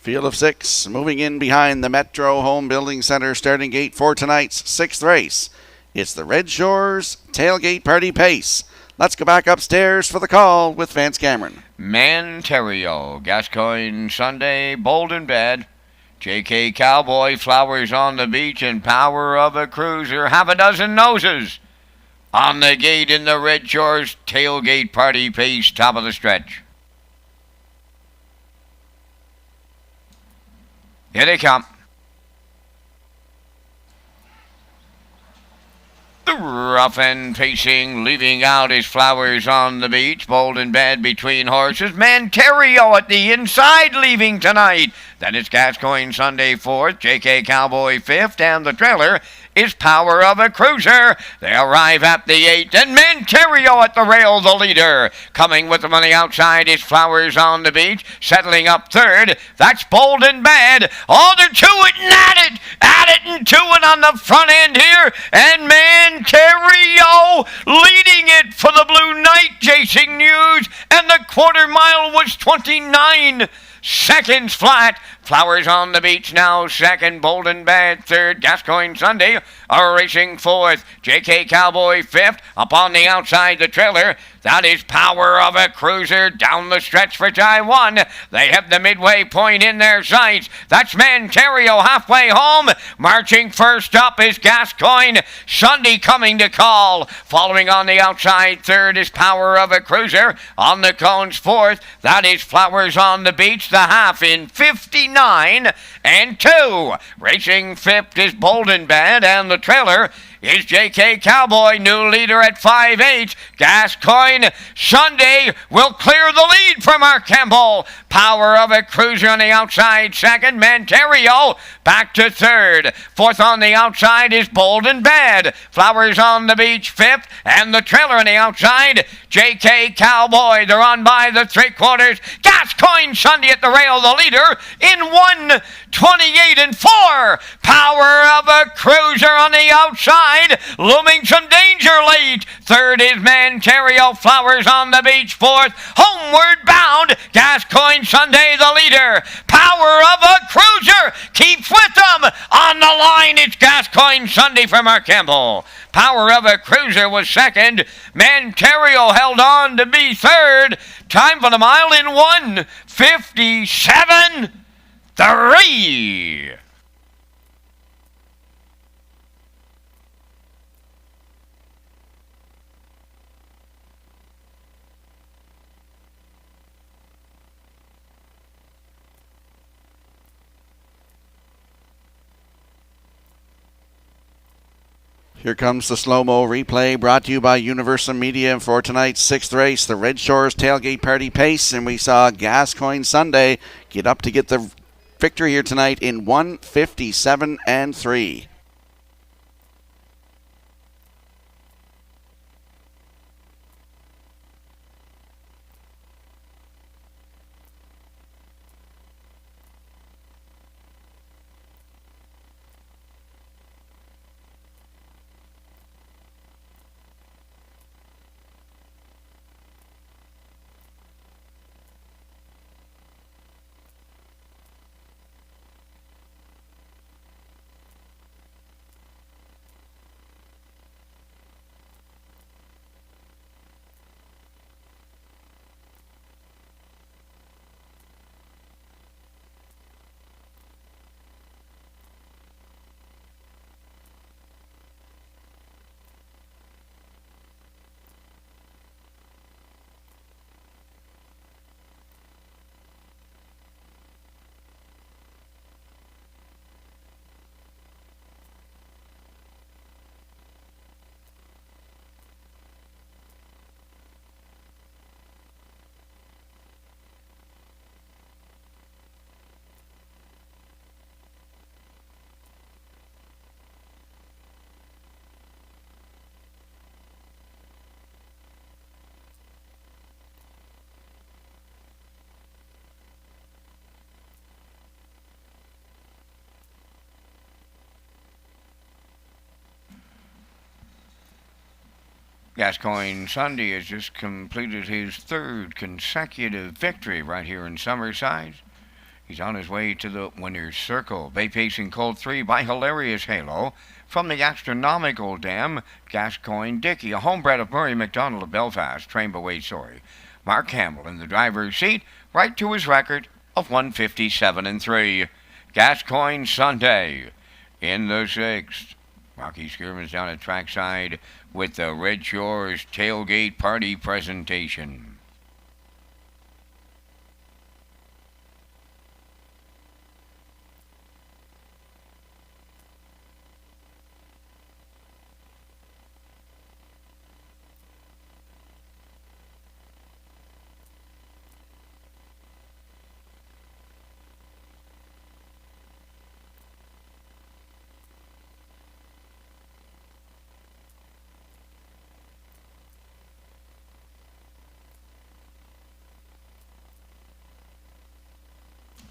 Field of 6 moving in behind the Metro Home Building Center starting gate for tonight's 6th race. It's the Red Shores Tailgate Party Pace. Let's go back upstairs for the call with Vance Cameron. Manterio, Gascoigne Sunday, Bold and Bad. JK Cowboy, Flowers on the Beach, and Power of a Cruiser. Half a dozen noses on the gate in the Red Shores Tailgate Party Pace, top of the stretch. Here they come. The rough end pacing, leaving out his Flowers on the Beach, Bold and Bad between horses. Manterio at the inside, leaving tonight. Then it's Gascoigne Sunday 4th, JK Cowboy 5th, and the trailer is Power of a Cruiser. They arrive at the 8th, and Manterio at the rail, the leader. Coming with them on the outside is Flowers on the Beach, settling up 3rd. That's Bold and Bad. Oh, they're to it and at it and to it on the front end here, and Manterio leading it for the Blue Knight Chasing News, and the quarter mile was 29 seconds flat. Flowers on the Beach now 2nd, Bold and Bad 3rd, Gascoigne Sunday are racing 4th, JK Cowboy 5th, up on the outside the trailer. That is Power of a Cruiser down the stretch for tie 1. They have the midway point in their sights. That's Manterio halfway home. Marching first up is Gascoigne Sunday coming to call. Following on the outside 3rd is Power of a Cruiser. On the cones 4th, that is Flowers on the Beach, the half in 59 and 2. Racing 5th is Bold and Bad, and the trailer is JK Cowboy, new leader at 5-8. Gascoigne Sunday will clear the lead from Mark Campbell. Power of a Cruiser on the outside 2nd. Manterio back to 3rd. 4th on the outside is Bold and Bad. Flowers on the Beach 5th, and the trailer on the outside, JK Cowboy. They're on by the 3/4. Gascoigne Sunday at the rail, the leader in 1:28 and 4. Power of a Cruiser on the outside, looming some danger late. 3rd is Manterio. Flowers on the Beach 4th. Homeward bound, Gascoigne Sunday the leader. Power of a Cruiser keeps with them. On the line, it's Gascoigne Sunday for Mark Campbell. Power of a Cruiser was 2nd. Manterio held on to be 3rd. Time for the mile in 1:57.3. Here comes the slow-mo replay brought to you by Universal Media for tonight's 6th race, the Red Shores Tailgate Party Pace, and we saw Gascoigne Sunday get up to get the victory here tonight in 1:57 and 3. Gascoigne Sunday has just completed his 3rd consecutive victory right here in Summerside. He's on his way to the winner's circle. Bay pacing Colt 3 by Hilarious Halo. From the Astronomical Dam, Gascoigne Dickey, a homebred of Murray McDonald of Belfast, trained by Wade Sorey. Mark Campbell in the driver's seat, right to his record of 157-3. Gascoigne Sunday in the sixth. Rocky Skierman's down at trackside with the Red Shores Tailgate Party presentation.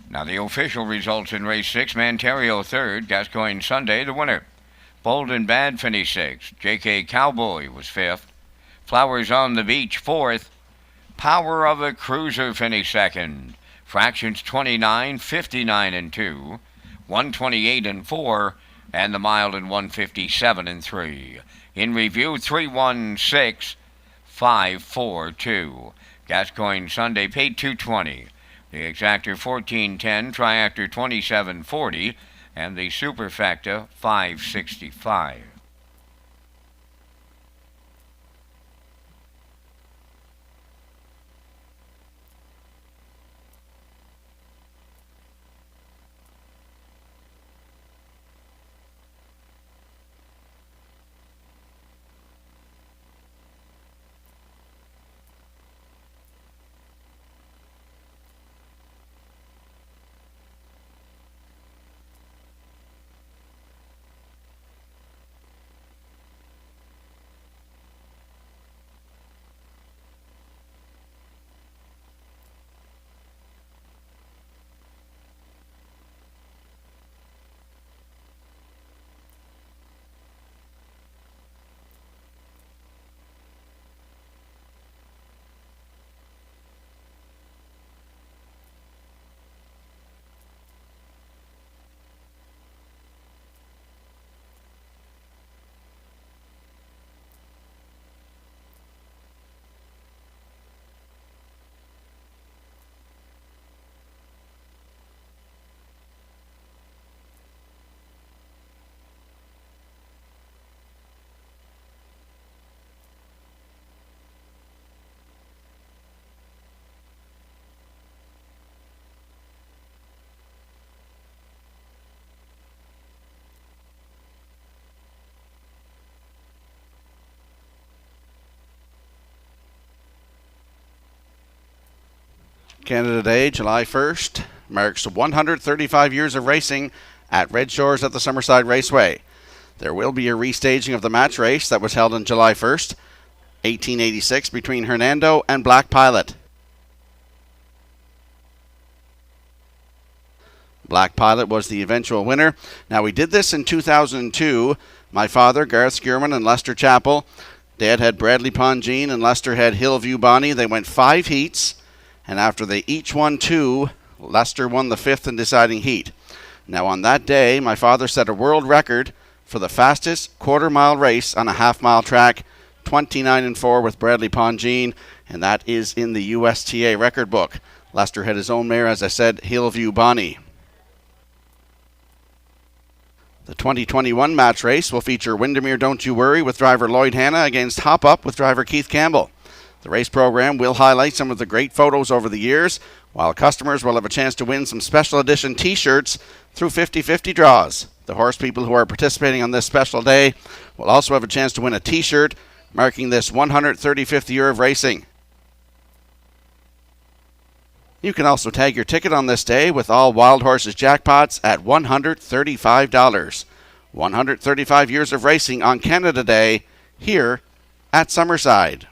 Now the official results in race 6, Manterio third, Gascoigne Sunday the winner. Bold and Bad finished sixth. J.K. Cowboy was fifth. Flowers on the Beach fourth. Power of a Cruiser finished second. Fractions 29, 59 and 2, 128 and 4, and the Mile in 157 and 3. In review 316 542. Gascoigne Sunday paid $220. The Exactor 1410, Triactor 2740, and the Superfecta 565. Canada Day, July 1st, marks 135 years of racing at Redshores at the Summerside Raceway. There will be a restaging of the match race that was held on July 1st, 1886, between Hernando and Black Pilot. Black Pilot was the eventual winner. Now, we did this in 2002. My father, Gareth Skierman, and Lester Chappell. Dad had Bradley Pongine and Lester had Hillview Bonnie. They went 5 heats, and after they each won 2, Lester won the 5th and deciding heat. Now, on that day, my father set a world record for the fastest quarter-mile race on a half-mile track, 29-4 with Bradley Pongine, and that is in the USTA record book. Lester had his own mare, as I said, Hillview Bonnie. The 2021 match race will feature Windermere Don't You Worry with driver Lloyd Hanna against Hop Up with driver Keith Campbell. The race program will highlight some of the great photos over the years, while customers will have a chance to win some special edition t-shirts through 50-50 draws. The horse people who are participating on this special day will also have a chance to win a t-shirt marking this 135th year of racing. You can also tag your ticket on this day with all Wild Horses jackpots at $135. 135 years of racing on Canada Day here at Summerside.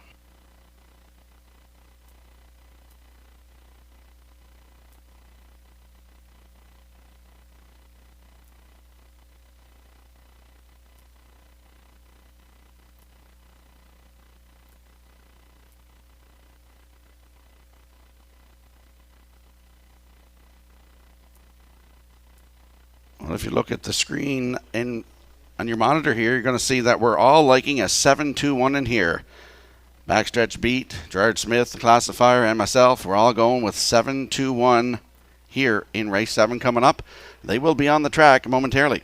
Well, if you look at the screen on your monitor here, you're going to see that we're all liking a 7-2-1 in here. Backstretch beat, Gerard Smith, the classifier, and myself, we're all going with 7-2-1 here in race 7 coming up. They will be on the track momentarily.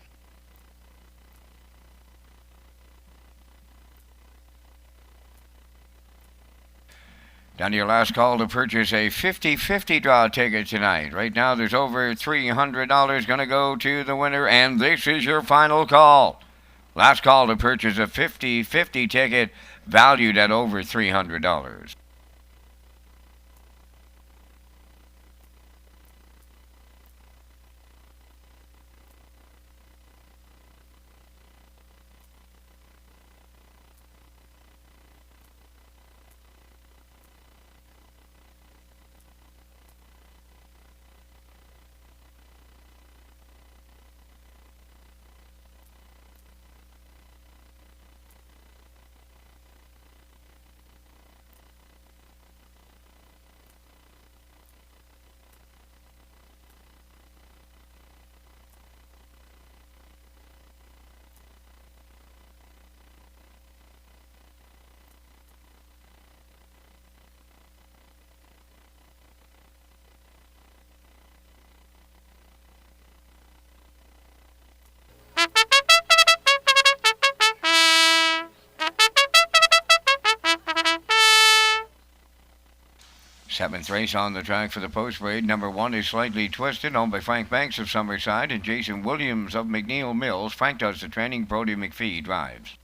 Down to your last call to purchase a 50-50 draw ticket tonight. Right now there's over $300 going to go to the winner, and this is your final call. Last call to purchase a 50-50 ticket valued at over $300. Seventh race on the track for the post parade. Number 1 is Slightly Twisted, owned by Frank Banks of Summerside and Jason Williams of McNeil Mills. Frank does the training, Brody McPhee drives.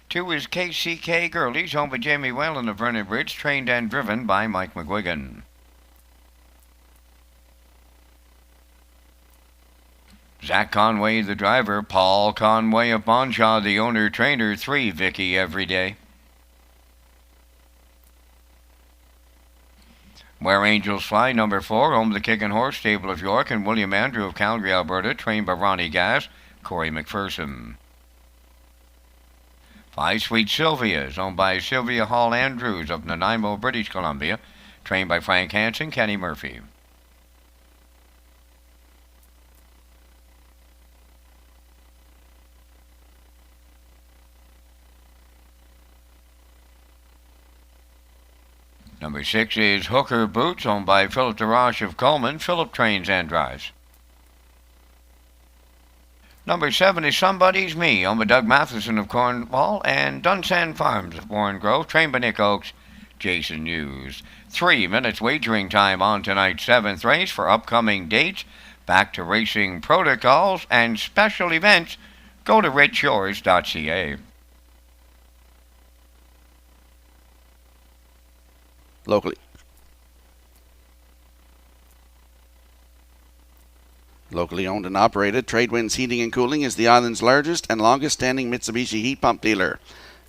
2 is KCK Girlies, owned by Jamie Whalen of Vernon Bridge, trained and driven by Mike McGuigan. Zach Conway, the driver. Paul Conway of Bonshaw, the owner-trainer. 3, Vicky Everyday. Where Angels Fly, number 4, home the Kick and Horse Stable of York, and William Andrew of Calgary, Alberta, trained by Ronnie Gass, Corey McPherson. 5, Sweet Sylvia's, owned by Sylvia Hall Andrews of Nanaimo, British Columbia, trained by Frank Hansen, Kenny Murphy. Number 6 is Hooker Boots, owned by Philip DeRoche of Coleman. Philip trains and drives. Number 7 is Somebody's Me, owned by Doug Matheson of Cornwall and Dunsand Farms of Warren Grove, trained by Nick Oakes, Jason Hughes. 3 minutes wagering time on tonight's 7th race. For upcoming dates, back to racing protocols, and special events, go to Redshores.ca. Locally owned and operated, Tradewinds Heating and Cooling is the island's largest and longest standing Mitsubishi heat pump dealer.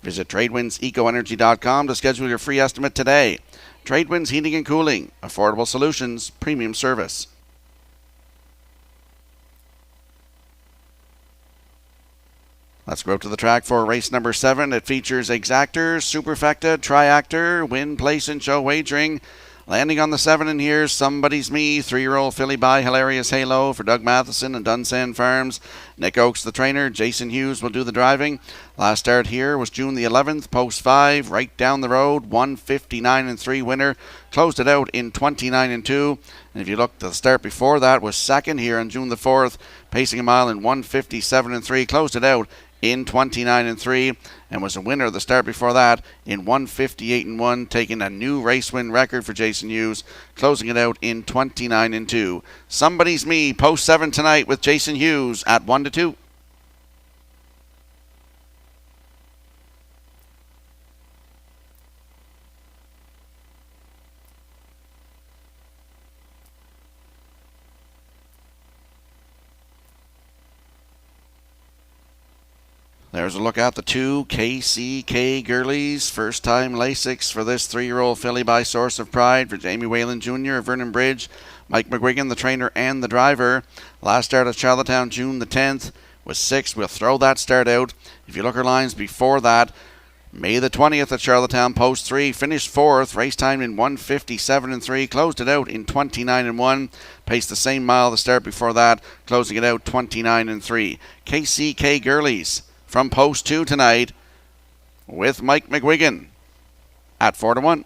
Visit TradewindsEcoEnergy.com to schedule your free estimate today. Tradewinds Heating and Cooling, affordable solutions, premium service. Let's go to the track for race number 7. It features Exactor, Superfecta, Triactor, Win, Place, and Show Wagering. Landing on the 7 in here, Somebody's Me, 3-year-old filly by Hilarious Halo for Doug Matheson and Dunsand Farms. Nick Oakes, the trainer. Jason Hughes will do the driving. Last start here was June the 11th, post 5, right down the road, 159-3 winner. Closed it out in 29-2. And if you look, the start before that was second here on June the 4th, pacing a mile in 157-3. Closed it out in 29-3, and was a winner of the start before that in 158-1, taking a new race win record for Jason Hughes, closing it out in 29-2. Somebody's Me, post 7 tonight with Jason Hughes at 1-2. There's a look at the 2 KCK Girlies. First time Lasix for this 3-year-old filly by Source of Pride for Jamie Whalen Jr. of Vernon Bridge. Mike McGuigan, the trainer and the driver. Last start at Charlottetown, June the 10th, was 6th. We'll throw that start out. If you look at lines before that, May the 20th at Charlottetown, Post 3, finished 4th, race time in 1:57.3, closed it out in 29.1, paced the same mile the start before that, closing it out 29.3. KCK Girlies from Post 2 tonight with Mike McGuigan at 4-1.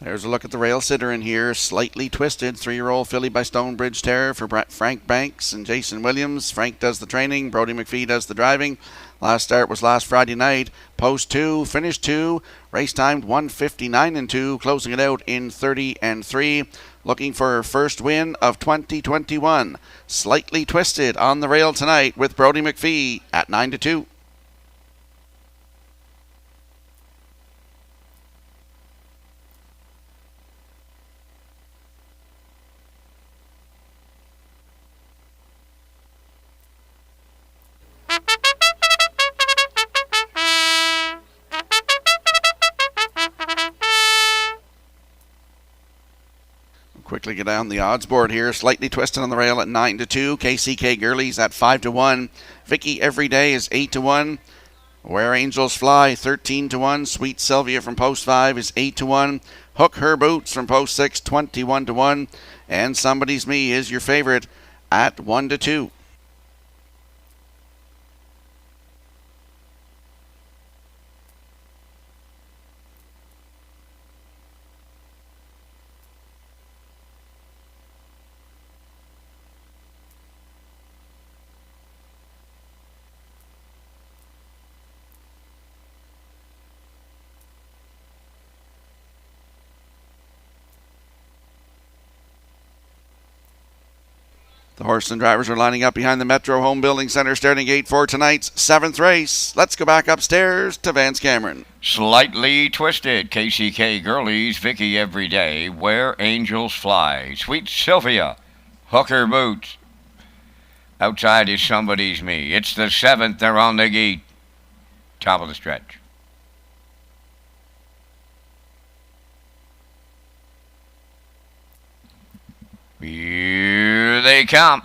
There's a look at the rail sitter in here. Slightly twisted. 3-year-old filly by Stonebridge Terror for Frank Banks and Jason Williams. Frank does the training. Brodie McPhee does the driving. Last start was last Friday night. Post 2, finished 2. Race timed 1:59.2, closing it out in 30.3. Looking for her first win of 2021. Slightly twisted on the rail tonight with Brodie McPhee at 9-2. Quickly get down the odds board here. Slightly twisted on the rail at 9-2. KCK Girlies at 5-1. Vicky Everyday is 8-1. Where Angels Fly 13-1. Sweet Sylvia from Post 5 is 8-1. Hook Her Boots from Post 6 21-1. And Somebody's Me is your favorite at 1-2. The horses and drivers are lining up behind the Metro Home Building Center starting gate for tonight's 7th race. Let's go back upstairs to Vance Cameron. Slightly twisted. KCK Girlies, Vicky Everyday, Where Angels Fly, Sweet Sylvia, Hooker Boots. Outside is Somebody's Me. It's the 7th. They're on the gate. Top of the stretch. Here they come.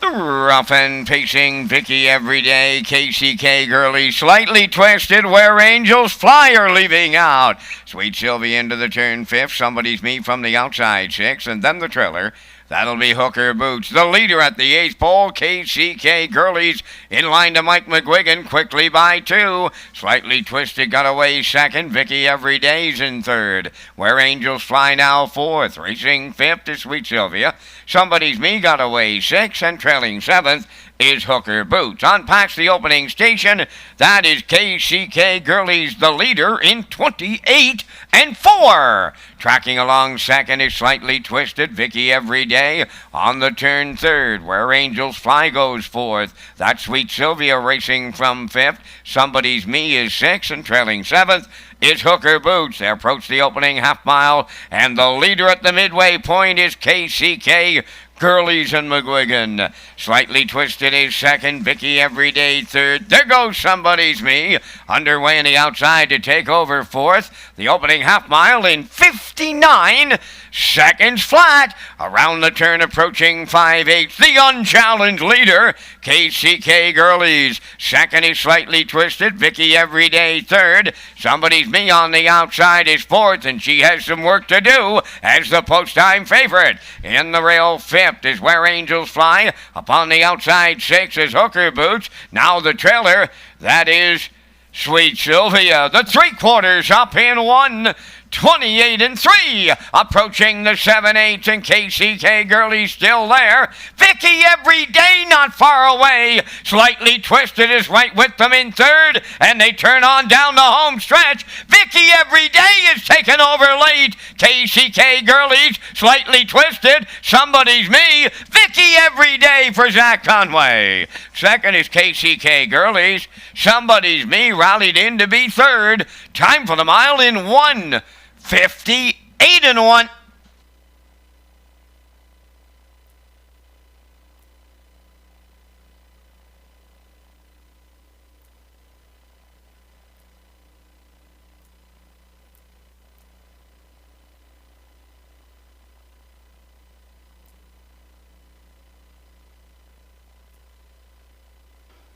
The rough and pacing Vicky Everyday, KCK Girlies, slightly twisted, Where Angels Fly are leaving out. Sweet Sylvia into the turn 5th, Somebody's Me from the outside 6th, and then the trailer. That'll be Hooker Boots. The leader at the 8th pole, KCK Girlies, in line to Mike McGuigan, quickly by 2. Slightly twisted, got away 2nd. Vicky Everyday's in 3rd. Where Angels Fly now 4th. Racing 5th is Sweet Sylvia. Somebody's Me got away 6th, and trailing 7th is Hooker Boots. On past the opening station, that is KCK Girlies, the leader in 28-4. Tracking along 2nd is Slightly Twisted, Vicky Everyday. On the turn 3rd, Where Angels Fly goes 4th. That's Sweet Sylvia racing from 5th. Somebody's Me is 6th, and trailing 7th is Hooker Boots. They approach the opening half mile, and the leader at the midway point is KCK Girlies and McGuigan. Slightly Twisted is 2nd, Vicky Everyday 3rd. There goes Somebody's Me, underway on the outside to take over 4th. The opening half mile in 59 seconds flat. Around the turn, approaching 5/8, the unchallenged leader, KCK Girlies. 2nd is Slightly Twisted, Vicky Everyday 3rd. Somebody's Me on the outside is 4th, and she has some work to do as the post-time favorite. In the rail 5th is Where Angels Fly. Upon the outside 6 is Hooker Boots. Now the trailer, that is Sweet Sylvia. The 3/4 up in 1:28.3. Approaching the 7/8, and KCK Girlies still there. Vicky Everyday not far away. Slightly Twisted is right with them in 3rd, and they turn on down the home stretch. Vicky Everyday is taken over late. KCK Girlies, Slightly Twisted, Somebody's Me, Vicky Everyday for Zach Conway. 2nd is KCK Girlies. Somebody's Me rallied in to be 3rd. Time for the mile in 1:58. 8-1.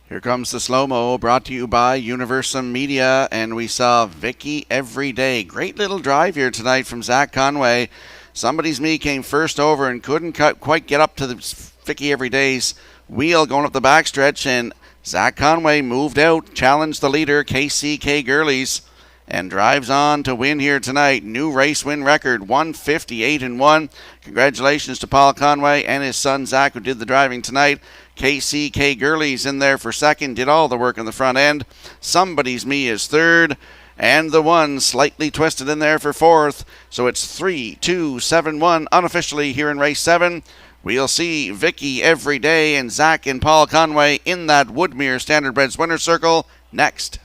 Here comes the slow-mo, brought to you by Universum Media, and we saw Vicky Everyday. Great little drive here tonight from Zach Conway. Somebody's Me came first over and couldn't quite get up to the Vicky Everyday's wheel going up the backstretch, and Zach Conway moved out, challenged the leader, KCK Gurley's, and drives on to win here tonight. New race win record, 158-1. Congratulations to Paul Conway and his son Zach, who did the driving tonight. KCK Gurley's in there for second, did all the work on the front end. Somebody's Me is third, and the one slightly twisted in there for fourth. So it's 3-2-7-1 unofficially here in race 7. We'll see Vicky Everyday and Zach and Paul Conway in that Woodmere Standardbreds winner's circle next.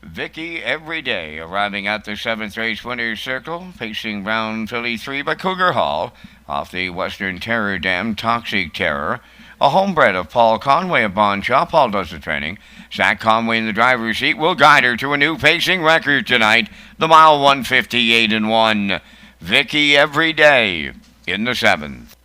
Vicky Everyday arriving at the 7th race winner's circle, facing Brown Philly 3 by Cougar Hall off the Western Terror Dam Toxic Terror. A homebred of Paul Conway of Bond Shaw. Paul does the training. Zach Conway in the driver's seat will guide her to a new pacing record tonight. The mile 158-1. Vicky Everyday in the 7th.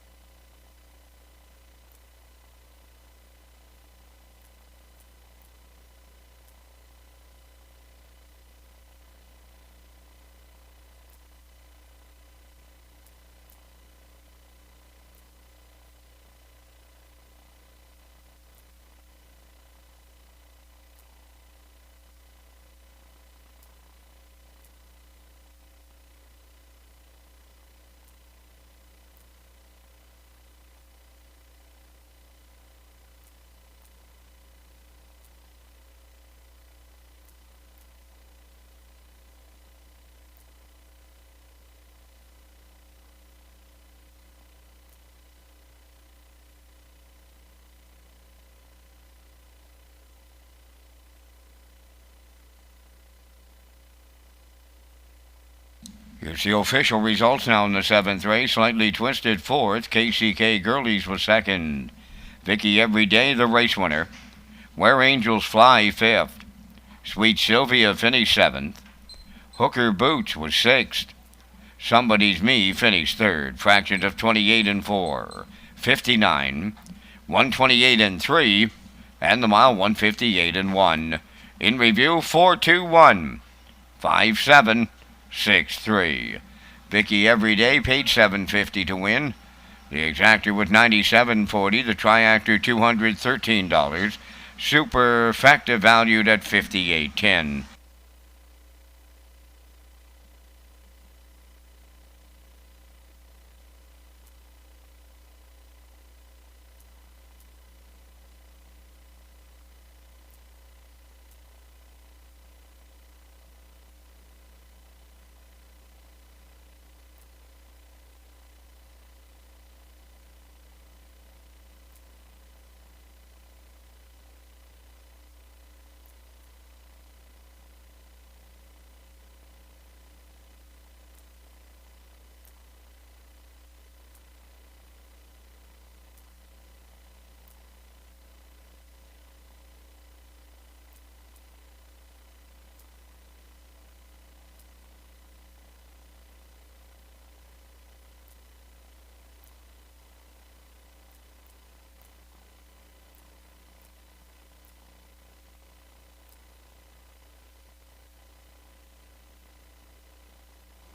Here's the official results now in the 7th race. Slightly twisted 4th. KCK Gurley's was 2nd. Vicky Everyday, the race winner. Where Angels Fly, 5th. Sweet Sylvia finished 7th. Hooker Boots was 6th. Somebody's Me finished 3rd. Fractions of 28-4. 59. 128-3. And the mile 158-1. In review, 4-2-1. 5-7. 6-3. Vicky Everyday paid $750 to win. The exactor with $97.40. The triactor $213. Superfecta valued at $58.10.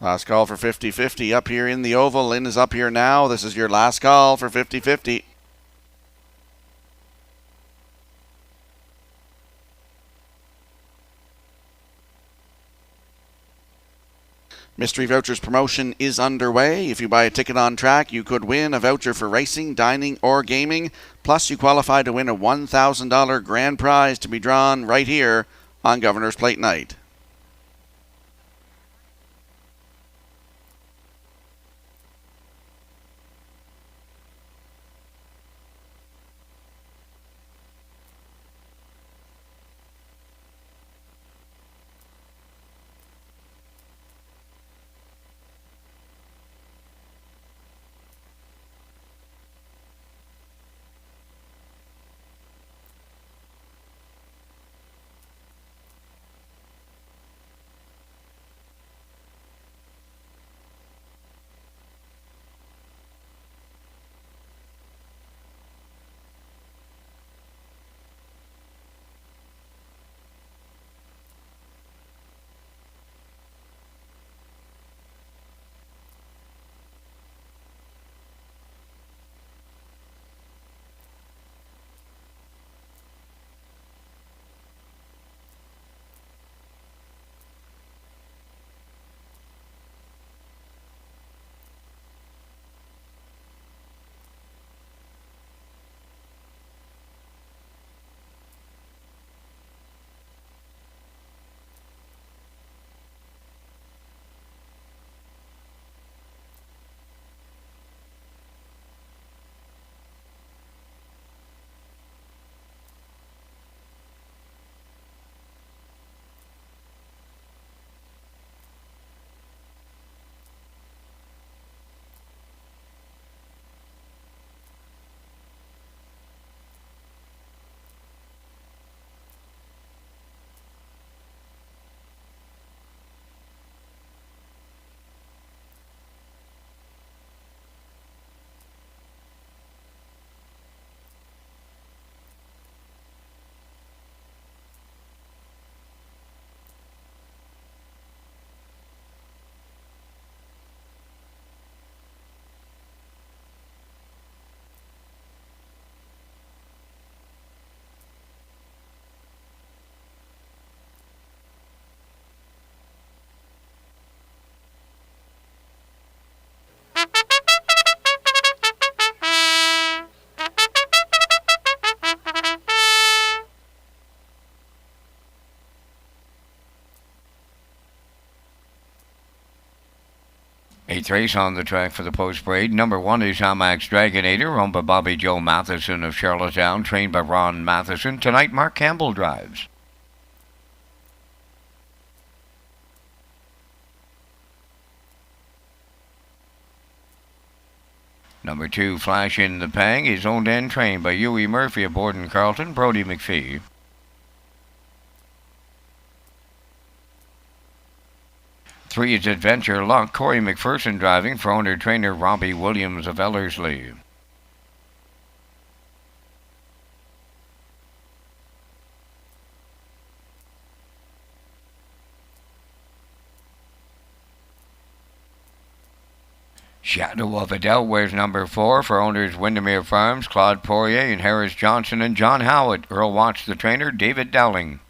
Last call for 50-50 up here in the oval. Lynn is up here now. This is your last call for 50-50. Mystery Vouchers promotion is underway. If you buy a ticket on track, you could win a voucher for racing, dining, or gaming. Plus, you qualify to win a $1,000 grand prize to be drawn right here on Governor's Plate Night. Eighth race on the track for the post parade. Number 1 is Amax Dragonator, owned by Bobby Joe Matheson of Charlottetown, trained by Ron Matheson. Tonight, Mark Campbell drives. Number 2, Flash in the Pang, is owned and trained by Huey Murphy of Borden Carlton, Brody McPhee. 3 is Adventure Luck, Corey McPherson driving for owner-trainer Robbie Williams of Ellerslie. Shadow of a Doubt wears number 4 for owners Windermere Farms, Claude Poirier and Harris Johnson and John Howard. Earl Watts the trainer, David Dowling.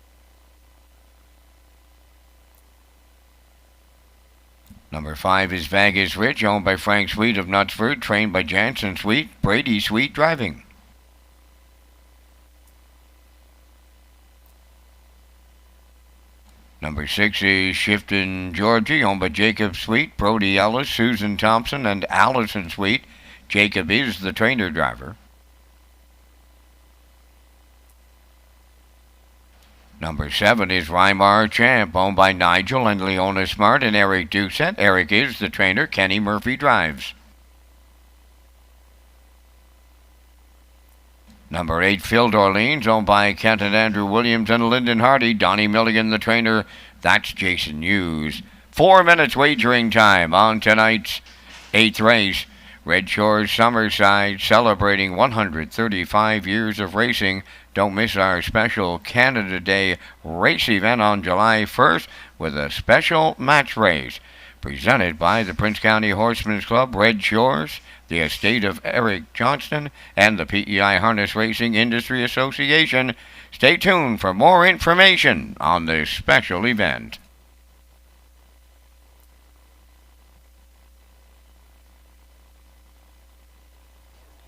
Number 5 is Vegas Rich, owned by Frank Sweet of Knutsford, trained by Jansen Sweet, Brady Sweet driving. Number 6 is Shifton Georgie, owned by Jacob Sweet, Brody Ellis, Susan Thompson, and Allison Sweet. Jacob is the trainer driver. Number 7 is Rymar Champ, owned by Nigel and Leona Smart and Eric Doucette. Eric is the trainer. Kenny Murphy drives. Number 8, Phil Dorleans, owned by Kent and Andrew Williams and Lyndon Hardy. Donnie Milligan, the trainer. That's Jason Hughes. 4 minutes wagering time on tonight's 8th race. Redshores Summerside, celebrating 135 years of racing. Don't miss our special Canada Day race event on July 1st with a special match race. presented by the Prince County Horsemen's Club, Red Shores, the estate of Eric Johnston, and the PEI Harness Racing Industry Association. Stay tuned for more information on this special event.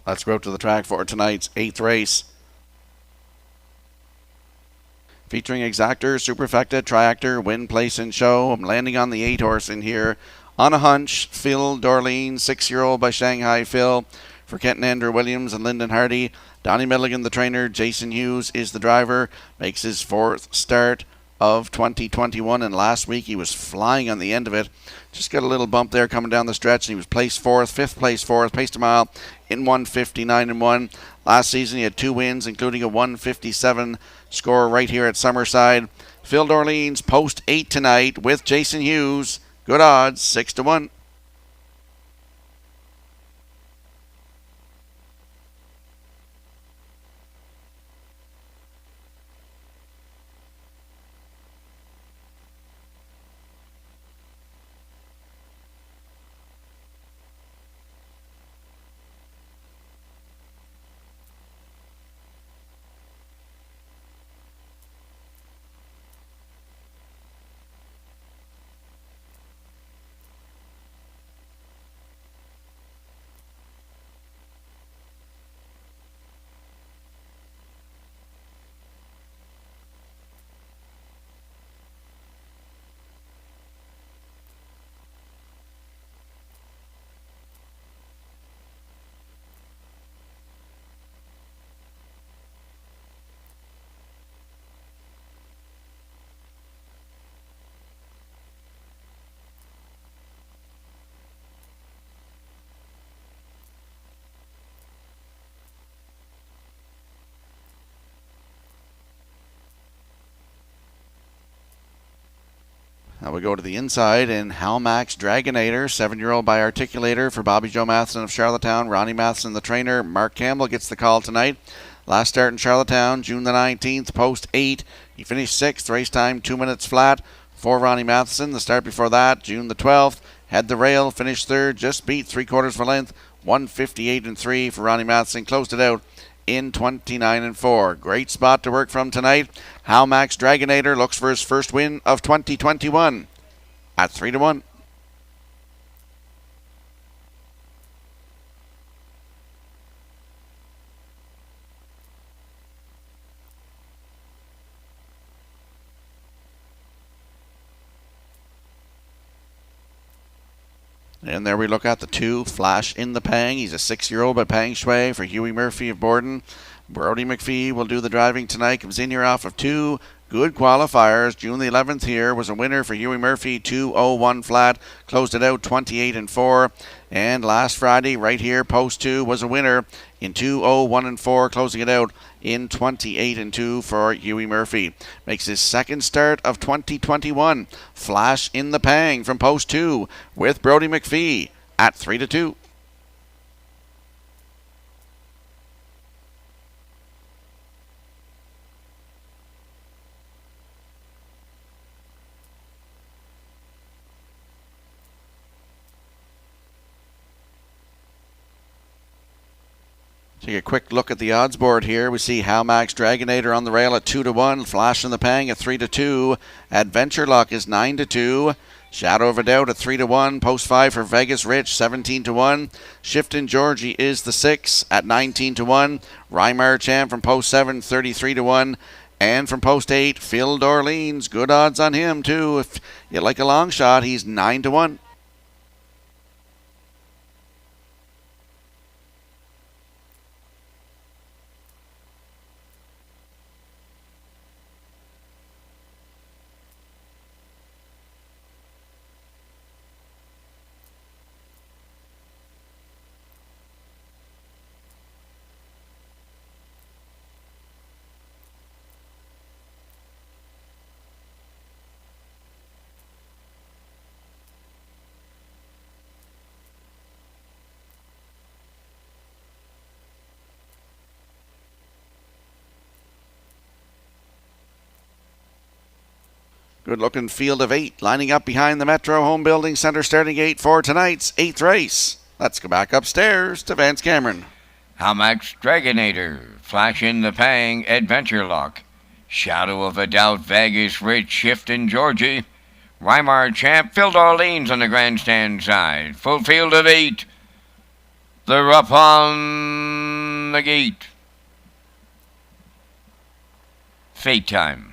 Let's go out to the track for tonight's 8th race. Featuring Exactor, Superfecta, Triactor, Win, Place, and Show. I'm landing on the 8 horse in here. On a hunch, Phil Dorleen, 6-year-old by Shanghai Phil. For Kenton Andrew Williams and Lyndon Hardy. Donnie Milligan, the trainer. Jason Hughes is the driver. Makes his 4th start of 2021. And last week he was flying on the end of it. Just got a little bump there coming down the stretch. And he was placed 4th, 5th place 4th. Paced a mile in 1:59.1. Last season he had 2 wins, including a 1:57 score right here at Summerside. Phil Dorleans, post 8 tonight with Jason Hughes. Good odds, 6-1. Now we go to the inside, and Halmax Dragonator, 7-year-old by Articulator for Bobby Joe Matheson of Charlottetown. Ronnie Matheson, the trainer. Mark Campbell gets the call tonight. Last start in Charlottetown, June the 19th, post 8. He finished 6th, race time 2 minutes flat for Ronnie Matheson. The start before that, June the 12th, had the rail, finished 3rd, just beat 3/4 of a length, 1:58.3 for Ronnie Matheson. Closed it out in 29.4. Great spot to work from tonight. Halmax Dragonator looks for his first win of 2021 at 3-1. And there we look at the 2, Flash in the Pang. He's a 6-year-old by Pang Shui for Huey Murphy of Borden. Brody McPhee will do the driving tonight. Comes in here off of 2 good qualifiers. June the 11th here was a winner for Huey Murphy, 2:01 flat. Closed it out 28.4. And last Friday, right here, post 2 was a winner in 2:01.4, closing it out in 28.2 for Huey Murphy. Makes his 2nd start of 2021. Flash in the Pang from post 2 with Brody McPhee at 3-2. Take a quick look at the odds board here. We see Halmax Dragonator on the rail at 2-1. Flash in the Pang at 3-2. Adventure Luck is 9-2. Shadow of a Doubt at 3-1. Post 5 for Vegas Rich, 17-1. Shiftin' Georgie is the 6 at 19-1. Rymar Champ from post 7, 33-1. And from post 8, Phil Dorleans. Good odds on him too. If you like a long shot, he's 9-1. Good looking field of 8 lining up behind the Metro Home Building Centre starting gate for tonight's 8th race. Let's go back upstairs to Vance Cameron. Hamax Dragonator, Flash in the Pang, Adventure Lock, Shadow of a Doubt, Vegas Rich, Shiftin' Georgie, Weimar Champ, Phil Darlene's on the grandstand side. Full field of 8. They're up on the gate. Fate time.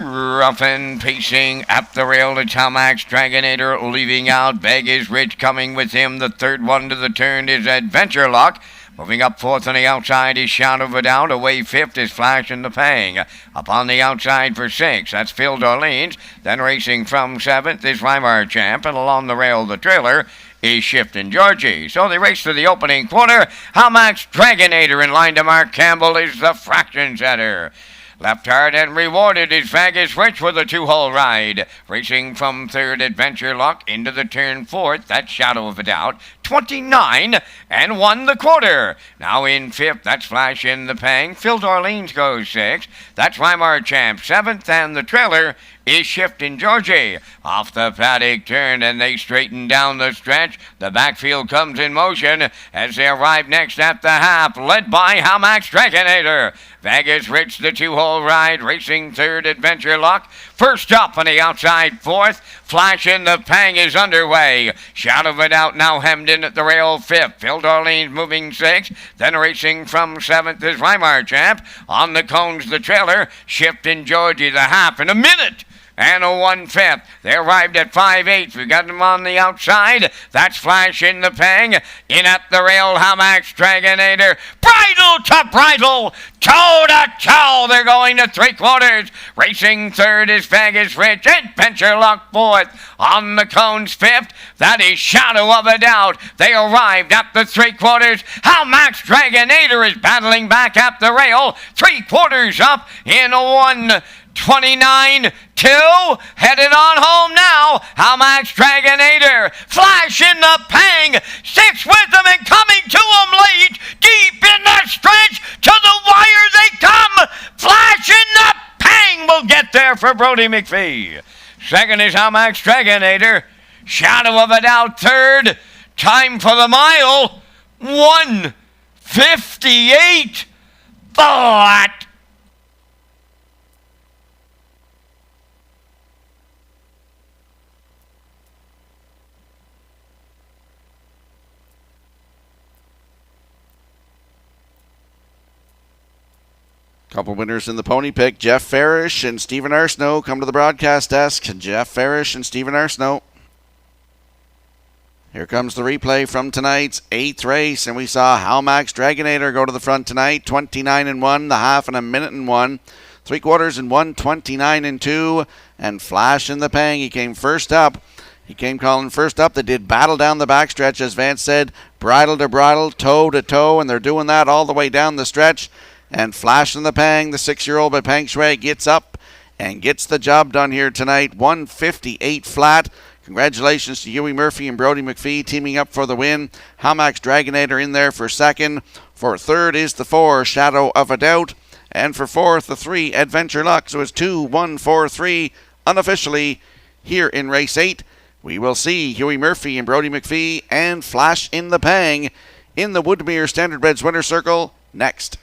Rough and pacing up the rail to Hamax Dragonator, leaving out Vegas Rich. Coming with him, the third one to the turn is Adventure Lock. Moving up 4th on the outside is Shadow of a Doubt. Away 5th is Flash in the Pang. Up on the outside for 6, that's Phil Darlene's. Then racing from 7th is Weimar Champ. And along the rail, the trailer is Shiftin' Georgie. So they race to the opening quarter. Hamax Dragonator in line to Mark Campbell is the fraction setter. Left hard and rewarded is Vegas Rich with a 2-hole ride. Racing from 3rd, Adventure Lock into the turn 4th. That's Shadow of a Doubt. 29 and 1 the quarter. Now in 5th, that's Flash in the Pang. Phil Darlene's goes 6th. That's Weimar Champ 7th, and the trailer is Shiftin' Georgie. Off the paddock turn, and they straighten down the stretch. The backfield comes in motion as they arrive next at the half, led by Hamax Dragonator. Vegas Rich, the 2-hole ride, racing 3rd, Adventure Lock. First up on the outside 4th, Flash in the Pang is underway. Shadow of a Doubt now hemmed in at the rail 5th. Phil Darlene's moving 6th. Then racing from 7th is Weimar Champ. On the cones, the trailer, Shiftin' Georgie, the half in a minute. And a 1/5. They arrived at 5/8. We got them on the outside. That's Flash in the Pang. In at the rail, Hamax Dragonator. Bridle to bridle. Toe to toe. They're going to 3/4. Racing 3rd is Vegas Rich. Adventure Lock 4th. On the cones 5th. That is Shadow of a Doubt. They arrived at the 3/4. Hamax Dragonator is battling back at the rail. 3/4 up in a 1:29.2, headed on home now. Hamax Dragonator, Flash in the Pang, 6 with them and coming to them late, deep in the stretch, to the wire they come. Flash in the Pang will get there for Brody McPhee. 2nd is Hamax Dragonator, Shadow of a Doubt 3rd. Time for the mile, 1:58 flat. Couple winners in the pony pick. Jeff Farish and Stephen Arsenault come to the broadcast desk. Jeff Farish and Stephen Arsenault. Here comes the replay from tonight's 8th race, and we saw Hamax Dragonator go to the front tonight. 29 and 1, the half in a minute and 1. 3/4 in 1:29 and 2. And Flash in the Pang, he came first up. He came calling first up. They did battle down the backstretch, as Vance said, bridle to bridle, toe to toe, and they're doing that all the way down the stretch. And Flash in the Pang, the 6-year-old by Pang Shui, gets up and gets the job done here tonight. 1:58 flat. Congratulations to Huey Murphy and Brody McPhee teaming up for the win. Hamax Dragonator in there for 2nd. For 3rd is the 4, Shadow of a Doubt. And for 4th, the 3, Adventure Luck. So it's 2-1-4-3 unofficially here in race 8. We will see Huey Murphy and Brody McPhee and Flash in the Pang in the Woodmere Standardbreds Winner Circle next.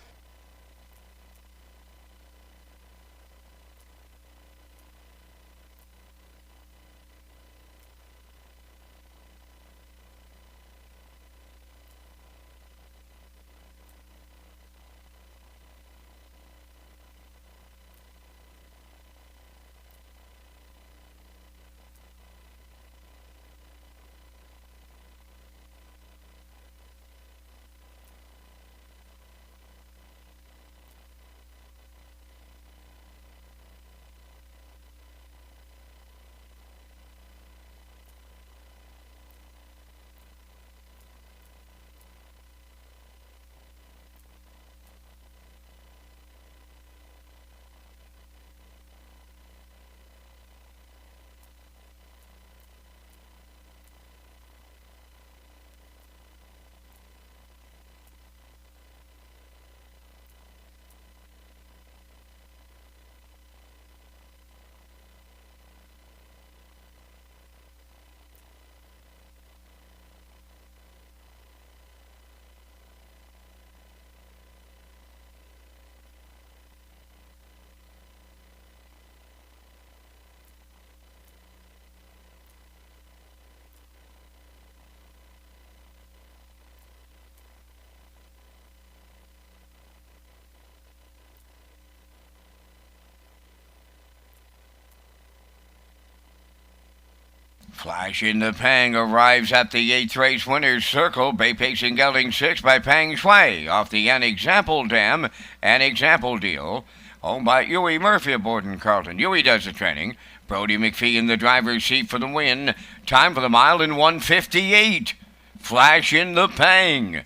Flash in the Pang arrives at the 8th race winner's circle. Bay Pacing gelding 6 by Pang Shui off the An Example Dam. An Example Deal. Owned by Huey Murphy aboard in Carlton. Huey does the training. Brody McPhee in the driver's seat for the win. Time for the mile in 1:58. Flash in the Pang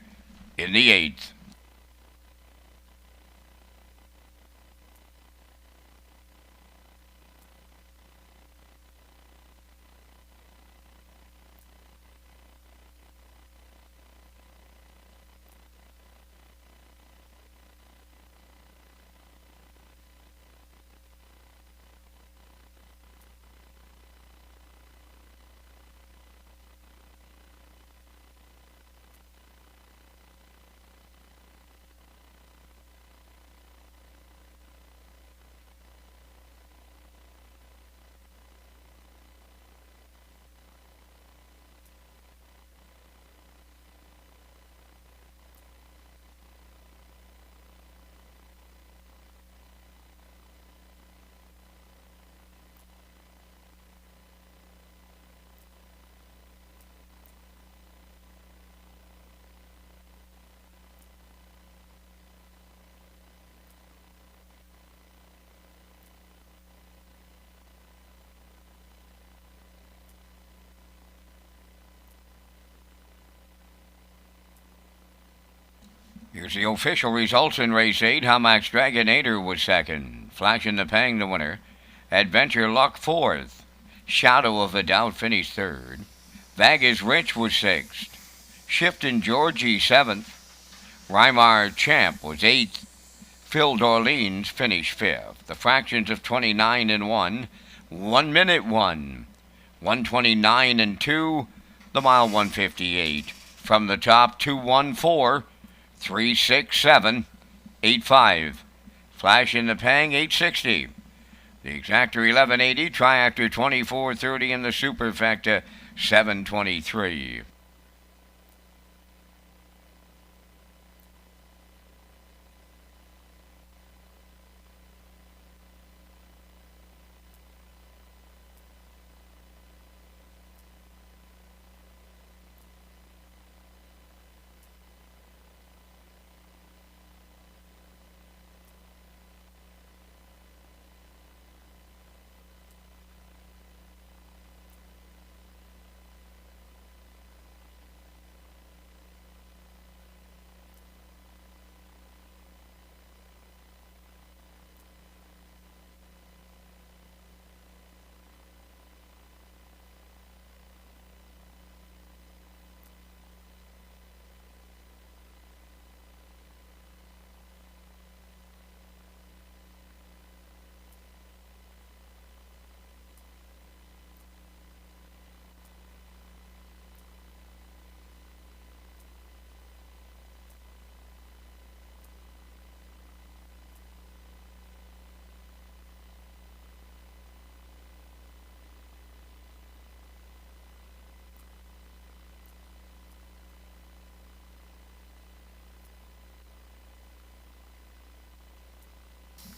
in the 8th. Here's the official results in race 8. Hamax Dragonator was second. Flash in the Pang the winner. Adventure Luck fourth. Shadow of a Doubt finished third. Vegas Rich was sixth. Shiftin' Georgie seventh. Rymar Champ was eighth. Phil Dorleans finished fifth. The fractions of 29 and 1. 1 minute 1. 129 and 2. The mile 158. From the top 214. 367, 85. Flash in the Pang 860. The Exactor 1180, Triactor 2430, and the Superfecta 723.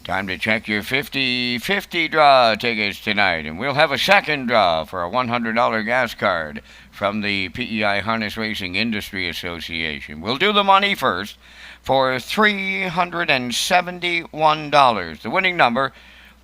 Time to check your 50-50 draw tickets tonight, and we'll have a second draw for a $100 gas card from the PEI Harness Racing Industry Association. We'll do the money first for $371. The winning number,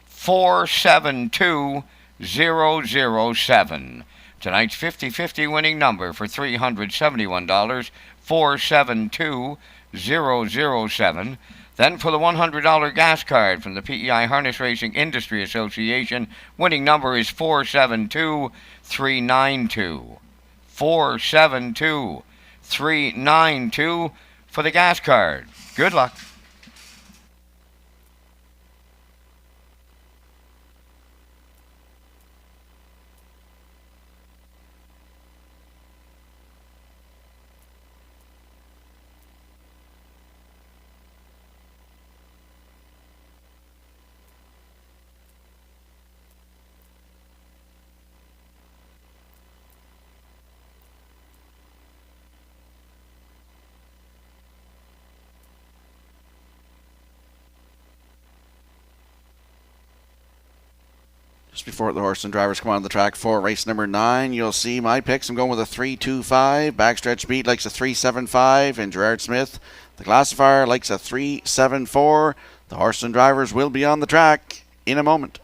472007. Tonight's 50-50 winning number for $371, 472007. Then for the $100 gas card from the PEI Harness Racing Industry Association, winning number is 472392. 472392 for the gas card. Good luck. Just before the horse and drivers come on the track for race number 9, you'll see my picks. I'm going with a 3-2-5. Backstretch Beat likes a 3-7-5. And Gerard Smith, the classifier, likes a 3-7-4. The horse and drivers will be on the track in a moment.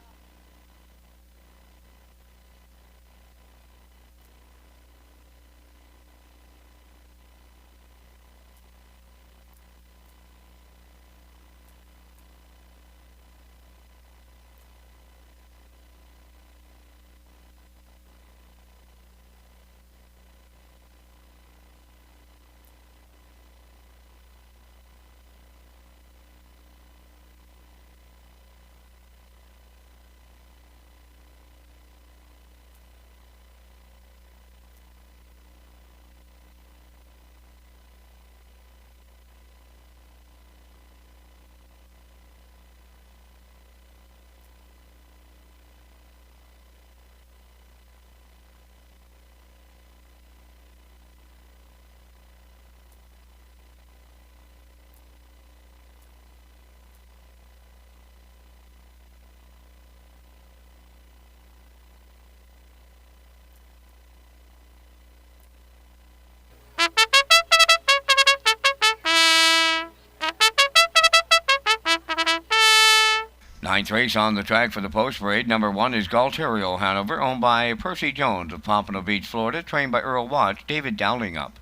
Ninth race on the track for the post parade. Number 1 is Galterio Hanover, owned by Percy Jones of Pompano Beach, Florida, trained by Earl Watts. David Dowling up.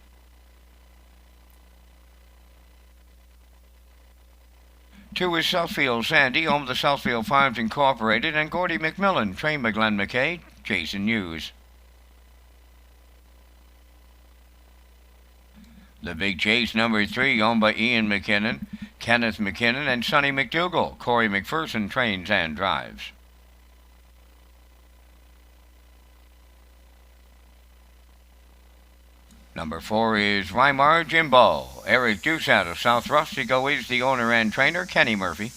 Two is Southfield Sandy, owned by the Southfield Farms Incorporated, and Gordy McMillan, trained by Glenn McKay. Jason Hughes. The Big Chase, number 3, owned by Ian McKinnon, Kenneth McKinnon, and Sonny McDougall. Corey McPherson trains and drives. Number 4 is Weimar Jimbo. Eric Dusat of South Rustico is the owner and trainer. Kenny Murphy.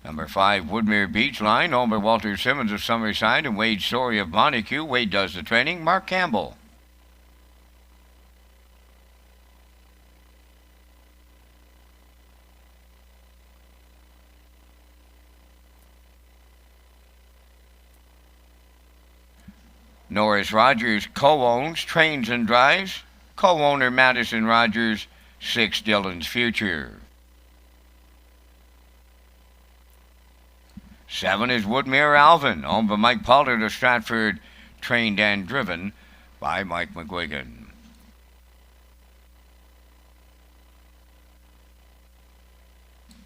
Number 5, Woodmere Beach Line, owned by Walter Simmons of Summerside and Wade Story of Montague. Wade does the training. Mark Campbell. Norris Rogers co-owns, trains and drives. Co-owner Madison Rogers, 6 Dillon's Future. 7 is Woodmere Alvin, owned by Mike Pollard of Stratford, trained and driven by Mike McGuigan.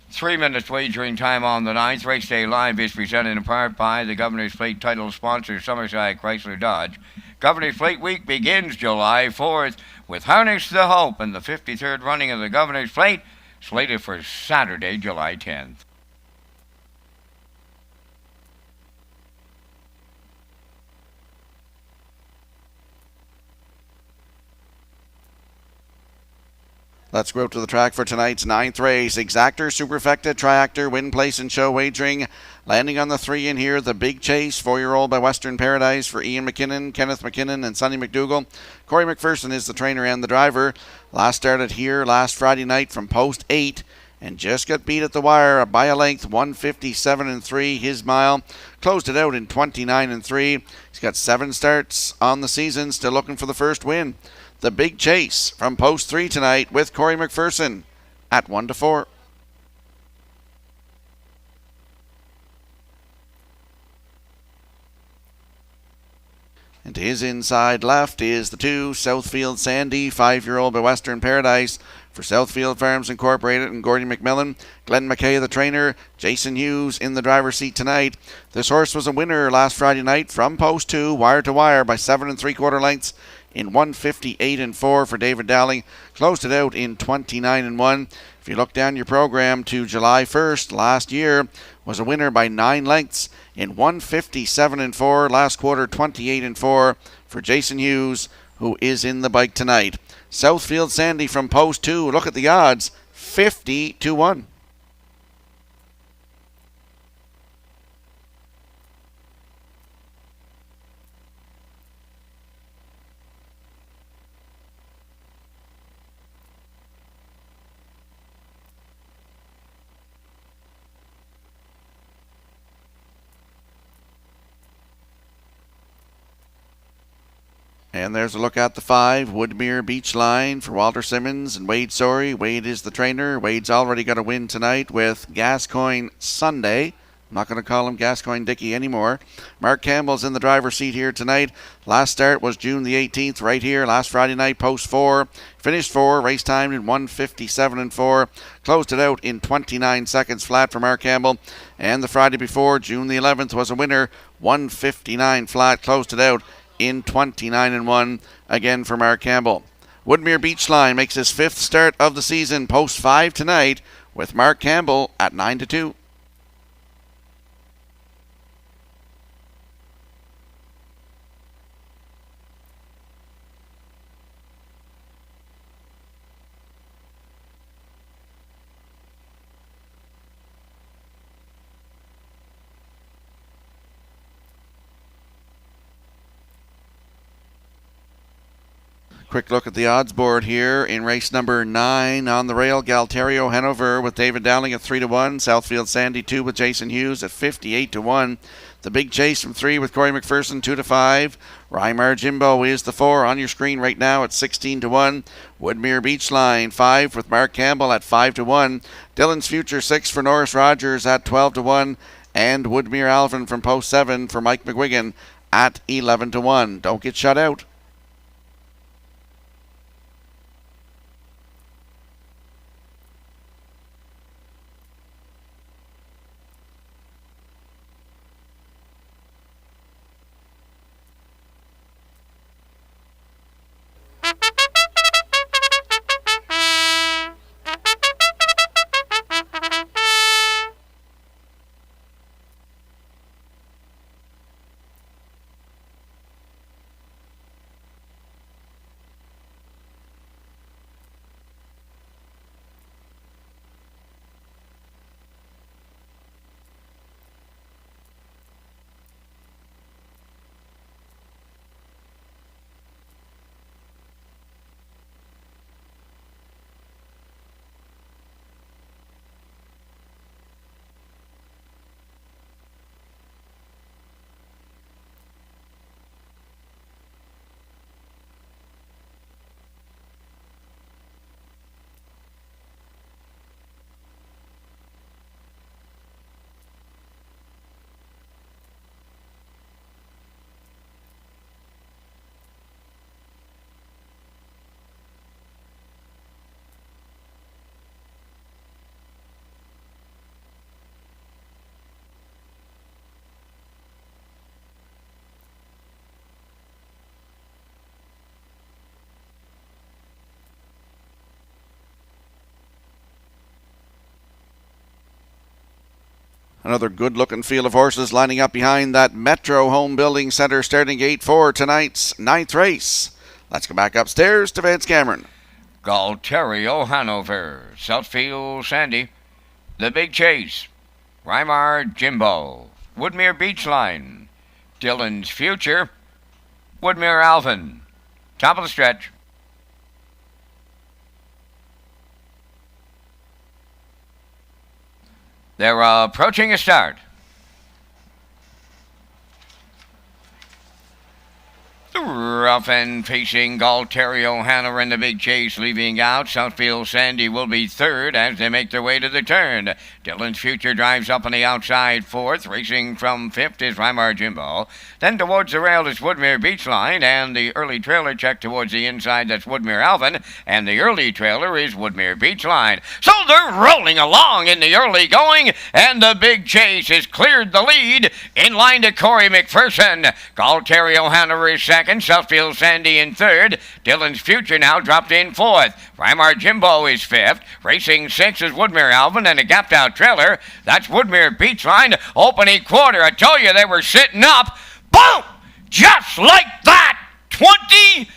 Three-minute wagering time on the 9th. Race Day Live is presented in part by the Governor's Plate title sponsor, Summerside Chrysler Dodge. Governor's Plate Week begins July 4th with Harness the Hope and the 53rd running of the Governor's Plate, slated for Saturday, July 10th. Let's go out to the track for tonight's 9th race. Exactor, Superfecta, Triactor, Win Place and Show Wagering. Landing on the 3 in here, the Big Chase, 4-year-old by Western Paradise for Ian McKinnon, Kenneth McKinnon, and Sonny McDougall. Corey McPherson is the trainer and the driver. Last started here last Friday night from post 8 and just got beat at the wire by a length, 157.3 his mile. Closed it out in 29.3. He's got 7 starts on the season, still looking for the first win. The Big Chase from post 3 tonight with Corey McPherson at 1-4. And to his inside left is the 2, Southfield Sandy, 5-year-old by Western Paradise for Southfield Farms Incorporated and Gordy McMillan. Glenn McKay, the trainer. Jason Hughes in the driver's seat tonight. This horse was a winner last Friday night from post 2, wire to wire by 7 3/4 lengths. In 158.4 for David Dowling. Closed it out in 29.1. If you look down your program to July 1st, last year was a winner by 9 lengths in 157.4. Last quarter, 28.4 for Jason Hughes, who is in the bike tonight. Southfield Sandy from post 2. Look at the odds, 50-1. And there's a look at the 5, Woodmere Beach Line for Walter Simmons and Wade Sorey. Wade is the trainer. Wade's already got a win tonight with Gascoigne Sunday. I'm not going to call him Gascoigne Dickey anymore. Mark Campbell's in the driver's seat here tonight. Last start was June the 18th right here. Last Friday night, post 4. Finished 4. Race timed in 1:57.4. Closed it out in 29 seconds flat for Mark Campbell. And the Friday before, June the 11th, was a winner. 1:59 flat. Closed it out in 29.1 again for Mark Campbell. Woodmere Beach Line makes his 5th start of the season, post 5 tonight, with Mark Campbell at 9-2. Quick look at the odds board here in race number 9 on the rail. Galterio Hanover with David Dowling at 3-1. Southfield Sandy 2 with Jason Hughes at 58-1. The Big Chase from 3 with Corey McPherson 2-5. Rymar Jimbo is the 4 on your screen right now at 16-1. Woodmere Beach Line 5 with Mark Campbell at 5-1. Dylan's Future 6 for Norris Rogers at 12-1. And Woodmere Alvin from post 7 for Mike McGuigan at 11-1. Don't get shut out. Another good-looking field of horses lining up behind that Metro Home Building Center starting gate for tonight's 9th race. Let's go back upstairs to Vance Cameron. Galterio Hanover, Southfield Sandy, The Big Chase, Rymar Jimbo, Woodmere Beach Line, Dylan's Future, Woodmere Alvin. Top of the stretch. They're approaching a start. Rough and facing Galterio Hanover and The Big Chase leaving out. Southfield Sandy will be 3rd as they make their way to the turn. Dylan's Future drives up on the outside 4th. Racing from 5th is Rymar Jimbo. Then towards the rail is Woodmere Beach Line, and the early trailer check towards the inside, that's Woodmere Alvin, and the early trailer is Woodmere Beach Line. So they're rolling along in the early going, and The Big Chase has cleared the lead in line to Corey McPherson. Galterio Hanover is 2nd. Southfield Sandy in 3rd. Dylan's Future now dropped in 4th. Rymar Jimbo is 5th. Racing 6th is Woodmere Alvin and a gapped out trailer. That's Woodmere Beach Line. Opening quarter. I told you they were sitting up. Boom! Just like that. 27-3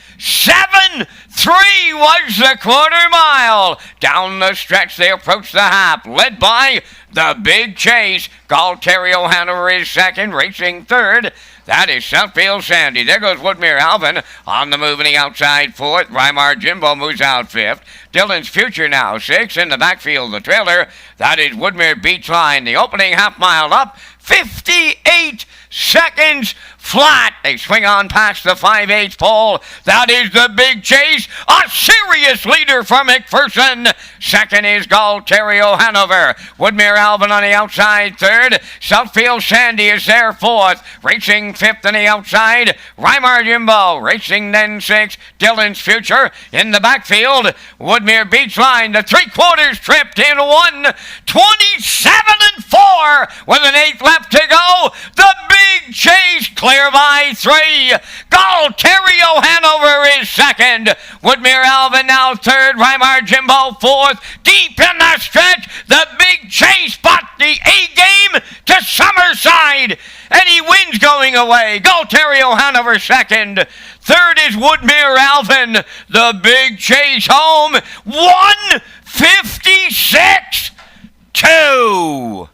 was the quarter mile. Down the stretch they approach the half, led by The Big Chase. Galterio Hanover is 2nd, racing 3rd. That is Southfield Sandy. There goes Woodmere Alvin on the move in the outside 4th. Rymar Jimbo moves out 5th. Dylan's Future now 6th. In the backfield, the trailer. That is Woodmere Beach Line. The opening half mile up. 58 seconds flat. They swing on past the 5/8 pole. That is the Big Chase. A serious leader for McPherson. Second is Galterio Hanover. Woodmere Alvin on the outside third. Southfield Sandy is there fourth. Racing fifth on the outside. Reimar Jimbo racing then sixth. Dylan's Future in the backfield. Woodmere Beach Line, the three-quarters tripped in 1:27.4 with an eighth left to go. The Big Chase clear by 3. Galterio Hanover is second. Woodmere Alvin now third. Reimar Jimbo fourth. Deep in the stretch, the Big Chase bought the A-game to Summerside, and he wins going away. Galterio Hanover second. Third is Woodmere Alvin. The Big Chase home. 1:56.2.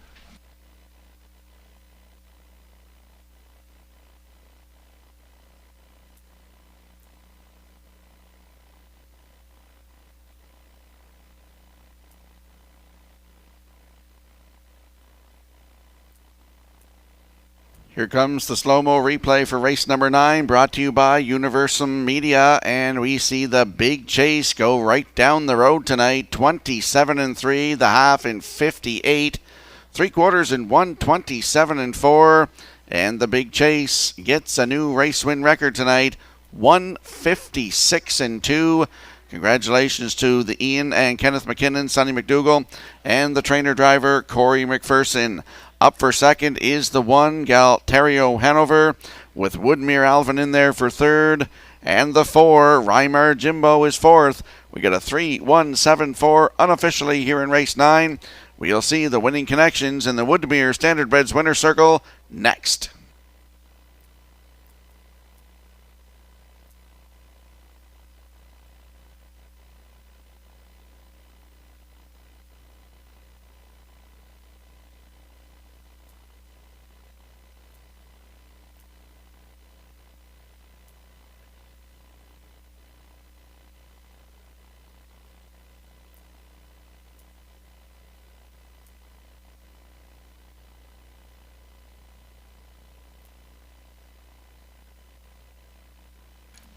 Here comes the slow-mo replay for race number 9, brought to you by Universum Media, and we see the Big Chase go right down the road tonight. 27-3, the half in 58, three-quarters in 1:27.4, and the Big Chase gets a new race win record tonight, 1:56.2. Congratulations to the Ian and Kenneth McKinnon, Sonny McDougall, and the trainer-driver Corey McPherson. Up for second is the 1, Galterio Hanover, with Woodmere Alvin in there for third. And the 4, Reimar Jimbo, is fourth. We get a 3:1.74 unofficially here in race 9. We'll see the winning connections in the Woodmere Standardbreds winner circle next.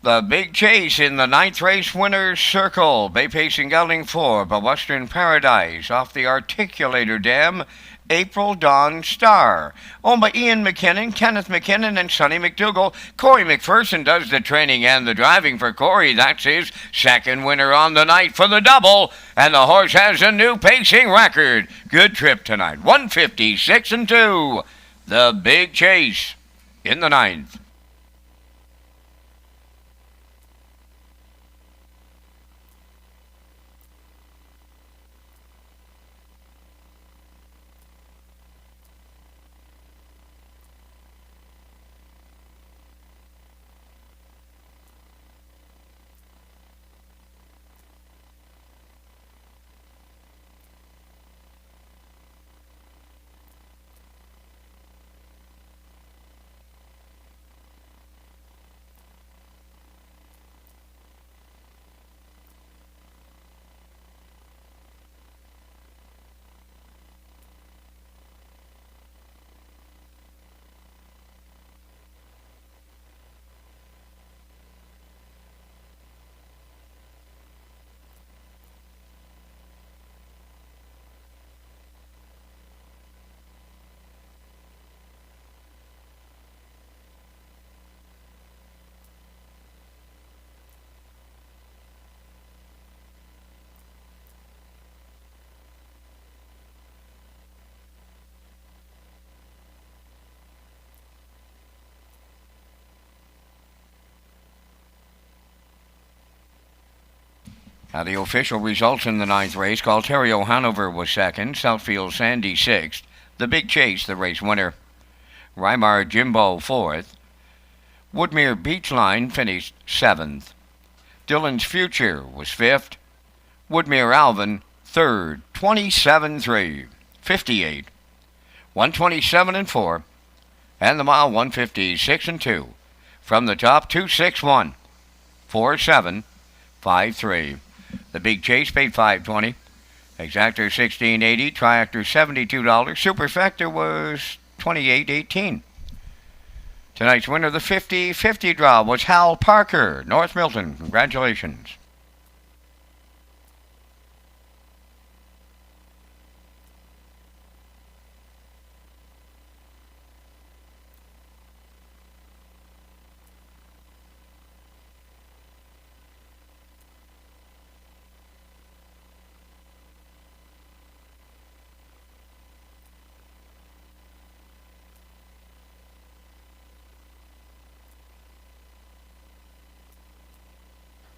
The Big Chase in the 9th race winner's circle. Bay Pacing Gelding 4, but Western Paradise off the Articulator Dam. April Dawn Star. Owned by Ian McKinnon, Kenneth McKinnon, and Sonny McDougall. Corey McPherson does the training and the driving for Corey. That's his second winner on the night for the double. And the horse has a new pacing record. Good trip tonight. 1:56.2. The Big Chase in the 9th. Now the official results in the 9th race. Galterio Hanover was second. Southfield Sandy sixth. The Big Chase, the race winner. Reimar Jimbo fourth. Woodmere Beach Line finished seventh. Dylan's Future was fifth. Woodmere Alvin third. 27-3. 58. 127-4. And the mile 156-2. From the top 261. 4753. The Big Chase paid $5.20. Exactor $16.80. Triactor $72. Superfecta was 28-18. Tonight's winner of the 50-50 draw was Hal Parker, North Milton. Congratulations.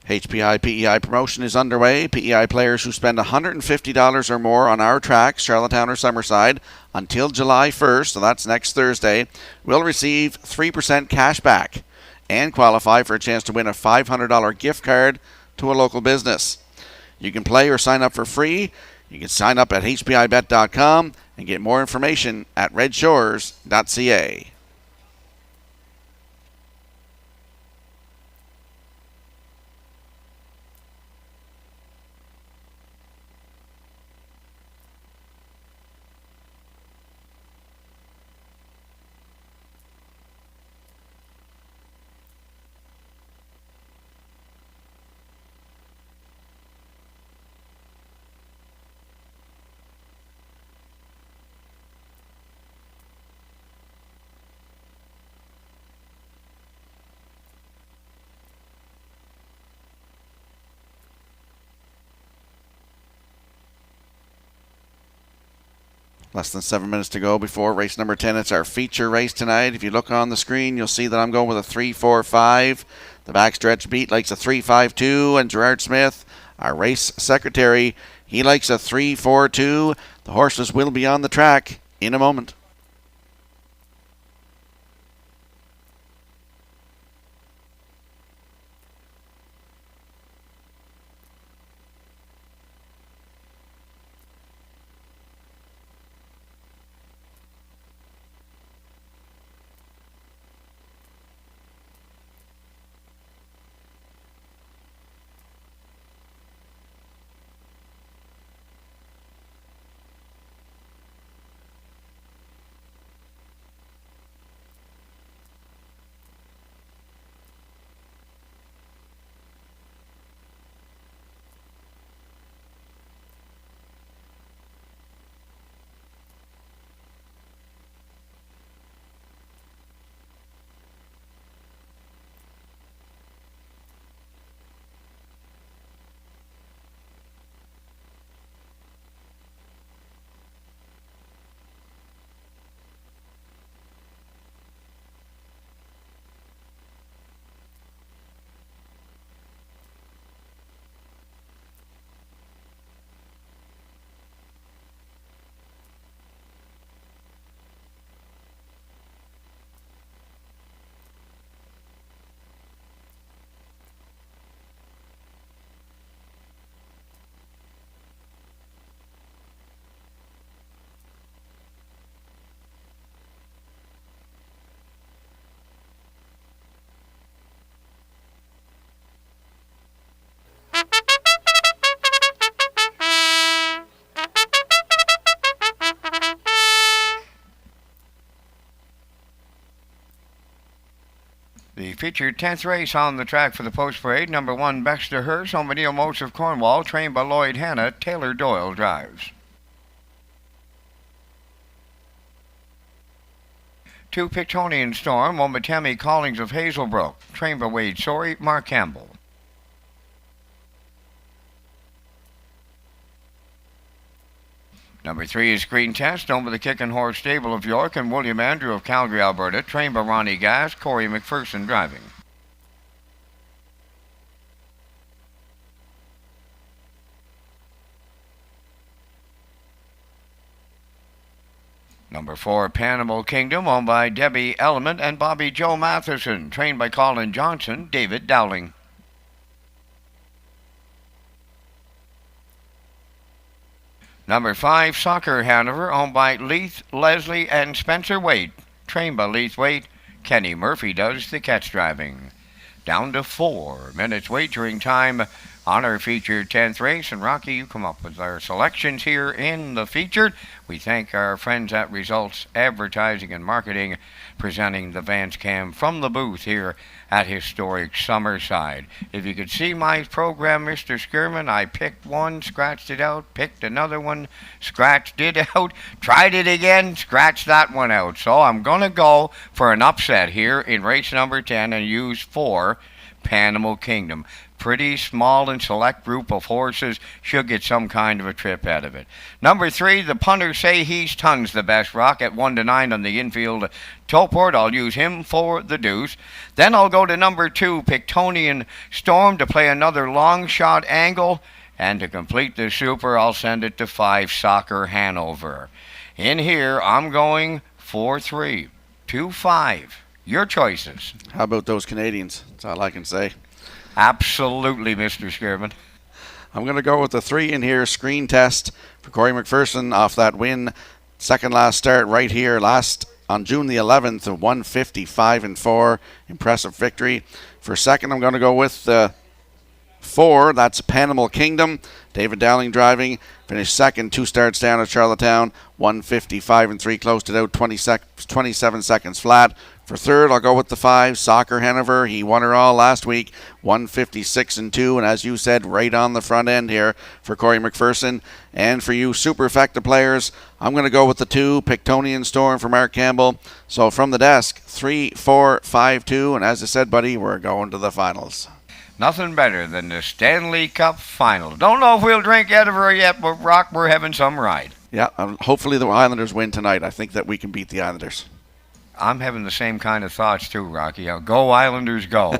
HPI PEI promotion is underway. PEI players who spend $150 or more on our tracks, Charlottetown or Summerside, until July 1st, so that's next Thursday, will receive 3% cash back and qualify for a chance to win a $500 gift card to a local business. You can play or sign up for free. You can sign up at hpibet.com and get more information at Redshores.ca. Less than 7 minutes to go before race number 10. It's our feature race tonight. If you look on the screen, you'll see that I'm going with a 3-4-5. The backstretch beat likes a 3-5-2, and Gerard Smith, our race secretary, he likes a 3-4-2. The horses will be on the track in a moment. The featured 10th race on the track for the post parade, number 1, Baxter Hearst, home of Neil Moats of Cornwall, trained by Lloyd Hanna. Taylor Doyle drives. 2, Pictonian Storm, home of Tammy Collings of Hazelbrook, trained by Wade Sorey, Mark Campbell. Number 3 is Green Test, owned by the Kickin' Horse Stable of York, and William Andrew of Calgary, Alberta, trained by Ronnie Gass, Corey McPherson driving. Number 4, Panimal Kingdom, owned by Debbie Element and Bobby Joe Matheson, trained by Colin Johnson, David Dowling. Number 5, Soccer Hanover, owned by Leith, Leslie, and Spencer Waite, trained by Leith Waite. Kenny Murphy does the catch driving. Down to 4 minutes wagering time on our featured 10th race. And Rocky, you come up with our selections here in the featured. We thank our friends at Results Advertising and Marketing, presenting the Vance Cam from the booth here at historic Summerside. If you could see my program, Mr. Skirman, I picked one, scratched it out, picked another one, scratched it out, tried it again, scratched that one out. So I'm going to go for an upset here in race number 10 and use 4, Panimal Kingdom. Pretty small and select group of horses, should get some kind of a trip out of it. Number 3, the punters say he's tons the best, Rock, at 1-9 on the infield Toport. I'll use him for the deuce. Then I'll go to number 2, Pictonian Storm, to play another long shot angle. And to complete the super, I'll send it to 5, Soccer Hanover. In here, I'm going 4-3, 2-5. Your choices. How about those Canadians? That's all I can say. Absolutely, Mr. Skirman. I'm going to go with the 3 in here, Screen Test, for Corey McPherson off that win. Second last start right here, last on June the 11th, of 155-4. Impressive victory. For second, I'm going to go with the 4. That's Panimal Kingdom. David Dowling driving. Finished second, 2 starts down at Charlottetown. 155-3. Closed it out 27 seconds flat. For third, I'll go with the 5, Soccer Hanover. He won her all last week, 156-2, and as you said, right on the front end here for Corey McPherson. And for you superfecta players, I'm going to go with the 2, Pictonian Storm for Mark Campbell. So from the desk, 3, 4, 5, 2, and as I said, buddy, we're going to the finals. Nothing better than the Stanley Cup final. Don't know if we'll drink out of her yet, but Rock, we're having some ride. Yeah, hopefully the Islanders win tonight. I think that we can beat the Islanders. I'm having the same kind of thoughts too, Rocky. Go Islanders, go.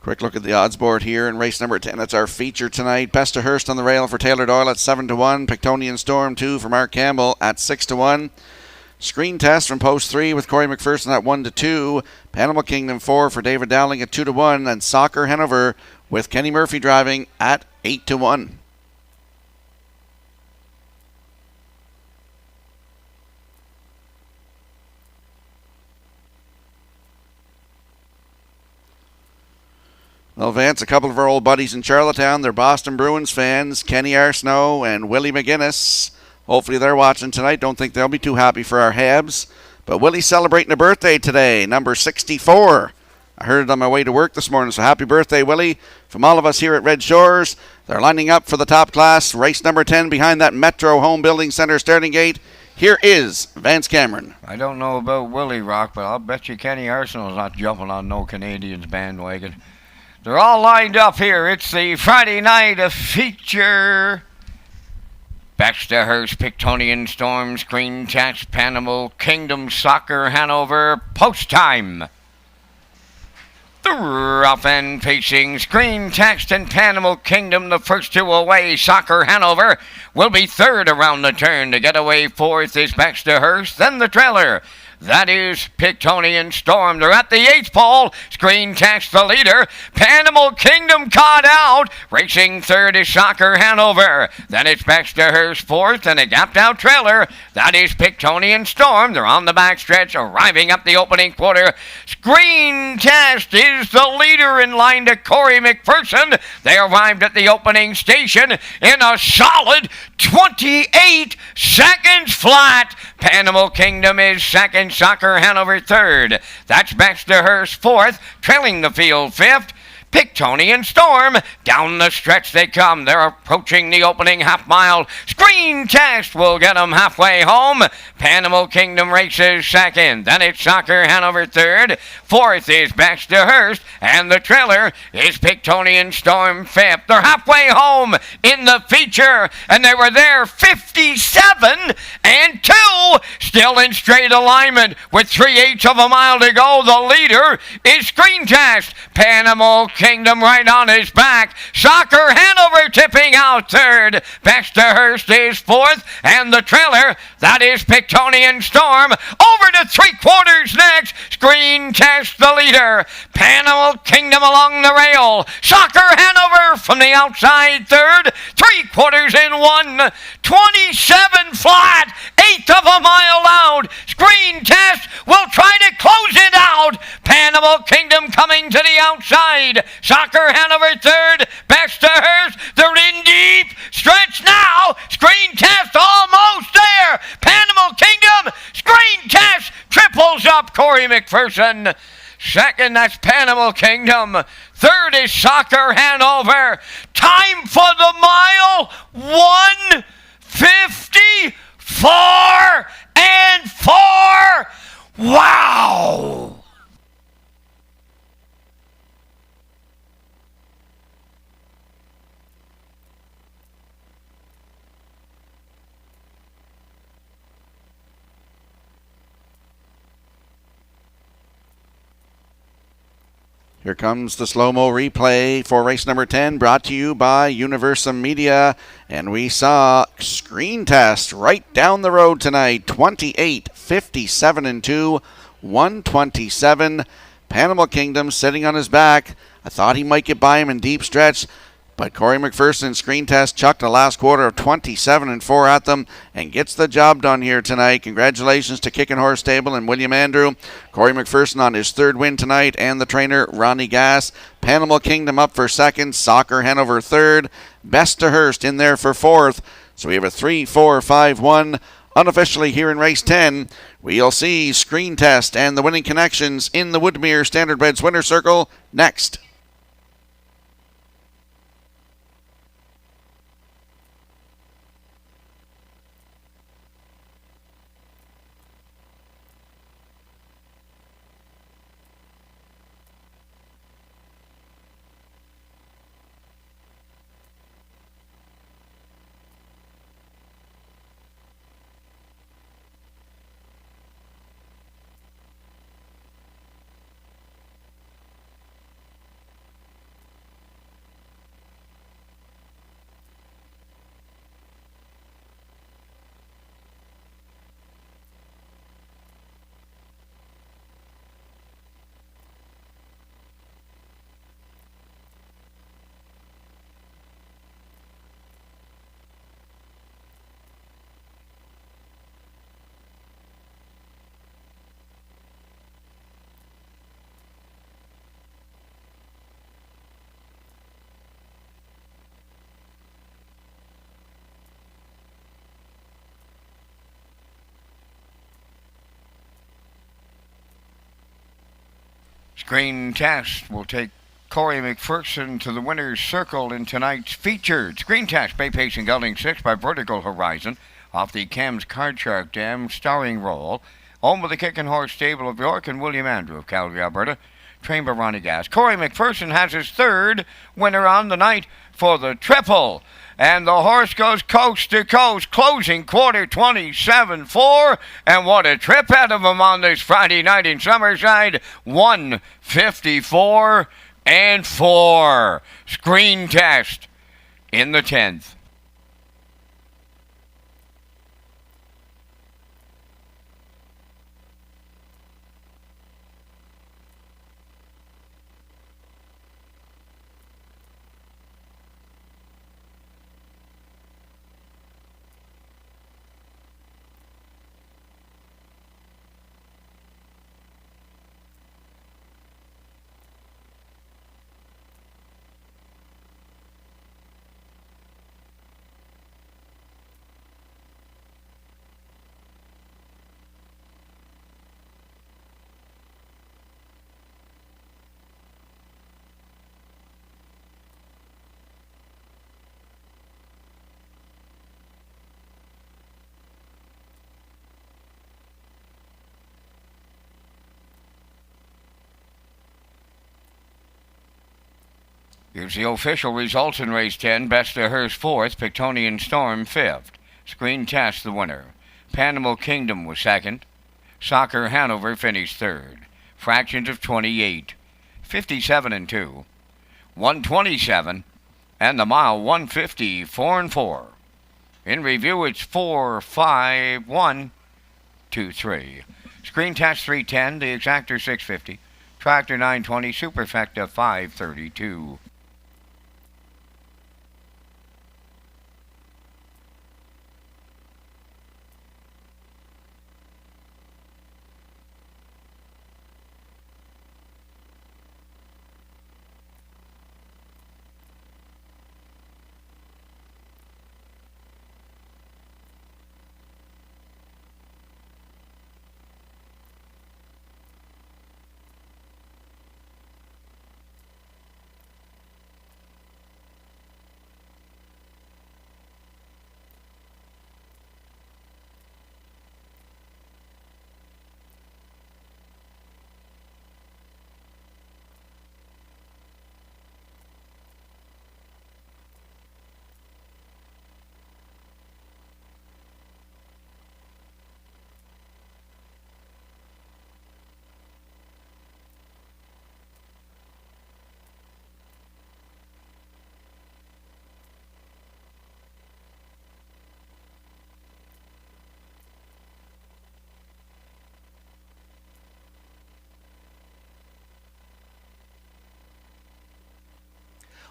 Quick look at the odds board here in race number 10. That's our feature tonight. Best of Hurst on the rail for Taylor Doyle at 7-1. Pictonian Storm 2 for Mark Campbell at 6-1. Screen Test from Post 3 with Corey McPherson at 1-2. Panimal Kingdom 4 for David Dowling at 2-1. And Soccer Hanover with Kenny Murphy driving at 8-1. Well, Vance, a couple of our old buddies in Charlottetown, they're Boston Bruins fans, Kenny Arsenault and Willie McGuinness. Hopefully they're watching tonight. Don't think they'll be too happy for our Habs. But Willie's celebrating a birthday today, number 64. I heard it on my way to work this morning, so happy birthday, Willie. From all of us here at Red Shores, they're lining up for the top class. Race number 10 behind that Metro Home Building Center starting gate. Here is Vance Cameron. I don't know about Willie Rock, but I'll bet you Kenny Arsenal's not jumping on no Canadians bandwagon. They're all lined up here. It's the Friday night feature. Baxterhurst, Pictonian Storm, Screen Chats, Panimal Kingdom, Soccer, Hanover, post time. The rough end pacing, Screen Text and Panimal Kingdom, the first two away. Soccer Hanover will be third around the turn. To get away fourth is Baxterhurst, then the trailer. That is Pictonian Storm. They're at the 8th pole. Screen Text the leader. Panimal Kingdom caught out. Racing third is Soccer Hanover. Then it's Baxterhurst fourth and a gapped out trailer. That is Pictonian Storm. They're on the backstretch, arriving up the opening quarter. Screen Test is the leader in line to Corey McPherson. They arrived at the opening station in a solid 28 seconds flat. Panimal Kingdom is second. Soccer Hanover third. That's Baxterhurst fourth, trailing the field fifth. Pictonian Storm. Down the stretch they come. They're approaching the opening half mile. Screen Test will get them halfway home. Panimal Kingdom races second. Then it's Soccer Hanover third. Fourth is Baxterhurst. And the trailer is Pictonian Storm fifth. They're halfway home in the feature. And they were there 57 and 2. Still in straight alignment with 3/8 of a mile to go. The leader is Screen Test. Panimal Kingdom right on his back. Soccer Hanover tipping out third. Baxterhurst is fourth. And the trailer, that is Pictonian Storm. Over to 3/4 next. Screen Test the leader. Panimal Kingdom along the rail. Soccer Hanover from the outside third. 3/4 in one. 27 flat. 1/8 of a mile out. Screen Test will try to close it out. Panimal Kingdom coming to the outside. Soccer Hanover third. Baxterhurst, they're in deep stretch now. Screen Test almost there. Panimal Kingdom, Screen Test triples up Corey McPherson. Second, that's Panimal Kingdom. Third is Soccer Hanover. Time for the mile, 1:54 and 4. Wow! Here comes the slow-mo replay for race number 10, brought to you by Universum Media. And we saw Screen Test right down the road tonight, 28, 57 and 2, 127. Panimal Kingdom sitting on his back. I thought he might get by him in deep stretch, but Corey McPherson, Screen Test, chucked a last quarter of 27 and 4 at them and gets the job done here tonight. Congratulations to Kickin' Horse Stable and William Andrew. Corey McPherson on his third win tonight, and the trainer, Ronnie Gass. Panimal Kingdom up for second. Soccer Hanover third. Baxterhurst in there for fourth. So we have a 3-4-5-1. Unofficially here in race 10, we'll see Screen Test and the winning connections in the Woodmere Standardbreds winner circle next. Screen Test will take Corey McPherson to the winner's circle in tonight's featured Screen Test, Bay Pace and Gelding 6 by Vertical Horizon off the Cam's Card Shark Dam starring role. Home with the Kickin' Horse Stable of York and William Andrew of Calgary, Alberta. Trained by Ronnie Gas. Corey McPherson has his third winner on the night for the triple. And the horse goes coast to coast, closing quarter 27-4. And what a trip out of him on this Friday night in Summerside. 154-4. Screen Test in the 10th. Here's the official results in race 10. Best of Hers 4th, Pictonian Storm 5th. Screen Test the winner. Panimal Kingdom was 2nd. Soccer Hanover finished 3rd. Fractions of 28. 57-2. 127. And the mile 150-4-4. In review, it's 4-5-1-2-3. Screen Test 310, the Exactor 650. Tractor 920, Superfecta 532.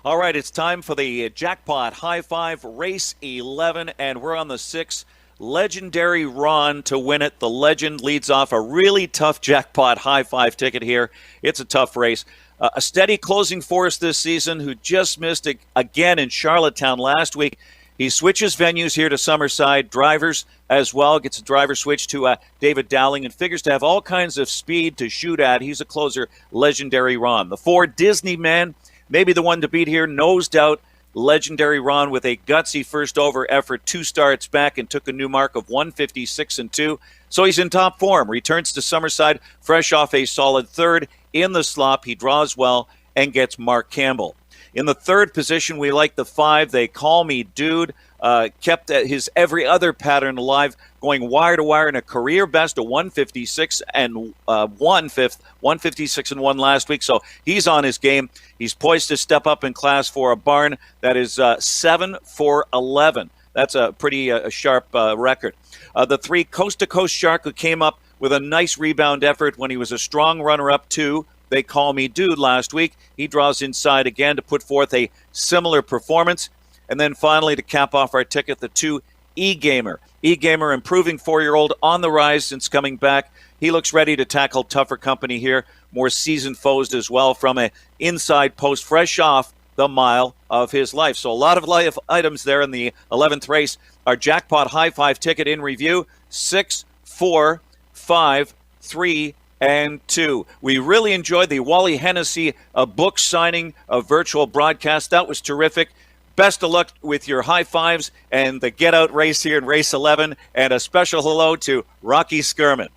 All right, it's time for the Jackpot High Five Race 11, and we're on the 6th. Legendary Ron to win it. The legend leads off a really tough Jackpot High Five ticket here. It's a tough race. A steady closing force this season who just missed it again in Charlottetown last week. He switches venues here to Summerside. Drivers as well. Gets a driver switch to David Dowling and figures to have all kinds of speed to shoot at. He's a closer, Legendary Ron. The 4, Disney Man. Maybe the one to beat here, nosed out. Legendary Ron with a gutsy first over effort, 2 starts back and took a new mark of 156-2. So he's in top form. Returns to Summerside fresh off a solid 3rd. In the slop, he draws well and gets Mark Campbell. In the 3rd position, we like the 5. They Call Me Dude. Kept his every other pattern alive, going wire to wire in a career best of 156 and 1/5, 156 and 1 last week. So he's on his game. He's poised to step up in class for a barn that is 7-4-11. That's a pretty sharp record. The 3, Coast to Coast Shark, who came up with a nice rebound effort when he was a strong runner-up to They Call Me Dude last week. He draws inside again to put forth a similar performance. And then finally, to cap off our ticket, the 2, E-Gamer. E-Gamer, improving 4-year-old on the rise since coming back. He looks ready to tackle tougher company here. More seasoned foes as well from an inside post, fresh off the mile of his life. So a lot of life items there in the 11th race. Our Jackpot High Five ticket in review, 6, 4, 5, 3, and 2. We really enjoyed the Wally Hennessy book signing virtual broadcast. That was terrific. Best of luck with your high fives and the get out race here in race 11. And a special hello to Rocky Skirman.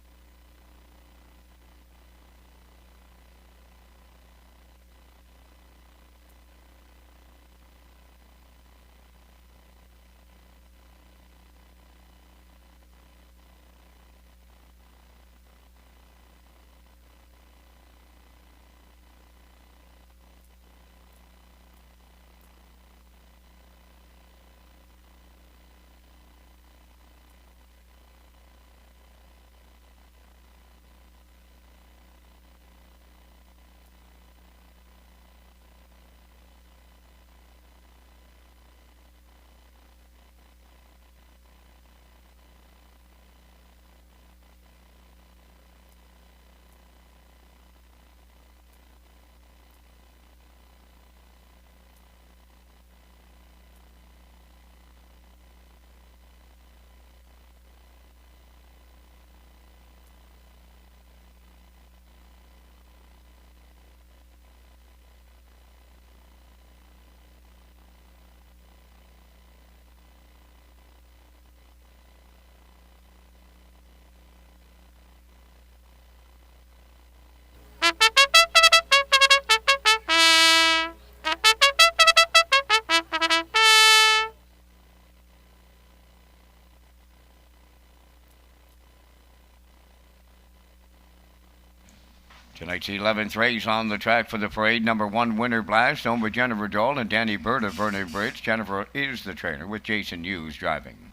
Tonight's 11th race on the track for the parade. Number 1, Winter Blast, owned by Jennifer Dole and Danny Bird of Vernon Bridge. Jennifer is the trainer with Jason Hughes driving.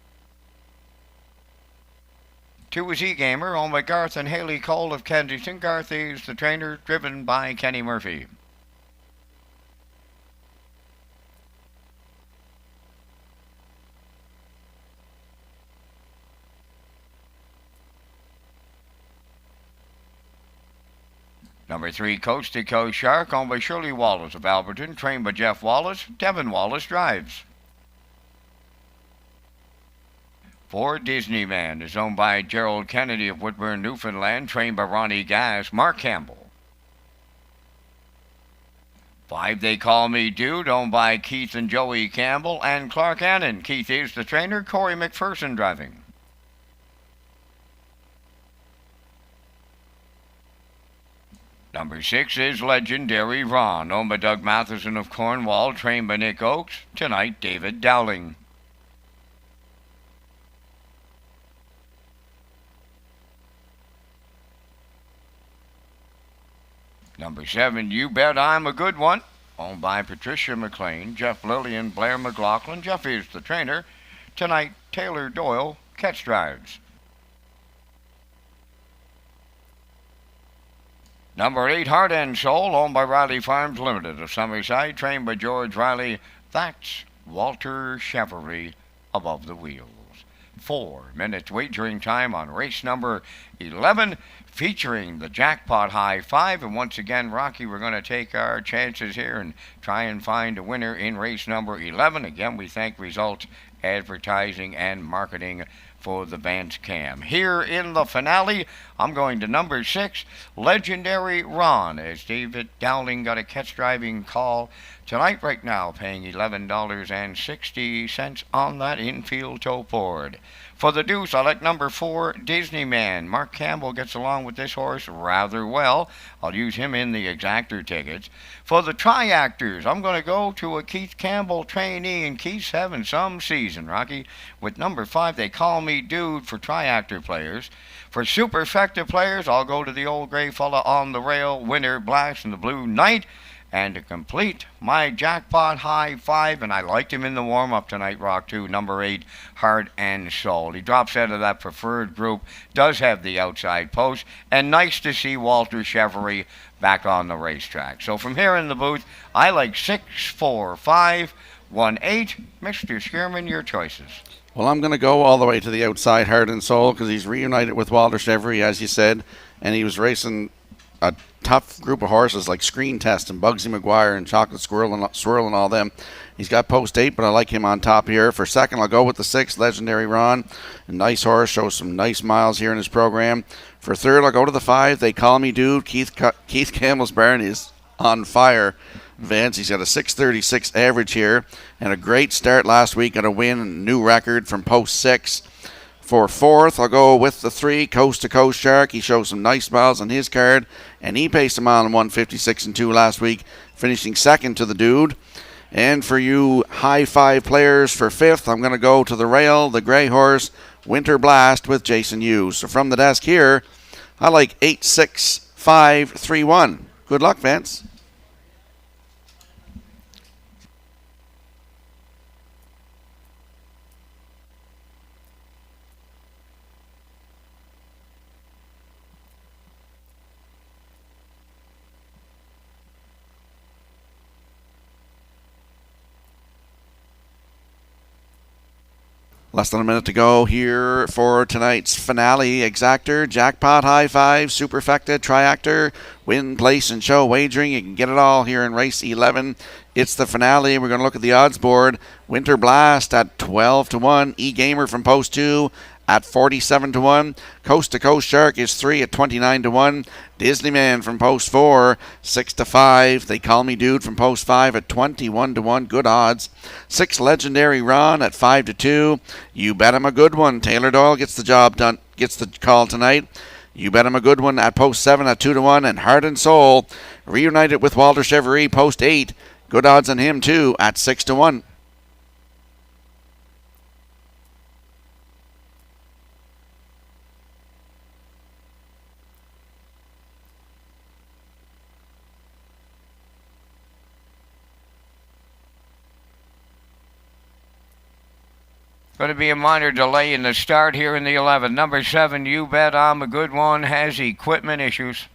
2 is E-Gamer, owned by Garth and Haley Cole of Kensington. Garth is the trainer, driven by Kenny Murphy. Number 3, Coast to Coast Shark, owned by Shirley Wallace of Alberton, trained by Jeff Wallace. Devin Wallace drives. 4, Disneyman is owned by Gerald Kennedy of Woodburn, Newfoundland, trained by Ronnie Gass. Mark Campbell. 5, They Call Me Dude, owned by Keith and Joey Campbell and Clark Annan. Keith is the trainer, Corey McPherson driving. Number 6 is Legendary Ron, owned by Doug Matheson of Cornwall, trained by Nick Oakes. Tonight, David Dowling. Number 7, You Bet I'm a Good One, owned by Patricia McLean, Jeff Lilly and Blair McLaughlin. Jeff is the trainer. Tonight, Taylor Doyle catch drives. Number 8, Heart and Soul, owned by Riley Farms Limited of Summerside, trained by George Riley. That's Walter Chevrolet above the wheels. 4 minutes wagering time on race number 11, featuring the Jackpot High 5. And once again, Rocky, we're going to take our chances here and try and find a winner in race number 11. Again, we thank Results Advertising and Marketing for the Vance Cam. Here in the finale, I'm going to number 6, Legendary Ron, as David Dowling got a catch driving call tonight right now, paying $11.60 on that infield tow board. For the deuce, I like number 4, Disneyman. Mark Campbell gets along with this horse rather well. I'll use him in the exactor tickets. For the triactors, I'm going to go to a Keith Campbell trainee, and Keith's having some season, Rocky. With number 5, They Call Me Dude for triactor players. For super effective players, I'll go to the old gray fella on the rail, Winter Blast and the Blue Knight. And to complete my Jackpot High 5, and I liked him in the warm-up tonight, Rock, too, number 8, Heart and Soul. He drops out of that preferred group, does have the outside post, and nice to see Walter Chevrolet back on the racetrack. So from here in the booth, I like 6, 4, 5, 1, 8. Mr. Skierman, your choices. Well, I'm going to go all the way to the outside, Heart and Soul, because he's reunited with Walter Chevrolet, as you said, and he was racing a tough group of horses like Screen Test and Bugsy McGuire and Chocolate Swirl and all them. He's got post 8, but I like him on top here. For second, I'll go with the 6, Legendary Ron. A nice horse, shows some nice miles here in his program. For third, I'll go to the 5. They Call Me Dude. Keith Campbell's barn is on fire. Vance, he's got a 636 average here and a great start last week and a win, new record from post 6. For fourth, I'll go with the 3, Coast to Coast Shark. He shows some nice miles on his card, and he paced a mile in 156 and 2 last week, finishing second to the Dude. And for you high 5 players, for fifth, I'm going to go to the rail, the Grey Horse, Winter Blast with Jason Hughes. So from the desk here, I like 8, 6, 5, 3, 1. Good luck, Vance. Less than a minute to go here for tonight's finale. Exactor, Jackpot, High Five, Superfecta, Triactor, Win, Place, and Show Wagering. You can get it all here in race 11. It's the finale. We're going to look at the odds board. Winter Blast at 12 to 1. E-Gamer from post 2 at 47 to 1. Coast to Coast Shark is 3 at 29 to 1. Disneyman from post 4, 6 to 5. They Call Me Dude from post 5 at 21 to 1. Good odds. 6 Legendary Ron at 5 to 2. You Bet Him a Good One. Taylor Doyle gets the job done, gets the call tonight. You Bet Him a Good One at post 7 at 2 to 1. And Heart and Soul reunited with Walter Chevrolet post 8. Good odds on him too at 6 to 1. Going to be a minor delay in the start here in the 11. Number 7, You Bet I'm a Good One, has equipment issues.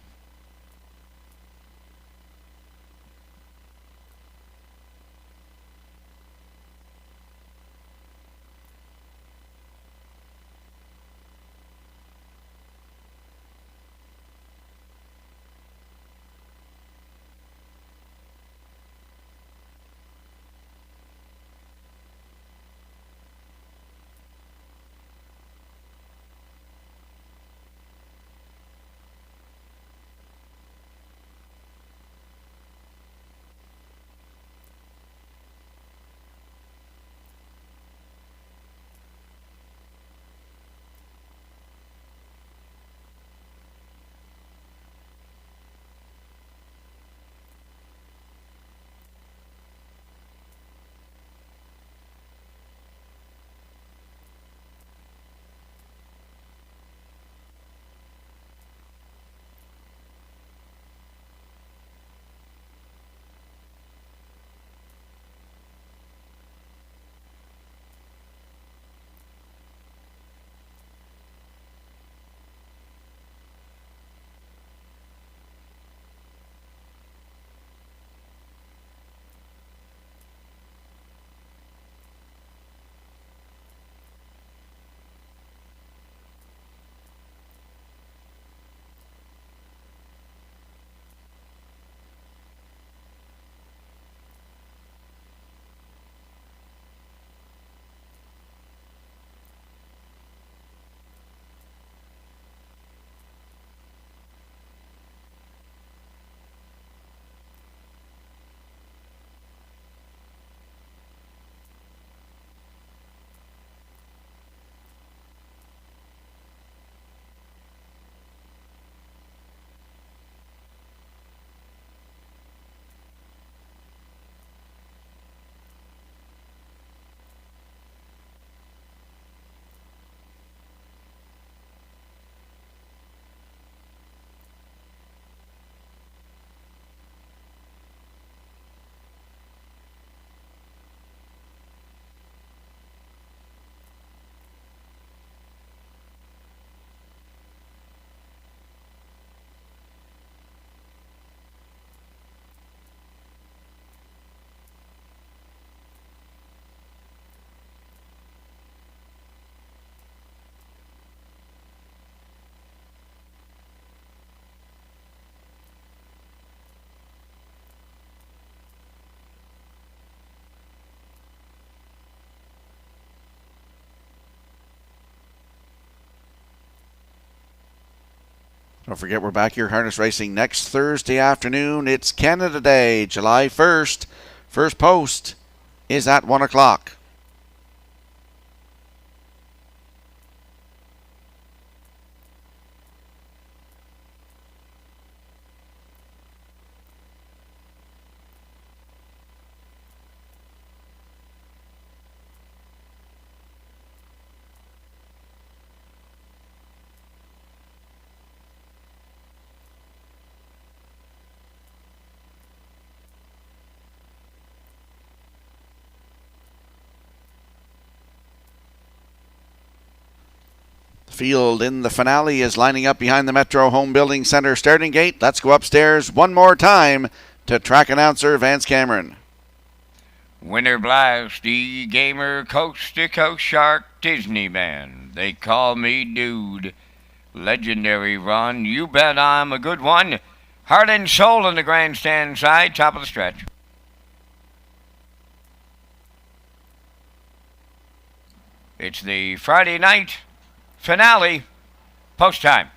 Don't forget, we're back here harness racing next Thursday afternoon. It's Canada Day, July 1st. First post is at 1 o'clock. Field in the finale is lining up behind the Metro Home Building Center starting gate. Let's go upstairs one more time to track announcer Vance Cameron. Winter Blast, E-Gamer, Coast to Coast Shark, Disney Man. They call me Dude. Legendary Run, You Bet I'm a Good One. Heart and Soul on the grandstand side, top of the stretch. It's the Friday night finale, post time.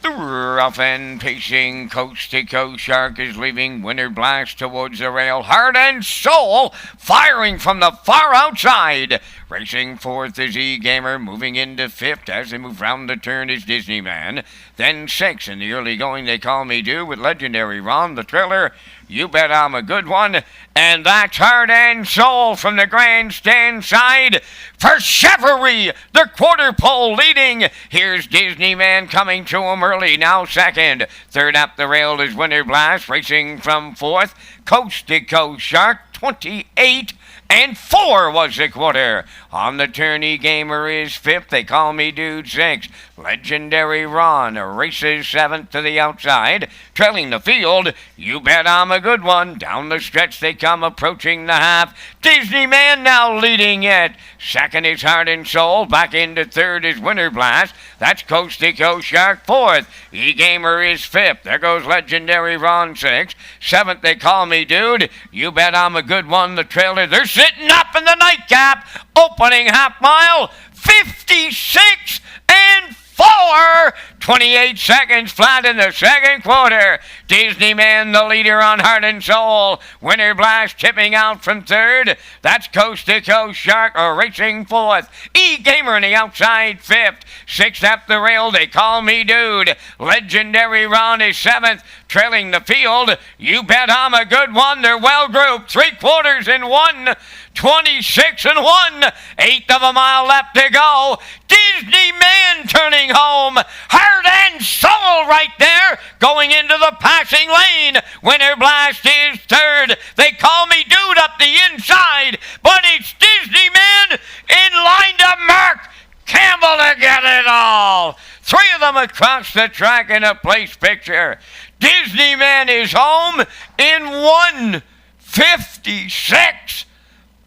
The rough and pacing Coast to Coast Shark is leaving Winter Blast towards the rail. Heart and Soul firing from the far outside. Racing fourth is E-Gamer, moving into fifth. As they move round the turn is Disney Man. Then sixth in the early going, They Call Me Do with Legendary Ron, the Triller. You Bet I'm a Good One. And that's Heart and Soul from the grandstand side for Chevrolet, the quarter pole leading. Here's Disney Man coming to him early, now second. Third up the rail is Winter Blast, racing from fourth. Coast to Coast Shark, 28 and 4 was the quarter. On the turn, E-Gamer is fifth. They Call Me Dude sixth. Legendary Ron races seventh to the outside. Trailing the field, You Bet I'm a Good One. Down the stretch they come, approaching the half. Disney Man now leading it. Second is Heart and Soul. Back into third is Winter Blast. That's Coast to Coast Shark fourth. E-Gamer is fifth. There goes Legendary Ron sixth. Seventh, They Call Me Dude. You Bet I'm a Good One. The trailer, they're sitting up in the nightcap. Opening half mile, 56 and 4. 28 seconds flat in the second quarter. Disney Man the leader on Heart and Soul. Winter Blast tipping out from third. That's Coast to Coast Shark racing fourth. E-Gamer on the outside fifth. Sixth up the rail, They Call Me Dude. Legendary Ron is seventh. Trailing the field, You Bet I'm a Good One. They're well grouped. 3/4 in one. 26 and 1. Eighth of a mile left to go. Disney Man turning home. Heart and Soul right there going into the passing lane. Winter Blast is third. They Call Me Dude up the inside, but it's Disney Man in line to mark Campbell to get it all. Three of them across the track in a place picture. Disney Man is home in 1:56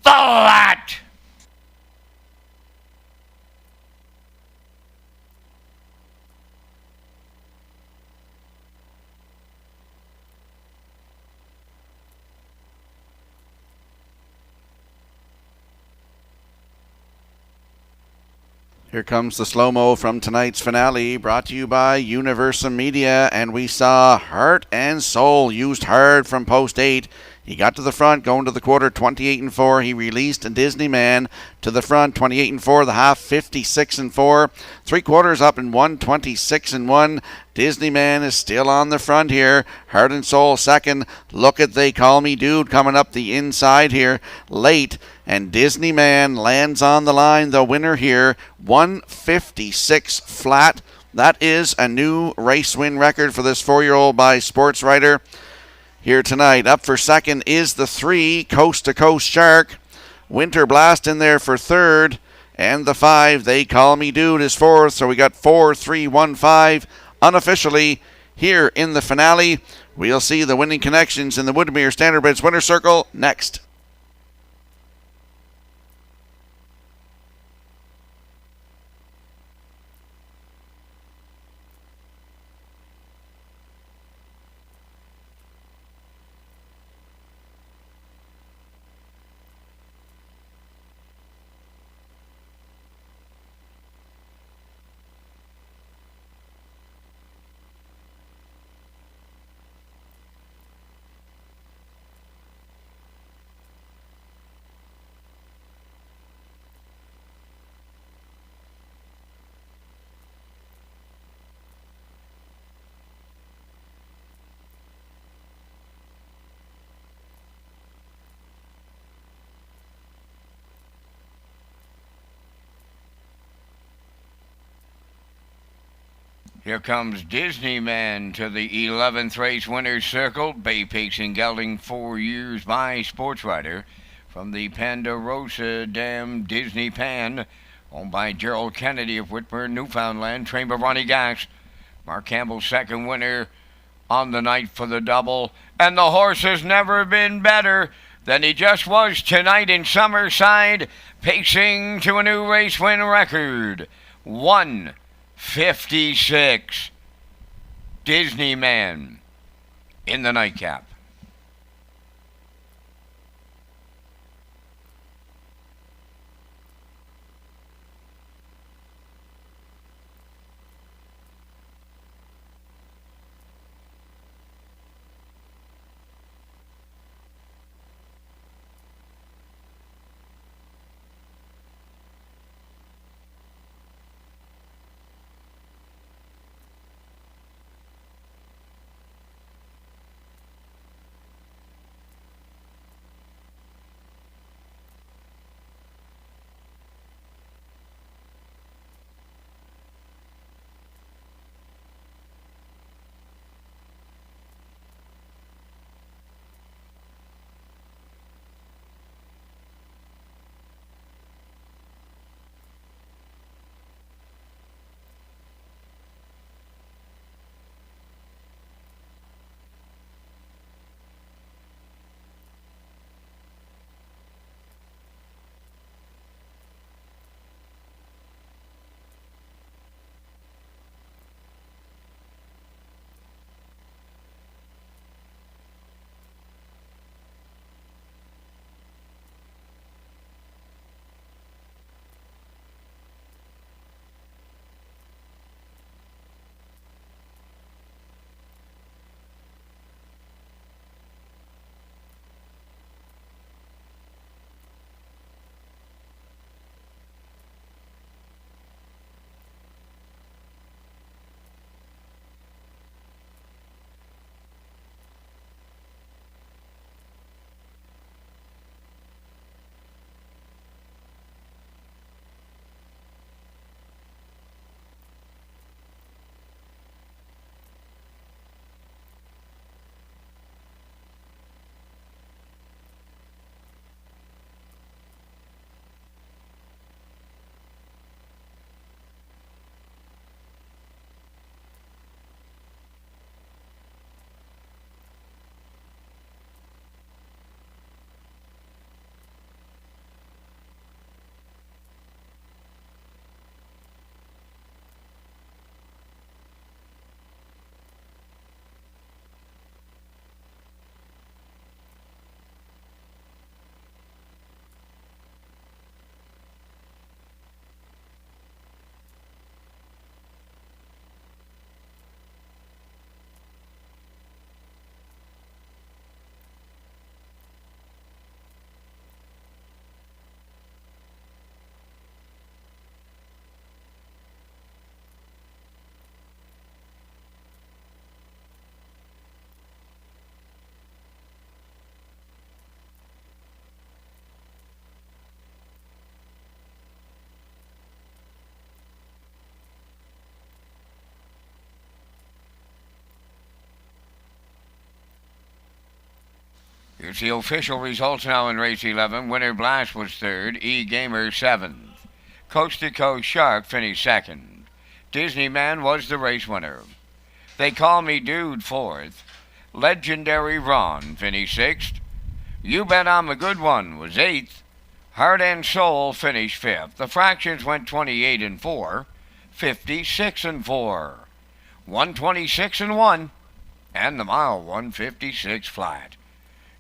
flat. Here comes the slow-mo from tonight's finale, brought to you by Universum Media, and we saw Heart and Soul used hard from post 8. He got to the front, going to the quarter, 28 and 4. He released Disney Man to the front, 28 and 4. The half, 56 and 4. 3/4 up in 1:26 and 1. Disney Man is still on the front here. Heart and Soul second. Look at They Call Me Dude coming up the inside here late. And Disney Man lands on the line, the winner here, 1:56 flat. That is a new race win record for this 4-year-old by Sports Writer here tonight. Up for second is the 3, Coast to Coast Shark. Winter Blast in there for third. And the 5, They Call Me Dude, is fourth. So we got 4, 3, 1, 5 unofficially here in the finale. We'll see the winning connections in the Woodmere Standardbridge Winner Circle next. Here comes Disneyman to the 11th race winner's circle. Bay Pacing gelding 4 years by Sports Rider from the Ponderosa Dam Disney Pan, owned by Gerald Kennedy of Whitburn, Newfoundland. Trained by Ronnie Gax. Mark Campbell, second winner on the night for the double. And the horse has never been better than he just was tonight in Summerside, pacing to a new race win record. 1:56. Disneyman in the nightcap. Here's the official results now in race 11. Winner Blast was third. E-Gamer seventh. Coast to Coast Shark finished second. Disneyman was the race winner. They Call Me Dude fourth. Legendary Ron finished sixth. You Bet I'm a Good One was eighth. Heart and Soul finished fifth. The fractions went 28 and 4, 56 and 4, 126 and 1, and the mile 156 flat.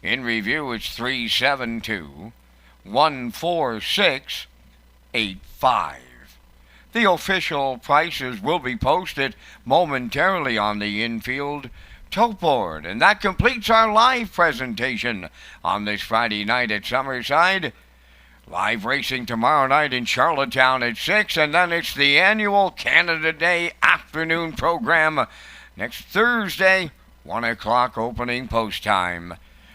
In review, it's 372, 146, 85. The official prices will be posted momentarily on the infield tote board. And that completes our live presentation on this Friday night at Summerside. Live racing tomorrow night in Charlottetown at 6, and then it's the annual Canada Day afternoon program next Thursday, 1 o'clock opening post time.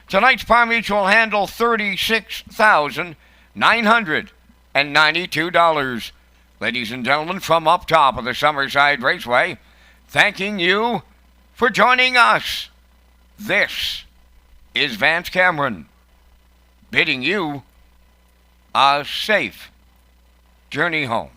Tonight's par mutual handle $36,992. Ladies and gentlemen, from up top of the Summerside Raceway, thanking you for joining us. This is Vance Cameron, bidding you a safe journey home.